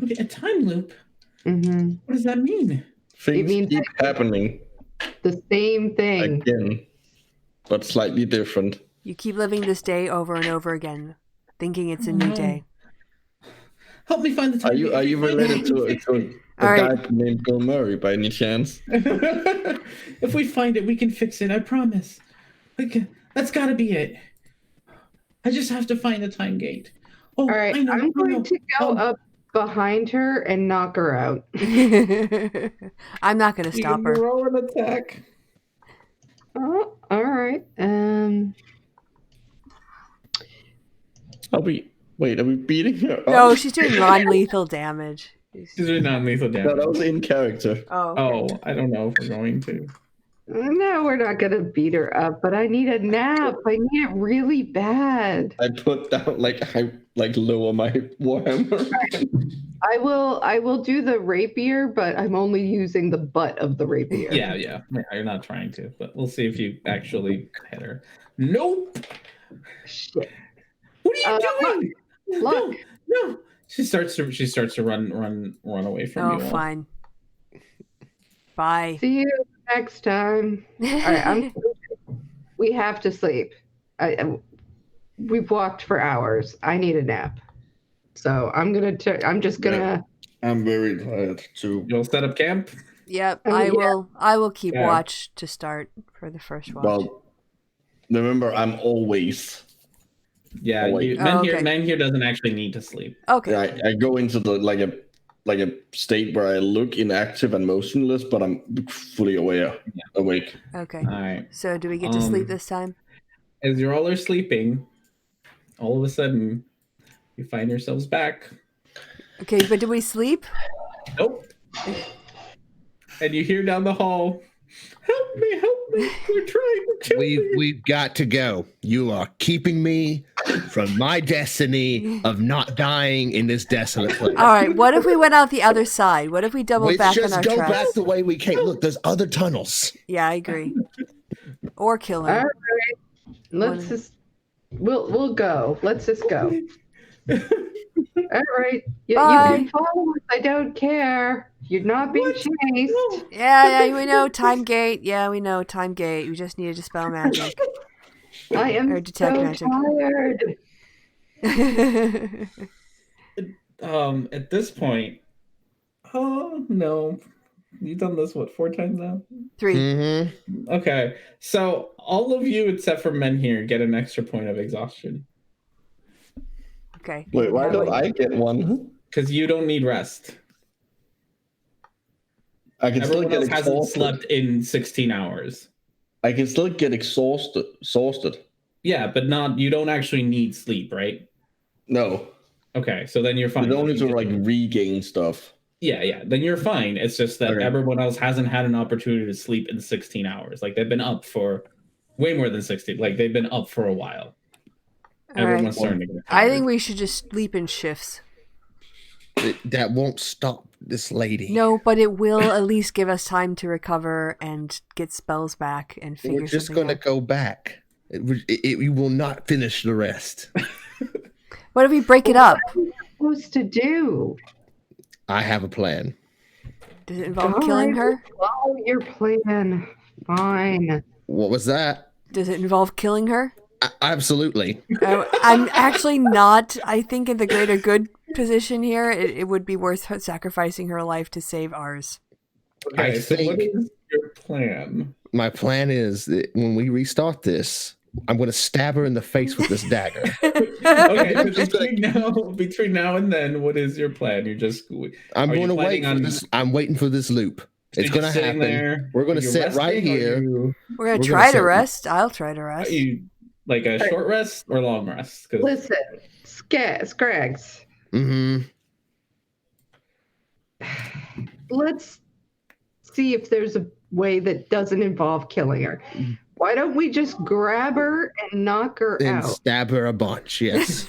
okay, a time loop. Mm-hmm. What does that mean? Things means keep happening The same thing. again, but slightly different. You keep living this day over and over again, thinking it's a Oh, new no. day. Help me find the time. Are you related to a All right. guy named Bill Murray by any chance? If we find it, we can fix it. I promise. That's got to be it. I just have to find the time gate. Oh, All right, I know. I'm going to go up behind her and knock her out. I'm not going to stop her. Roll an attack. Oh, all right. Are we beating her up? No, she's doing non-lethal damage. She's doing non-lethal No, damage. that was in character. Oh. Okay. Oh, I don't know if we're going to. No, we're not gonna beat her up, but I need a nap. I need it really bad. I put down I lower my warhammer. I will do the rapier, but I'm only using the butt of the rapier. Yeah, you're not trying to, but we'll see if you actually hit her. Nope. Shit. What are you doing? Look. No. She starts to run away from you. Oh, fine. Bye. See you next time. All right, we have to sleep. We've walked for hours. I need a nap. So I'm just gonna. I'm very tired too. You'll set up camp? Yep, Oh, I yeah. will. I will keep Yeah. watch to start for the first watch. Well, remember, I'm always. Yeah, Oh, wait. Men here doesn't actually need to sleep. Okay. I go into the like a state where I look inactive and motionless, but I'm fully awake. Okay. All right. So do we get to sleep this time? As you all are sleeping, all of a sudden, you find yourselves back. Okay, but did we sleep? Nope. And you hear down the hall, help me, we're trying to kill me. We've got to go. You are keeping me from my destiny of not dying in this desolate place. All right. What if we went out the other side? What if we doubled Let's back on just our go tracks? back the way we came. Look, there's other tunnels. Yeah, I agree. Or kill All her. right. Let's just. We'll go. Let's just go. All right. You can follow us. I don't care. You're not being chased. Yeah, we know time gate. Yeah, we know time gate. We just need to dispel magic. I am Or detect so magic. tired. At this point, oh no, you've done this 4 times now? 3. Mm-hmm. Okay, so all of you except for men here get an extra point of exhaustion Okay. Wait, why don't I get one? because you don't need rest. I can still Everyone get else hasn't exhausted. slept in 16 hours. I can still get exhausted. Yeah, but you don't actually need sleep, right? No, Okay, so then you're fine. you don't need to regain stuff. Yeah, then you're fine. It's just that Okay. everyone else hasn't had an opportunity to sleep in 16 hours. Like they've been up for way more than 16. Like they've been up for a while. All Everyone's right. starting to get I tired. think we should just sleep in shifts. That won't stop this lady. No, but it will at least give us time to recover and get spells back and figure We're just something going to out. go back. We will not finish the rest. What if we break it up? What are we supposed to do? I have a plan. Does it involve All killing right, her? Follow your plan. Fine. What was that? Does it involve killing her? Absolutely. I'm actually not. I think in the greater good position here, it would be worth sacrificing her life to save ours. Okay, I so what think- is your plan? My plan is that when we restart this, I'm going to stab her in the face with this dagger. Okay, but Just between now and then, what is your plan? You're just I'm Are you going to wait planning for on- this. I'm waiting for this loop. It's you're going to just sitting happen. there, We're going are to you sit right resting, or here. We're We're gonna gonna try to sit- rest. I'll try to Are rest. you like a short rest or long rest? 'Cause- Listen, Scrags. Mm-hmm. Let's see if there's a way that doesn't involve killing her. Why don't we just grab her and knock her And out stab her a bunch, yes.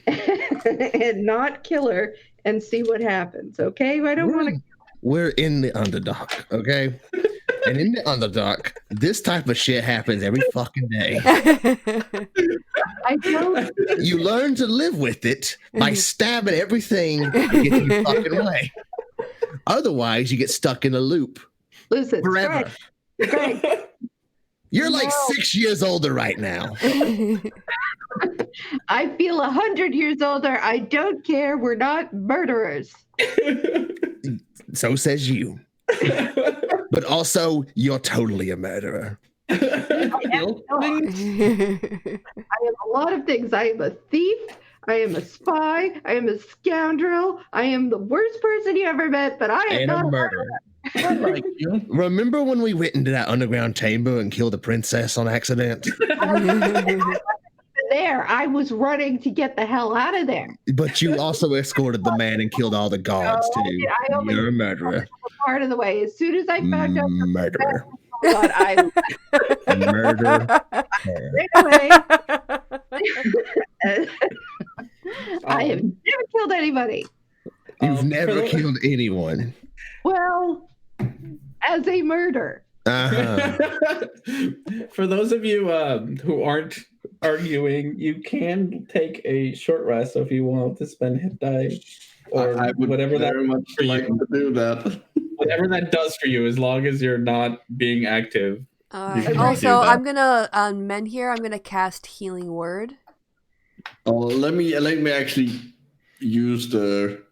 and not kill her and see what happens? Okay, I don't want to. We're in the Underdark, okay? And in the Underdark, this type of shit happens every fucking day. I don't. You learn to live with it by stabbing everything that gets in your fucking way. Otherwise, you get stuck in a loop Listen, forever. Greg, You're like No. 6 years older right now. I feel 100 years older. I don't care. We're not murderers. So says you. But also, you're totally a murderer. I am a lot of things. I am a thief. I am a spy. I am a scoundrel. I am the worst person you ever met, but I am And not a a murderer. I like you. Remember when we went into that underground chamber and killed a princess on accident? there. I was running to get the hell out of there. But you also escorted the man and killed all the guards, No, too. I only- You're a murderer. Part of the way. As soon as I found out Murderer. that I Murder. ran away. I have never killed anybody. You've never for the- killed anyone. Well, as a murder. Uh-huh. For those of you who aren't arguing, you can take a short rest. So if you want to spend hit die or I would whatever that very much for like you, to do that. whatever that does for you, as long as you're not being active. Alright. can Also, do that. I'm gonna on men here. I'm gonna cast Healing Word. Oh, let me actually use the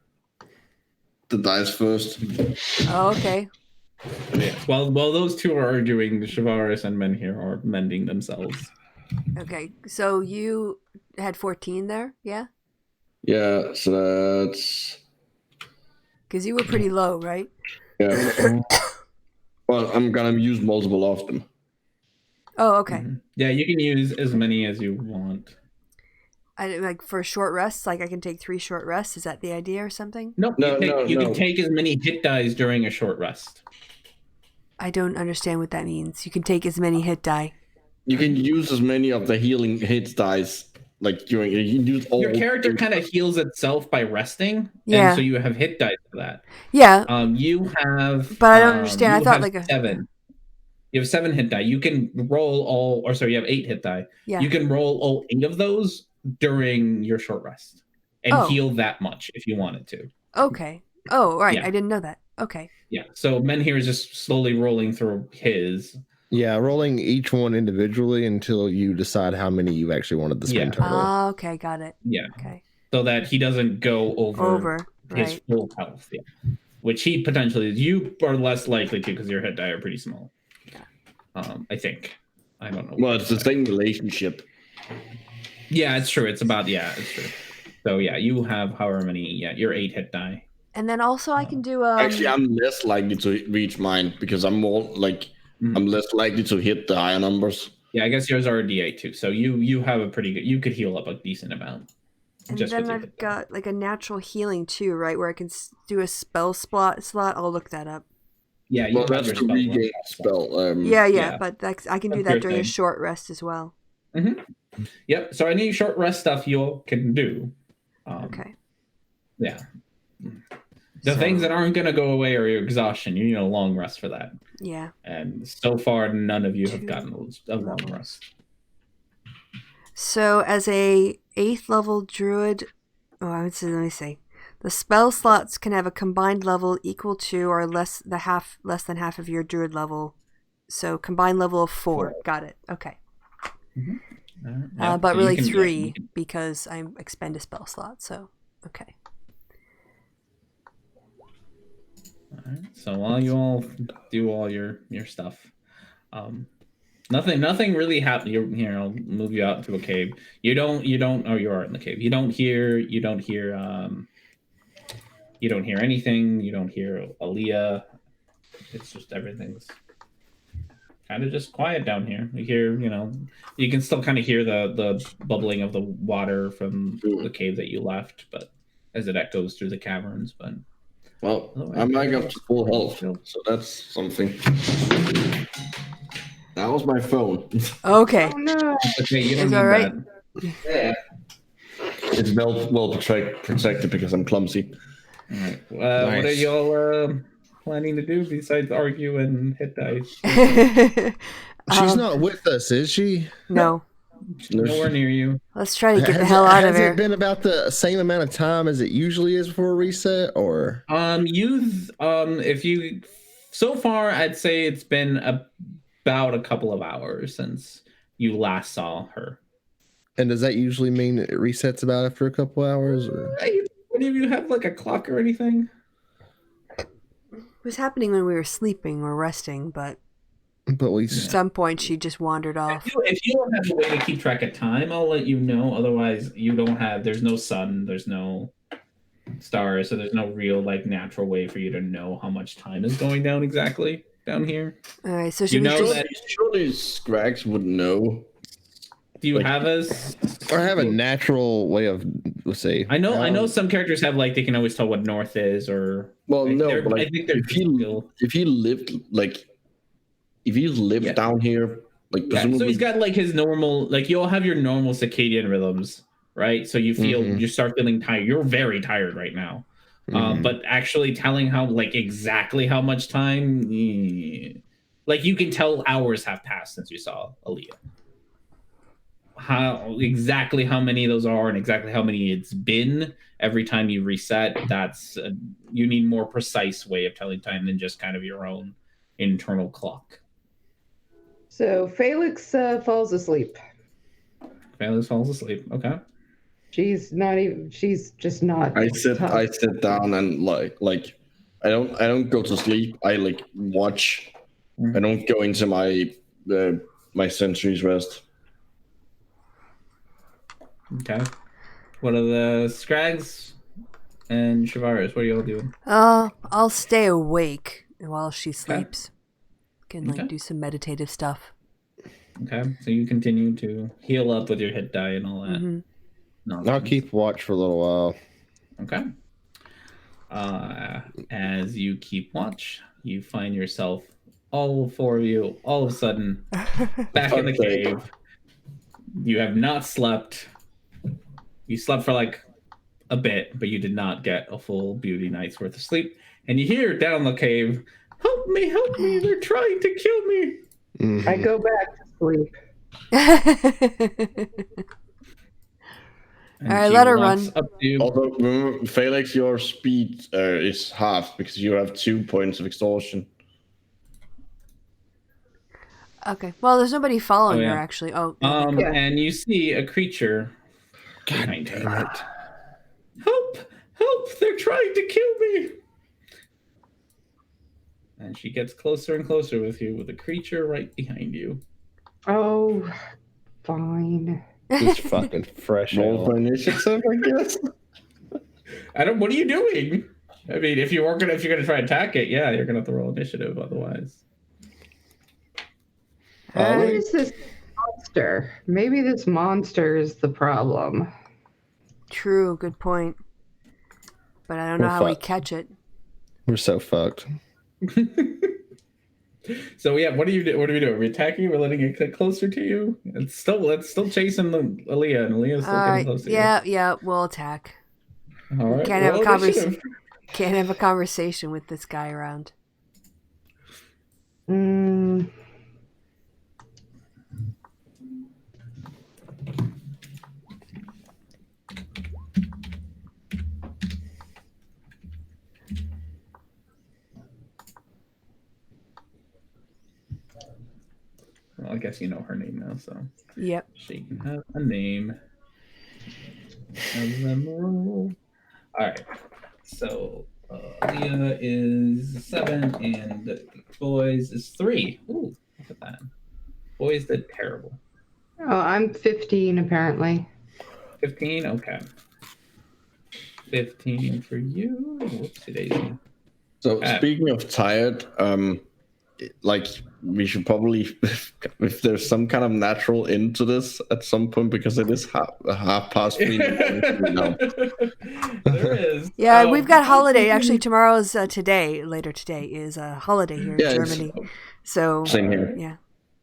dice first. Oh, okay. Yes. While those two are arguing, Shavaris and men here are mending themselves. Okay. So you had 14 there, yeah? Yeah, so that's Because you were pretty low, right? yeah. Well, I'm gonna use multiple of them. Oh, okay. Mhm. Yeah, you can use as many as you want. Like for short rests, like I can take 3 short rests. Is that the idea or something? No, you can take as many hit dies during a short rest. I don't understand what that means. You can take as many hit die. You can use as many of the healing hit dice like during. You can use all. Your character kind of heals itself by resting, Yeah. and so you have hit dice for that. Yeah, You have, but I don't understand. I you thought have like a 7. You have 7 hit die. You can roll all, or sorry, you have 8 hit die. yeah. You can roll all 8 of those during your short rest and Oh. heal that much if you wanted to. Okay. Oh, right. Yeah. I didn't know that. Okay. Yeah. So men here is just slowly rolling through his. Yeah, rolling each one individually until you decide how many you actually wanted to spend Yeah. total. Ah, okay. Got it. Yeah. Okay. So that he doesn't go over his Right. full health. Yeah. Which he potentially is. You are less likely to because your hit die are pretty small. I think. I don't know. Well, it's the same relationship. Yeah, it's true. It's true. So yeah, you have however many. Yeah, your 8 hit die. And then also I can do Actually, I'm less likely to reach mine because I'm more like I'm less likely to hit the higher numbers. Yeah, I guess yours are a D8 too. So you have a pretty good. You could heal up a decent amount. and just then with your I've hit die. got like a natural healing too, right? Where I can do a spell slot. I'll look that up. Yeah, you Well, have that's your the spell regain slot. spell. Yeah, yeah. but I can do That's that your during a thing. short rest as well. Yep. So any short rest stuff you can do. Okay. Yeah. The things that aren't going to go away are your exhaustion. You need a long rest for that. Yeah. And so far, none of you have 2 gotten a long levels. rest. So as a 8th level druid, let me see. The spell slots can have a combined level equal to or less than half of your druid level. So combined level of 4. Got it. Okay. But So really you can- 3 because I expend a spell slot. So okay. Alright, so while you all do all your stuff, nothing really happened. You're here. I'll move you out to a cave. You don't. Oh, you are in the cave. You don't hear anything. You don't hear Aaliyah. It's just everything's kind of just quiet down here. You hear, you can still kind of hear the bubbling of the water from the cave that you left, but as it echoes through the caverns. But Well, I'm back up to full health, so that's something. That was my phone. Okay. Oh no. Okay, you don't Is need all right? that. Yeah. It's well protected because I'm clumsy. All right. What are Nice. y'all planning to do besides argue and hit dice? She's not with us, is she? No. Nowhere near you. Let's try to get the Has hell it, out of has here. it been about the same amount of time as it usually is for a reset, or? If you so far, I'd say it's been about a couple of hours since you last saw her. And does that usually mean it resets about after a couple hours, or? Hey, any of you have like a clock or anything? It was happening when we were sleeping or resting, but But we. at some point she just wandered off. If you don't have a way to keep track of time, I'll let you know. Otherwise, you don't have. There's no sun. There's no stars, so there's no real like natural way for you to know how much time is going down exactly down here. All right, so You should we know just... that. Surely Scrags would know. Do you Like- have a? Or have a natural way of, let's see. I know some characters have like they can always tell what north is or. Well, like, no, they're- but like, I think they're if he lived Yeah. down here, like Yeah, so presumably, he's got like his normal, like you'll have your normal circadian rhythms, right? So you feel Mhm. you start feeling tired. You're very tired right now, Mhm. but actually telling how like exactly how much time, like you can tell hours have passed since you saw Aaliyah. How exactly how many of those are and exactly how many it's been every time you reset. That's you need more precise way of telling time than just kind of your own internal clock. So Felix falls asleep. Felix falls asleep. Okay. She's just not. I sit down and like I don't go to sleep. I like watch. I don't go into my sensories rest. Okay. What are the Scrags and Shavaris? What are y'all doing? I'll stay awake while she sleeps. Can like Okay. do some meditative stuff. Okay. So you continue to heal up with your hit die and all that. Mhm. nonsense. I'll keep watch for a little while. Okay. As you keep watch, you find yourself, all four of you, all of a sudden, back in the Okay. cave. You have not slept. You slept for like a bit, but you did not get a full beauty night's worth of sleep. And you hear down the cave, help me, they're trying to kill me. Mhm. I go back to sleep. And All right, she let her walks run. Up to you. Although remember, Felix, your speed is half because you have 2 points of exhaustion. Okay. Well, there's nobody following Oh, yeah. her actually. Oh. Yeah. Yeah. And you see a creature behind her. Damn it. Help, they're trying to kill me. And she gets closer and closer with you with a creature right behind you. Oh, fine. Just fucking fresh Roll for ale. initiative, I guess. What are you doing? I mean, if you're gonna try to attack it, yeah, you're gonna have to roll initiative otherwise. What is this monster? Maybe this monster is the problem. True. Good point. But I don't know We're how we fucked. catch it. We're so fucked. So yeah, what do we do? Are we attacking? We're letting it get closer to you. It's still chasing Aaliyah, and Aaliyah's still All getting right. close to Yeah. We'll attack. you. All right. Can't have a roll conversation. initiative. Can't have a conversation with this guy around. Mm, Well, I guess you know her name now, so Yep. she can have a name. Have them roll. All right. So Leah is 7, and the boys is 3. Ooh, look at that. Boys did terrible. oh, I'm 15 apparently. 15. Okay. 15 for you. Whoopsie daisy. So speaking of tired, like we should probably, if there's some kind of natural end to this at some point, because it is half past 3. There is. Yeah, we've got holiday. Actually, tomorrow's later today is a holiday here in Yeah, it's- Germany. So Same here. yeah.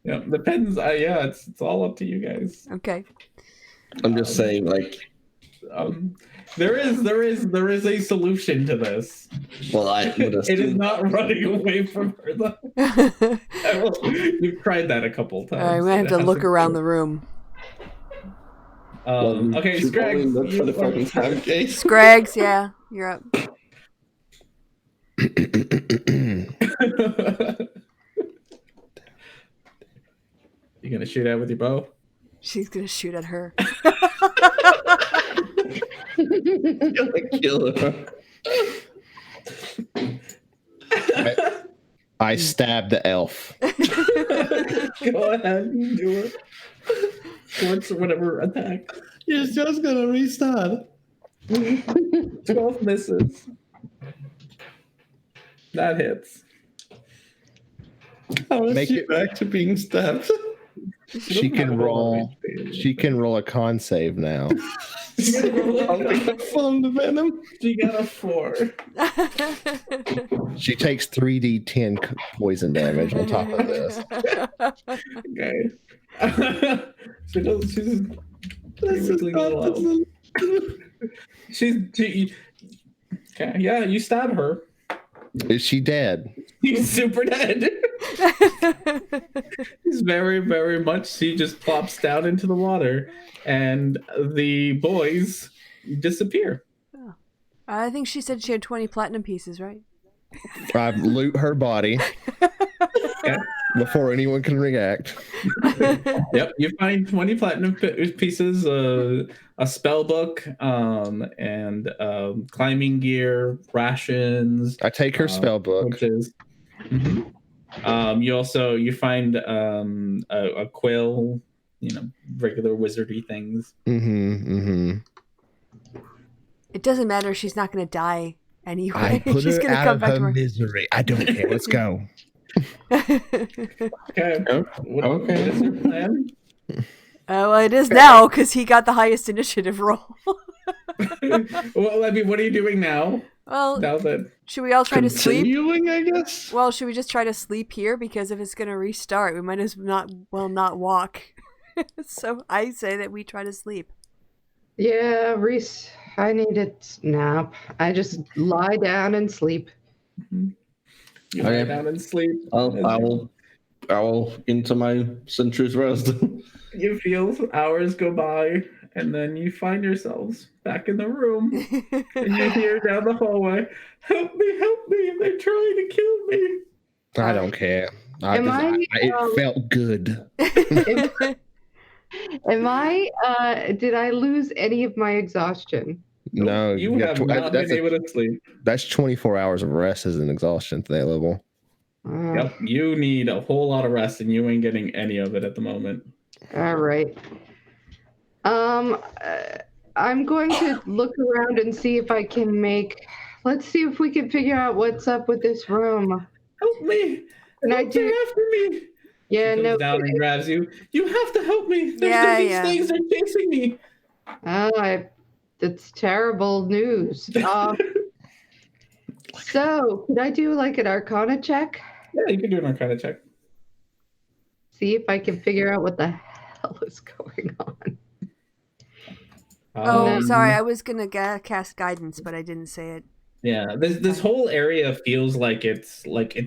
Yeah, depends. Yeah, it's all up to you guys. Okay. I'm just saying, like, There is a solution to this. well, I would It is assume. not running away from her though. You've tried that a couple times. All right, I'm gonna have to look around the room. Okay, should probably Scraggs, look for the fucking time case. Scraggs, yeah, you're up. You gonna shoot at with your bow? She's gonna shoot at her. Gonna kill her. I stabbed the elf. Go ahead and do it. What's whatever attack? You're just gonna restart. 12 misses. That hits. How is Make she it- back to being stabbed? She can roll. She can roll a con save now. I'll pick up from the venom. She got a 4. She takes 3d10 poison damage on top of this. Okay. She's whistling a little out. She okay, yeah, you stab her. Is she dead? He's super dead. He's very, very much. She just plops down into the water, and the boys disappear. Oh. I think she said she had 20 platinum pieces, right? I loot her body Okay. before anyone can react. Yep, you find 20 platinum pieces, a spell book, and climbing gear, rations. I take her spell book. Which is, you find a quill, regular wizardry things. It doesn't matter. She's not going to die anyway. I put She's her going to out come of back her to her. misery. I don't care. Let's go. Okay. What is your plan? Well, it is now because he got the highest initiative roll. Well, I mean, what are you doing now? Well, Now that should we all try to sleep? Continuing, I guess. Well, should we just try to sleep here? Because if it's going to restart, we might as not walk. So I say that we try to sleep. Yeah, Reese, I need a nap. I just lie down and sleep. you Okay. lie down and sleep, I will into my century's rest. you feel hours go by, and then you find yourselves back in the room, and you hear down the hallway, "Help me! They're trying to kill me." I don't care. It felt good. Did I lose any of my exhaustion? No, you have not been able to sleep. That's 24 hours of rest as an exhaustion to that level. Yep, you need a whole lot of rest, and you ain't getting any of it at the moment. All right. I'm going to look around and see if I can let's see if we can figure out what's up with this room. Help me! Can I They're do? after me! Yeah, She comes no. down and grabs you. You have to help me. Yeah, These yeah. things are chasing me. That's terrible news. So, could I do like an Arcana check? Yeah, you can do an Arcana check. See if I can figure out what the hell is going on. Oh, Um, sorry. I was going to cast guidance, but I didn't say it. Yeah, this whole area feels like it's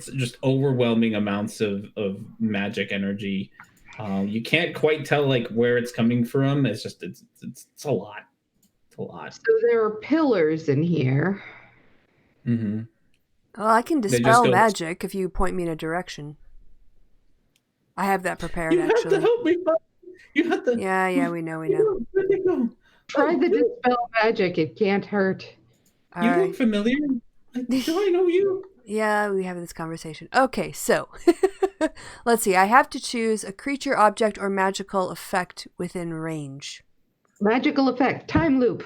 just overwhelming amounts of magic energy. You can't quite tell like where it's coming from. It's just it's a lot. It's a lot. So there are pillars in here. Mm-hmm. Well, I can just dispel go- magic if you point me in a direction. I have that prepared, You have actually. to help me. You have to. Yeah, we know. Where'd they go? Try the dispel magic. It can't hurt. All You right. look familiar. Do I know you? Yeah, we have this conversation. Okay, so let's see. I have to choose a creature, object, or magical effect within range. Magical effect. Time loop.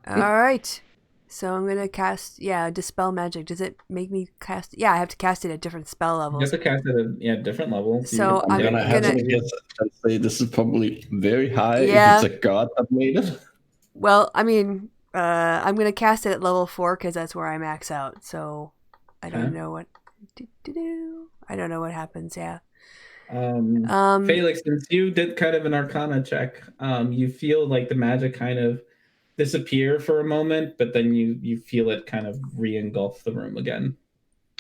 All right. So I'm going to cast, dispel magic. Does it make me cast? Yeah, I have to cast it at different spell You levels. have to cast it at different levels. So I'm I'm gonna have gonna- to guess and say this is probably very high Yeah. if it's a god that made it. Well, I mean, I'm going to cast it at level 4 because that's where I max out. So I don't Okay. know what... I don't know what happens, yeah. Felix, since you did kind of an Arcana check, you feel like the magic kind of disappear for a moment, but then you feel it kind of re-engulf the room again.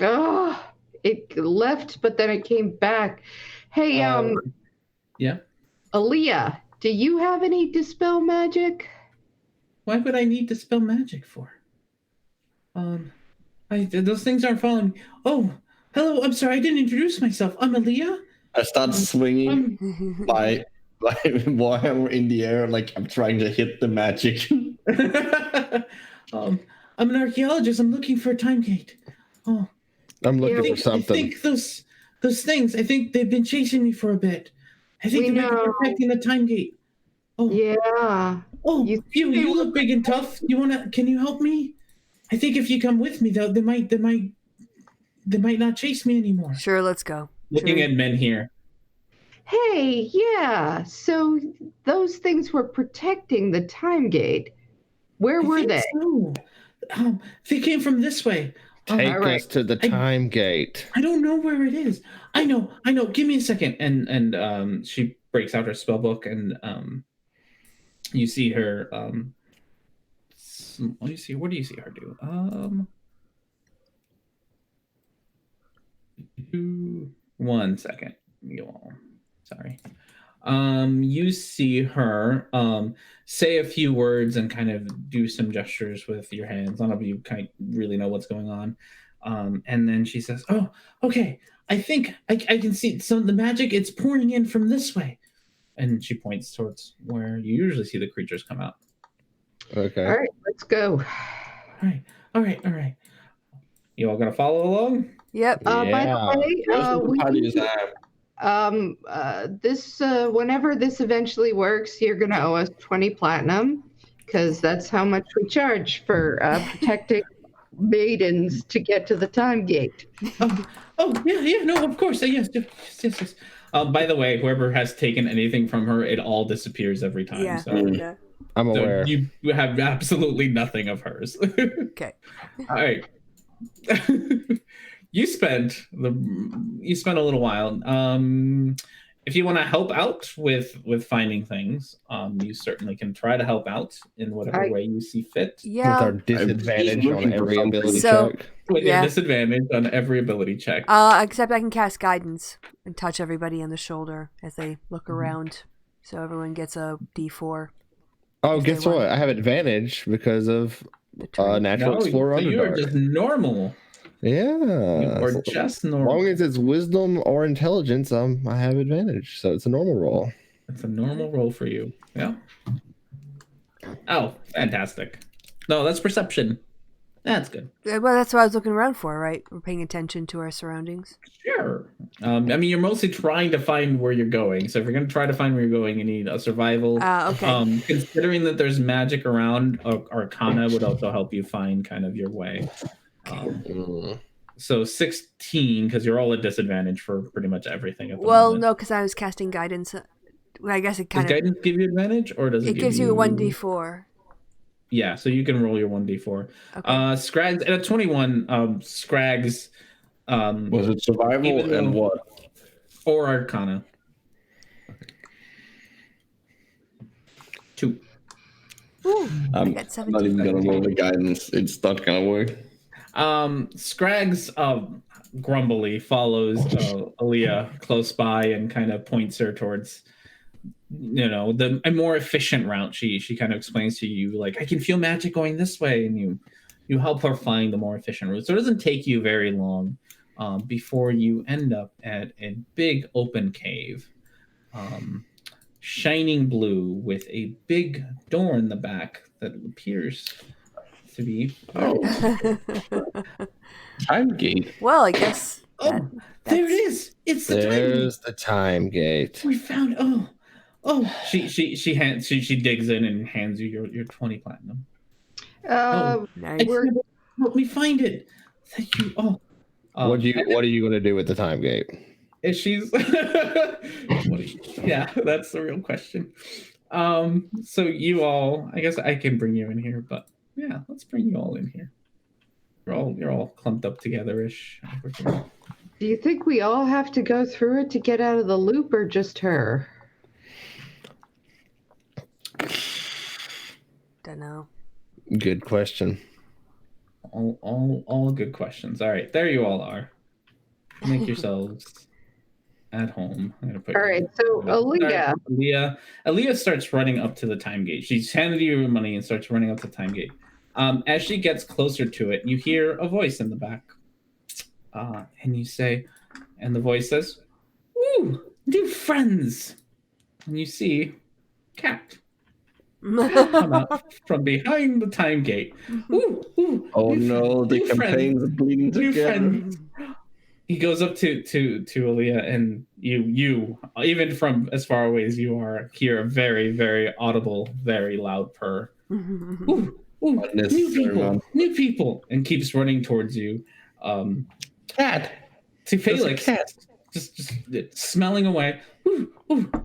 Oh, it left, but then it came back. Hey, Yeah. Aaliyah, do you have any dispel magic? Why would I need to spell magic for? Those things aren't following me. Oh, hello. I'm sorry, I didn't introduce myself. I'm Aaliyah. I start swinging my warhammer in the air, like I'm trying to hit the magic. I'm an archaeologist. I'm looking for a time gate. Oh, I'm looking for I something. think those things. I think they've been chasing me for a bit. I think We they might be know. protecting the time gate. Oh, Yeah. oh, You you look big and tough. Can you help me? I think if you come with me, though, they might not chase me anymore. Sure, let's go. Looking Sure. at men here. Hey, yeah. So those things were protecting the time gate. Where were I think they? so. They came from this way. Take all right. us to the time gate. I don't know where it is. I know. Give me a second. And she breaks out her spell book, and you see her. What do you see her do? 1 second, you all. Sorry. You see her say a few words and kind of do some gestures with your hands. None of you kind of really know what's going on. And then she says, "Oh, okay. I think I can see some of the magic. It's pouring in from this way." And she points towards where you usually see the creatures come out. Okay. All right, let's go. All right. You all gonna follow along? Yep. By the way, we Party can is that? this whenever this eventually works, you're gonna owe us 20 platinum because that's how much we charge for protecting maidens to get to the time gate. Yeah, no, of course. Yes. By the way, whoever has taken anything from her, it all disappears every time. Yeah. So, Yeah. I'm so aware. you have absolutely nothing of hers. Okay. All right. You spent a little while. If you want to help out with finding things, you certainly can try to help out in whatever way you see fit. With Yeah. our disadvantage looking on for every something. ability So- check. With your Yeah. disadvantage on every ability check. Except I can cast guidance and touch everybody on the shoulder as they look around, so everyone gets a D4. Oh, if they guess want. what? I have advantage because of The terrain. Natural Explorer so you are Underdark. just normal. Yeah. You are As just normal. long as it's wisdom or intelligence, I have advantage. So it's a normal roll. It's a normal roll for you. Yeah. Oh, fantastic. No, that's perception. That's good. Well, that's what I was looking around for, right? We're paying attention to our surroundings. Sure. I mean, you're mostly trying to find where you're going. So if you're going to try to find where you're going, you need a survival. Okay. Considering that there's magic around, Arcana would also help you find kind of your way. So 16, because you're all at disadvantage for pretty much everything at the Well, moment. no, because I was casting guidance. I guess it Does kind of guidance give you advantage, or does it it gives you a 1d4. Yeah, so you can roll your 1d4. Okay. Scrags at a 21. Scrags. Was it survival Even and though- what? Or Arcana. 2. Ooh, I I'm got not even 17. gonna roll the guidance. It's not gonna work. Scrags grumbly follows Aaliyah close by and kind of points her towards a more efficient route. She kind of explains to you, like, I can feel magic going this way, and you help her find the more efficient route. So it doesn't take you very long before you end up at a big open cave, shining blue with a big door in the back that appears to be. Time gate. Well, I guess. Oh, there it is! It's the time. There's the time gate. We found. She digs in and hands you your 20 platinum. Nice. Help me find it. Thank you. What are you going to do with the time gate? Is she's yeah, that's the real question. So you all, I guess I can bring you in here, but yeah, let's bring you all in here. You're all clumped up together-ish. Do Do you think we all have to go through it to get out of the loop, or just her? Don't know. Good question. All good questions. All right, there you all are. Make yourselves at home. I'm gonna put. All right, so Aaliyah. Aaliyah starts running up to the time gate. She's handed you your money and starts running up to the time gate. As she gets closer to it, you hear a voice in the back, and you say, and the voice says, "Ooh, new friends!" And you see Cat come out from behind the time gate. Ooh, Oh no, the campaigns are bleeding new together. friends. He goes up to Aaliyah, and you even from as far away as you are hear a very, very audible, very loud purr. Ooh, new people, and keeps running towards you. Cat To Felix, just smelling away. Ooh,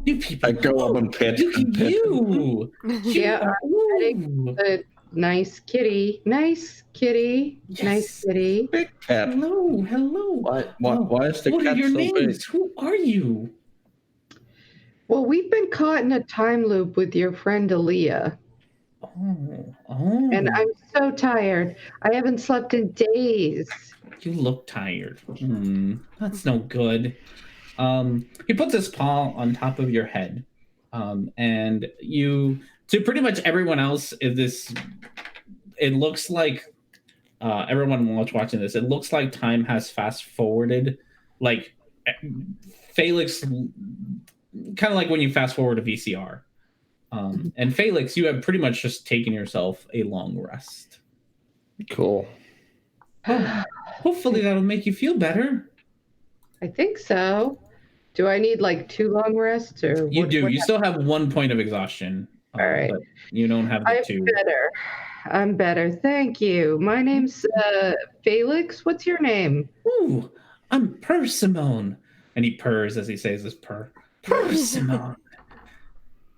new people. I go up and pet. Look at you. Yeah, a nice kitty. Nice kitty. Yes. Nice kitty. Big cat. Hello. Why is the What cat are your so names? big? Who are you? Well, we've been caught in a time loop with your friend Aaliyah. Oh. And I'm so tired. I haven't slept in days. You look tired. That's no good. He puts his paw on top of your head. And you, to pretty much everyone else, it looks like everyone watching this, it looks like time has fast forwarded. Like Felix, kind of like when you fast forward a VCR. And Felix, you have pretty much just taken yourself a long rest. Cool. Hopefully that'll make you feel better. I think so. Do I need like 2 long rests, or You do. You still have 1 point of exhaustion. All right. But you don't have the 2. I'm better. Thank you. My name's Felix. What's your name? Ooh, I'm Persimmon. And he purrs as he says this purr. Persimmon.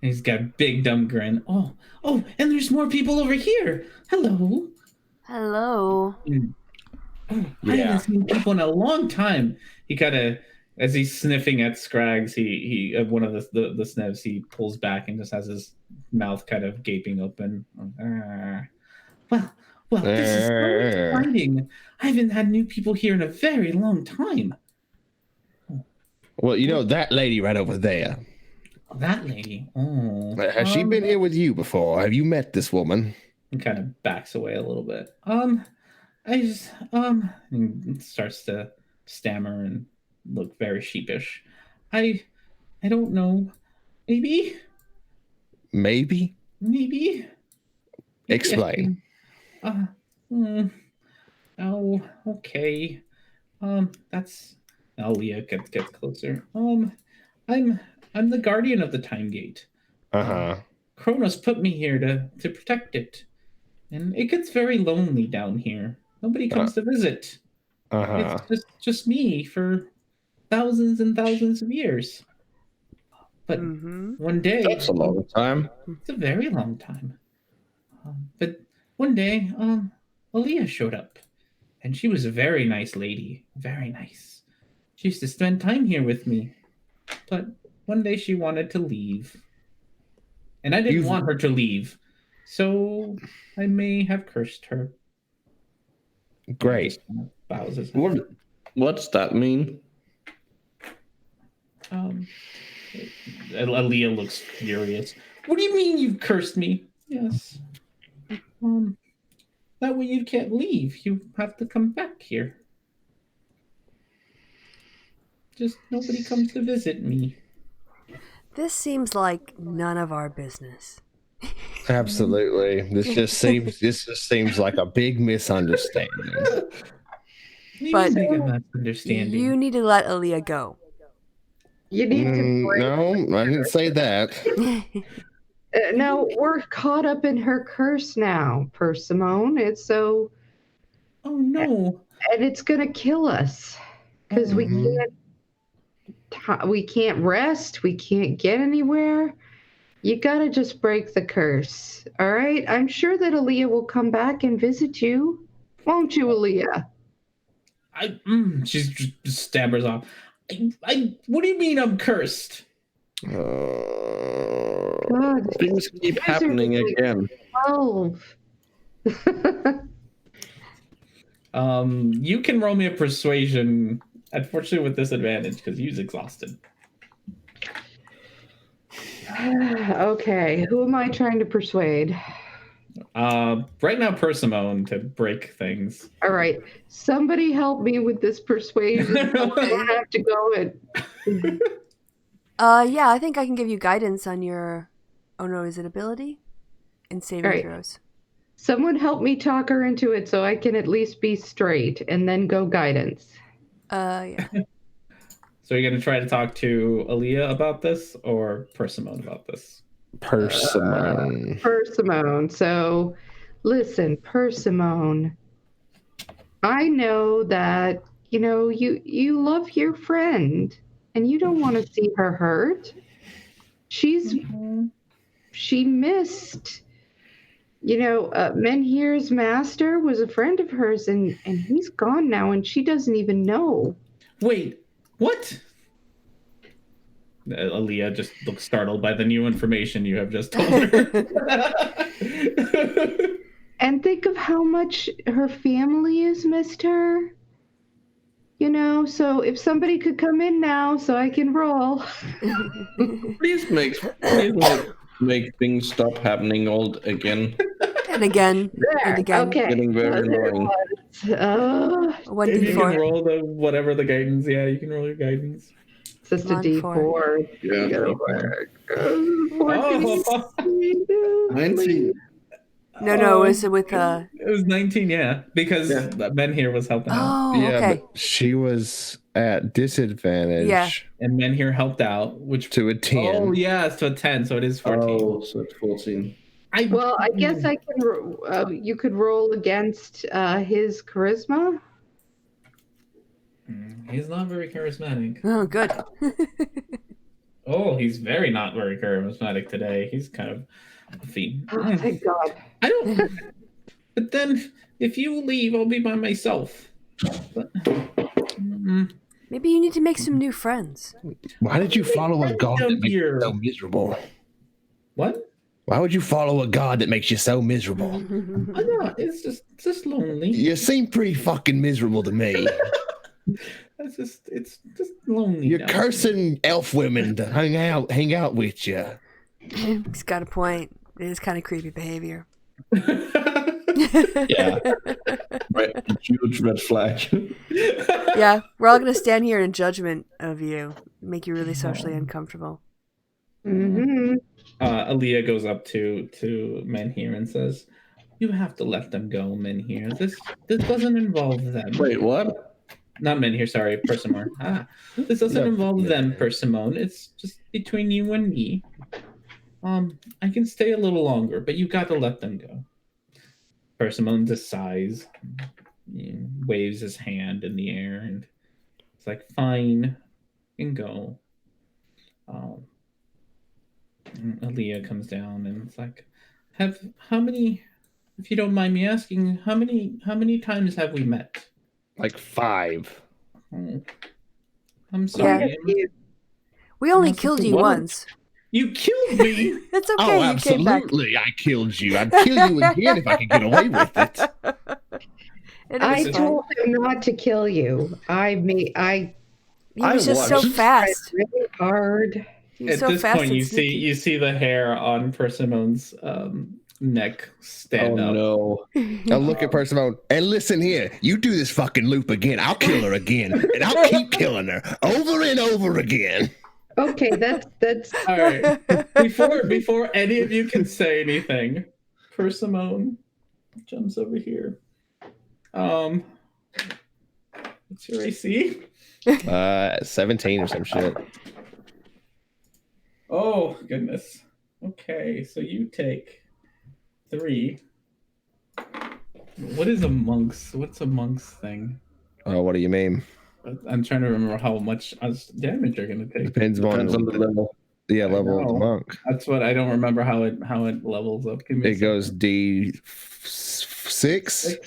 He's got a big dumb grin. Oh, and there's more people over here. Hello. Hello. I haven't seen people in a long time. He kind of, as he's sniffing at Scrags, he one of the sniffs, he pulls back and just has his mouth kind of gaping open. Well, this is so exciting. I haven't had new people here in a very long time. Well, you know that lady right over there. That lady. Oh. Has she been here with you before? Have you met this woman? And kind of backs away a little bit. I just and starts to stammer and look very sheepish. I don't know. Maybe. Explain. Oh, okay. That's Leah gets closer. I'm the guardian of the time gate. Kronos put me here to protect it. And it gets very lonely down here. Nobody comes to visit. It's just me for thousands and thousands of years. But one day... That's a long time. It's a very long time. But one day, Aaliyah showed up. And she was a very nice lady. Very nice. She used to spend time here with me. But one day she wanted to leave. And I didn't want her to leave. So I may have cursed her. Great. What's that mean? Aaliyah looks furious. What do you mean you cursed me? Yes. That way you can't leave. You have to come back here. Just nobody comes to visit me. This seems like none of our business. Absolutely. This just seems like a big misunderstanding. But misunderstanding. You need to let Aaliyah go. You need to. No, I didn't say that. No, we're caught up in her curse now, Persimmon. It's so. Oh no! And it's gonna kill us because we can't rest. We can't get anywhere. You gotta just break the curse, all right? I'm sure that Aaliyah will come back and visit you, won't you, Aaliyah? She's just stammers off. What do you mean I'm cursed? God, Things keep you guys are happening like again. 12. You can roll me a persuasion, unfortunately with disadvantage because you's exhausted. Okay, who am I trying to persuade? Right now, Persimmon to break things. All right, somebody help me with this persuasion. So I don't have to go and. Yeah, I think I can give you guidance on your. Oh no, is it ability? And saving Right. throws. Someone help me talk her into it so I can at least be straight and then go guidance. Yeah. So you're gonna try to talk to Aaliyah about this or Persimmon about this? Persimmon. Persimmon. So, listen, Persimmon. I know that you love your friend, and you don't want to see her hurt. She missed. Menhir's master was a friend of hers, and he's gone now, and she doesn't even know. Wait, what? Aaliyah just looks startled by the new information you have just told her. And think of how much her family has missed her. So if somebody could come in now so I can roll. Please make things stop happening all again. And again. There. And again. Okay. Getting very annoying. 'If you can 1d4. roll whatever the guidance, yeah, you can roll your guidance. It's just a Come on, D4. Yeah. Gotta work. 14. 19. No, is it with It was 19, yeah, because Men here was helping out, Oh, Yeah, okay. but she was at disadvantage. Yeah. and Men here helped out, which To a 10. Oh yeah, it's to a 10, so it is 14. Oh, so it's 14. Well, I guess I can. You could roll against his charisma. He's not very charismatic. Oh, good. Oh, he's not very charismatic today. He's kind of a fiend. Oh, thank God. I don't. But then, if you leave, I'll be by myself. But, Maybe you need to make some new friends. Why did you follow a god that makes you Here. so miserable? What? Why would you follow a god that makes you so miserable? I know. It's just lonely. You seem pretty fucking miserable to me. It's just lonely. You're now. cursing elf women to hang out with you. He's got a point. It is kind of creepy behavior. Yeah. Right. Huge red flag. Yeah, we're all going to stand here in judgment of you. Make you really socially uncomfortable. Mm-hmm. Aaliyah goes up to Menhir and says, "You have to let them go, Menhir. This doesn't involve them." Wait, what? Not Menhir, sorry, Persimmon. This doesn't involve them, Persimmon. It's just between you and me. I can stay a little longer, but you got to let them go. Persimmon just sighs, waves his hand in the air, and it's like, "Fine, you can go." Aaliyah comes down and it's like, how many, if you don't mind me asking, how many times have we met? Like 5. Oh, I'm sorry. We only killed you What? once. You killed me. It's okay. Oh, you came back. absolutely! I killed you. I'd kill you again if I could get away with it. I It is fine. told him not to kill you. I He was just so watched. fast. really hard. He was At so this fast point, and you sneaky. see the hair on Persimmon's neck stand Oh up. no. Now look at Persimmon and listen here. You do this fucking loop again, I'll kill her again, and I'll keep killing her over and over again. Okay, that's All right. Before any of you can say anything, Persimmon jumps over here. What's your AC? 17 or some shit. Oh goodness. Okay, so you take 3. What's a monk's thing? Oh, what do you mean? I'm trying to remember how much damage you're gonna take. Depends Depends on the level. level of the know. monk. That's what I don't remember how it levels up. Give me a It goes D6,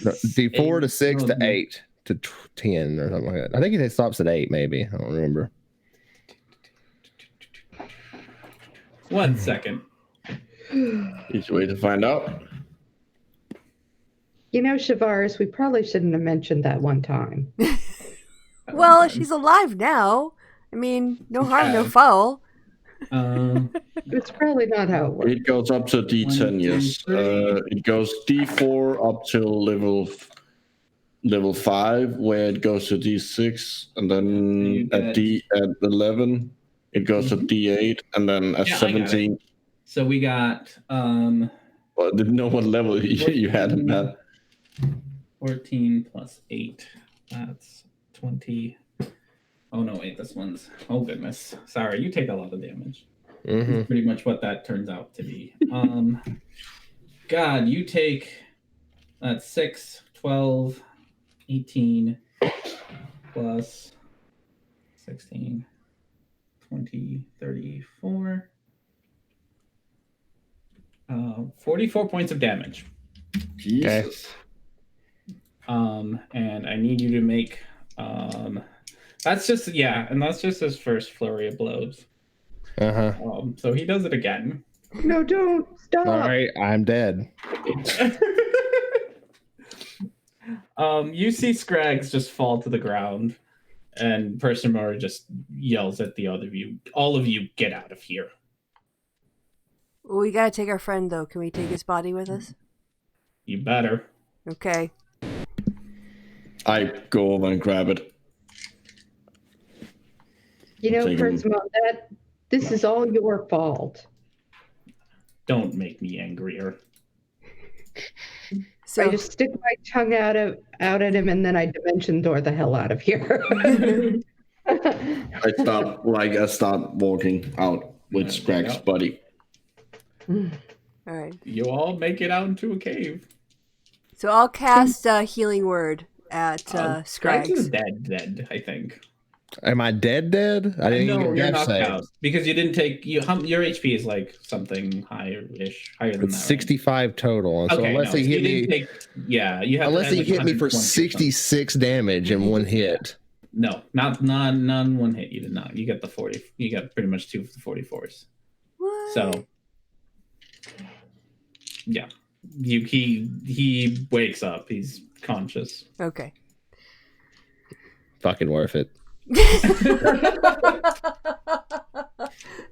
no, D4 to 6 to 8 to 10 or something like that. I think it stops at 8, maybe. I don't remember. 1 second. Easy way to find out. You know, Shavaris, we probably shouldn't have mentioned that one time. Well, she's alive now. I mean, no harm, no foul. It's probably not how it works. It goes up to D10, 1, 2, yes. 3. It goes D4 up till level 5, where it goes to D6, and then at 11 it goes to D8, and then at 17. So we got Well, I didn't know what level you had in that. 14 plus 8. That's 20. Oh no, wait, this one's. Oh goodness. Sorry, you take a lot of damage. That's pretty much what that turns out to be. God, you take 6, 12, 18 plus 16, 20, 34. 44 points of damage. Jesus. And I need you to make that's just his first flurry of blows. So he does it again. No, don't stop. All right, I'm dead. You see Scrags just fall to the ground, and Percimer just yells at the other of you. All of you, get out of here. Well, we gotta take our friend, though. Can we take his body with us? You better. Okay. I go over and grab it. You know, Take him. Percival, this is all your fault. Don't make me angrier. So I just stick my tongue out at him, and then I dimension door the hell out of here. I start walking out with Scrag's buddy. all right. You all make it out into a cave. So I'll cast a healing word at Scrags is Scrags. dead, I think. Am I dead? I didn't No, even you're get knocked saved. out because you didn't take your HP is like something higher than It's that. Right? 65 total. So Okay, unless no, he so hit you me, didn't take, you have unless to he add, like, hit me for 120 or something. 66 damage in one hit. No, none one hit. You did not. You got the 40. You got pretty much 2 of the 44s. What? So, yeah, he wakes up. He's conscious. Okay. Fucking worth it.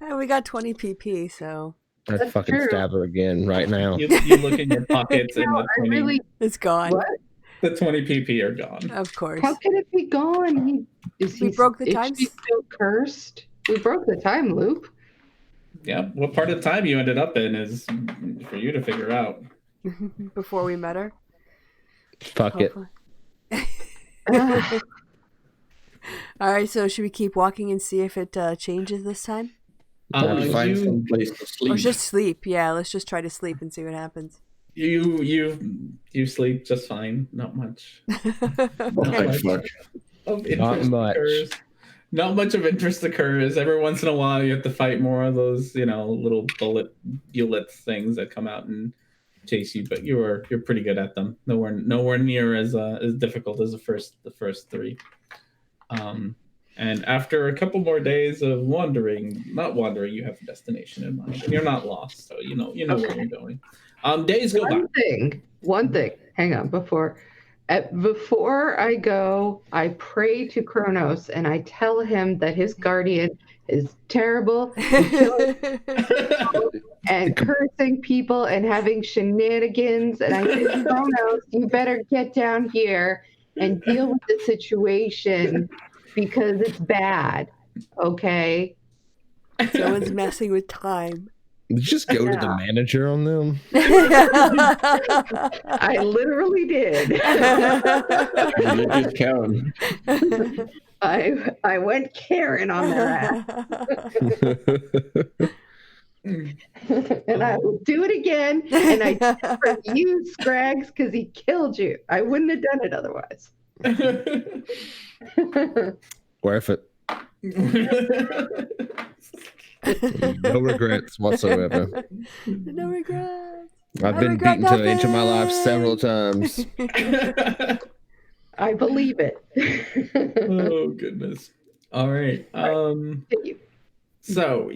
And we got 20 PP, so I'd That's fucking true. stab her again right now. You look in your pockets and No, I really. it's gone. What? the 20 PP are gone. Of course. How can it be gone? We broke the time. Is he still cursed? We broke the time loop. Yeah, what part of time you ended up in is for you to figure out. Before we met her. Fuck it. Hopefully. All right, so should we keep walking and see if it changes this time? Probably find You some place to sleep. Or just sleep? Yeah, let's just try to sleep and see what happens. sleep just fine. Not much. Like, fuck. Of Not interest much. occurs. Not much of interest occurs. Every once in a while, you have to fight more of those, little bullets things that come out and chase you. But you're pretty good at them. Nowhere near as difficult as the first 3. And after a couple more days of not wandering, you have a destination in mind, and you're not lost, so you know where you're going. Days go by. One thing. Hang on. Before I go, I pray to Kronos and I tell him that his guardian is terrible and killing and cursing people and having shenanigans. And I say, Kronos, you better get down here and deal with the situation because it's bad. Okay. Someone's messing with time. Did you just go to the manager on them? I literally did. You did get Karen. I went Karen on their ass. And I will do it again. And I did it for you, Scrags, because he killed you. I wouldn't have done it otherwise. Worth it. No regrets whatsoever. No regrets. I've been regret beaten to the edge of my life nothing. several times. I believe it. Oh goodness. All right. So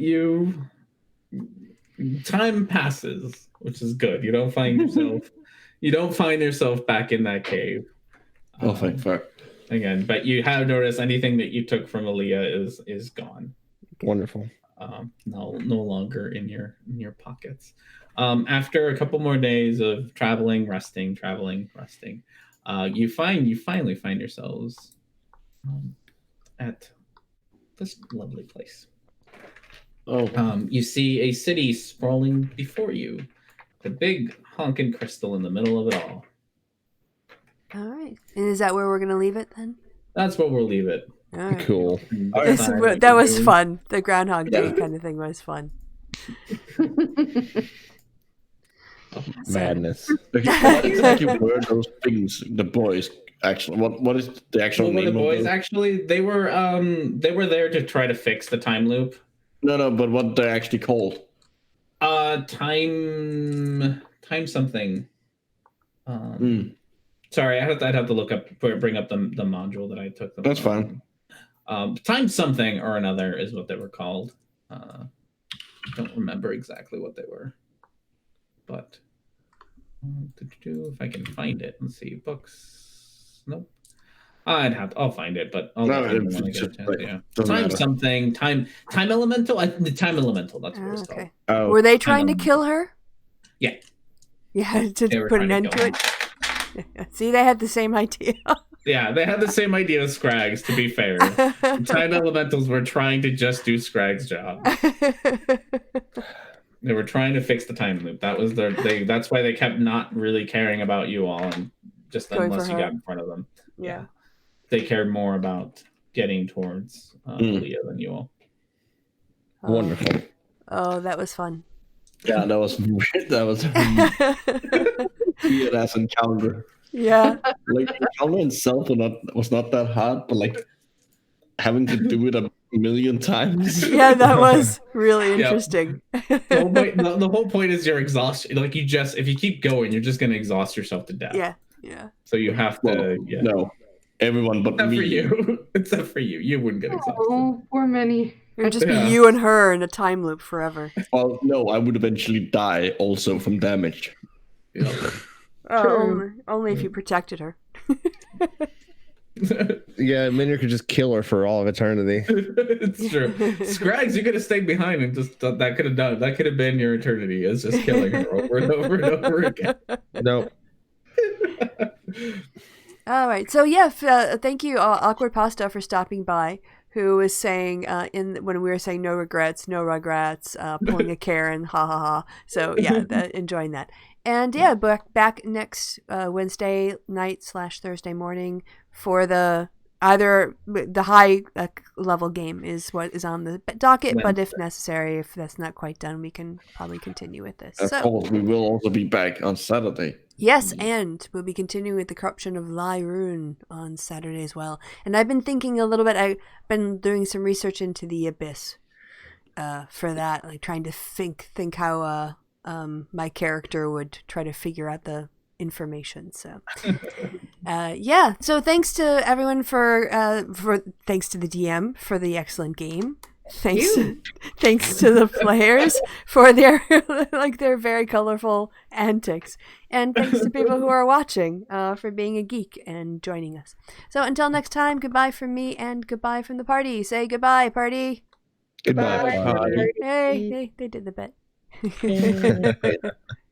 time passes, which is good. You don't find yourself back in that cave. Oh, thank fuck. Again, but you have noticed anything that you took from Aaliyah is gone. Wonderful. No longer in your pockets. After a couple more days of traveling, resting, you finally find yourselves at this lovely place. You see a city sprawling before you, the big honking crystal in the middle of it all. All right. And is that where we're going to leave it then? That's where we'll leave it. All right. Cool. That was fun. The Groundhog Day kind of thing was fun. Madness. What exactly were those things? The boys actually. What is the actual name? The boys of those? actually they were there to try to fix the time loop. No, but what they're actually called? Time something. Sorry, I'd have to look up, bring up the module that I took. That's fine. Time something or another is what they were called. I don't remember exactly what they were, but if I can find it, let's see, books. Nope. I'll find it, but I'll let you know when I get a chance. Yeah. Time matter. something. Time elemental. The time elemental. That's what it's called. Oh, Were they trying to kill her? Yeah. Yeah, to They were put an trying end to to kill it. See, they had the same idea. Yeah, they had the same idea as Scrags, to be fair. The time elementals were trying to just do Scrag's job. They were trying to fix the time loop. That was that's why they kept not really caring about you all, and just Going unless for you her. got in front of them. Yeah. They cared more about getting towards Leah than you all. Wonderful. Oh, that was fun. Yeah, that was weird. That was weird as encounter. Yeah. Like the encounter itself was not that hard, but like having to do it a million times. Yeah, that was really interesting. The whole point is you're exhausted. Like if you keep going, you're just going to exhaust yourself to death. Yeah. So you have to. No, everyone but Except me. for you. Except for you. You wouldn't get exhausted. Oh, poor Minnie. It would just be you and her in a time loop forever. Well, no, I would eventually die also from damage. Only if you protected her. Yeah, Minior could just kill her for all of eternity. It's true. Scrags, you could have stayed behind and just that could have been your eternity. It's just killing her over and over and over again. Nope. All right. So thank you, Awkward Pasta, for stopping by. Who was saying when we were saying no regrets, pulling a Karen, ha ha ha. So yeah, enjoying that. And yeah, back next Wednesday night / Thursday morning for the high level game is what is on the docket. Yeah. But if necessary, if that's not quite done, we can probably continue with this. Of course, we will also be back on Saturday. Yes, and we'll be continuing with the corruption of Lyroon on Saturday as well. And I've been thinking a little bit. I've been doing some research into the Abyss for that, like trying to think how my character would try to figure out the information. So, So thanks to everyone for thanks to the DM for the excellent game. Thanks to the players for their very colorful antics, and thanks to people who are watching for being a geek and joining us. So until next time, goodbye from me and goodbye from the party. Say goodbye, party. Goodbye. Bye. Hey, they did the bit.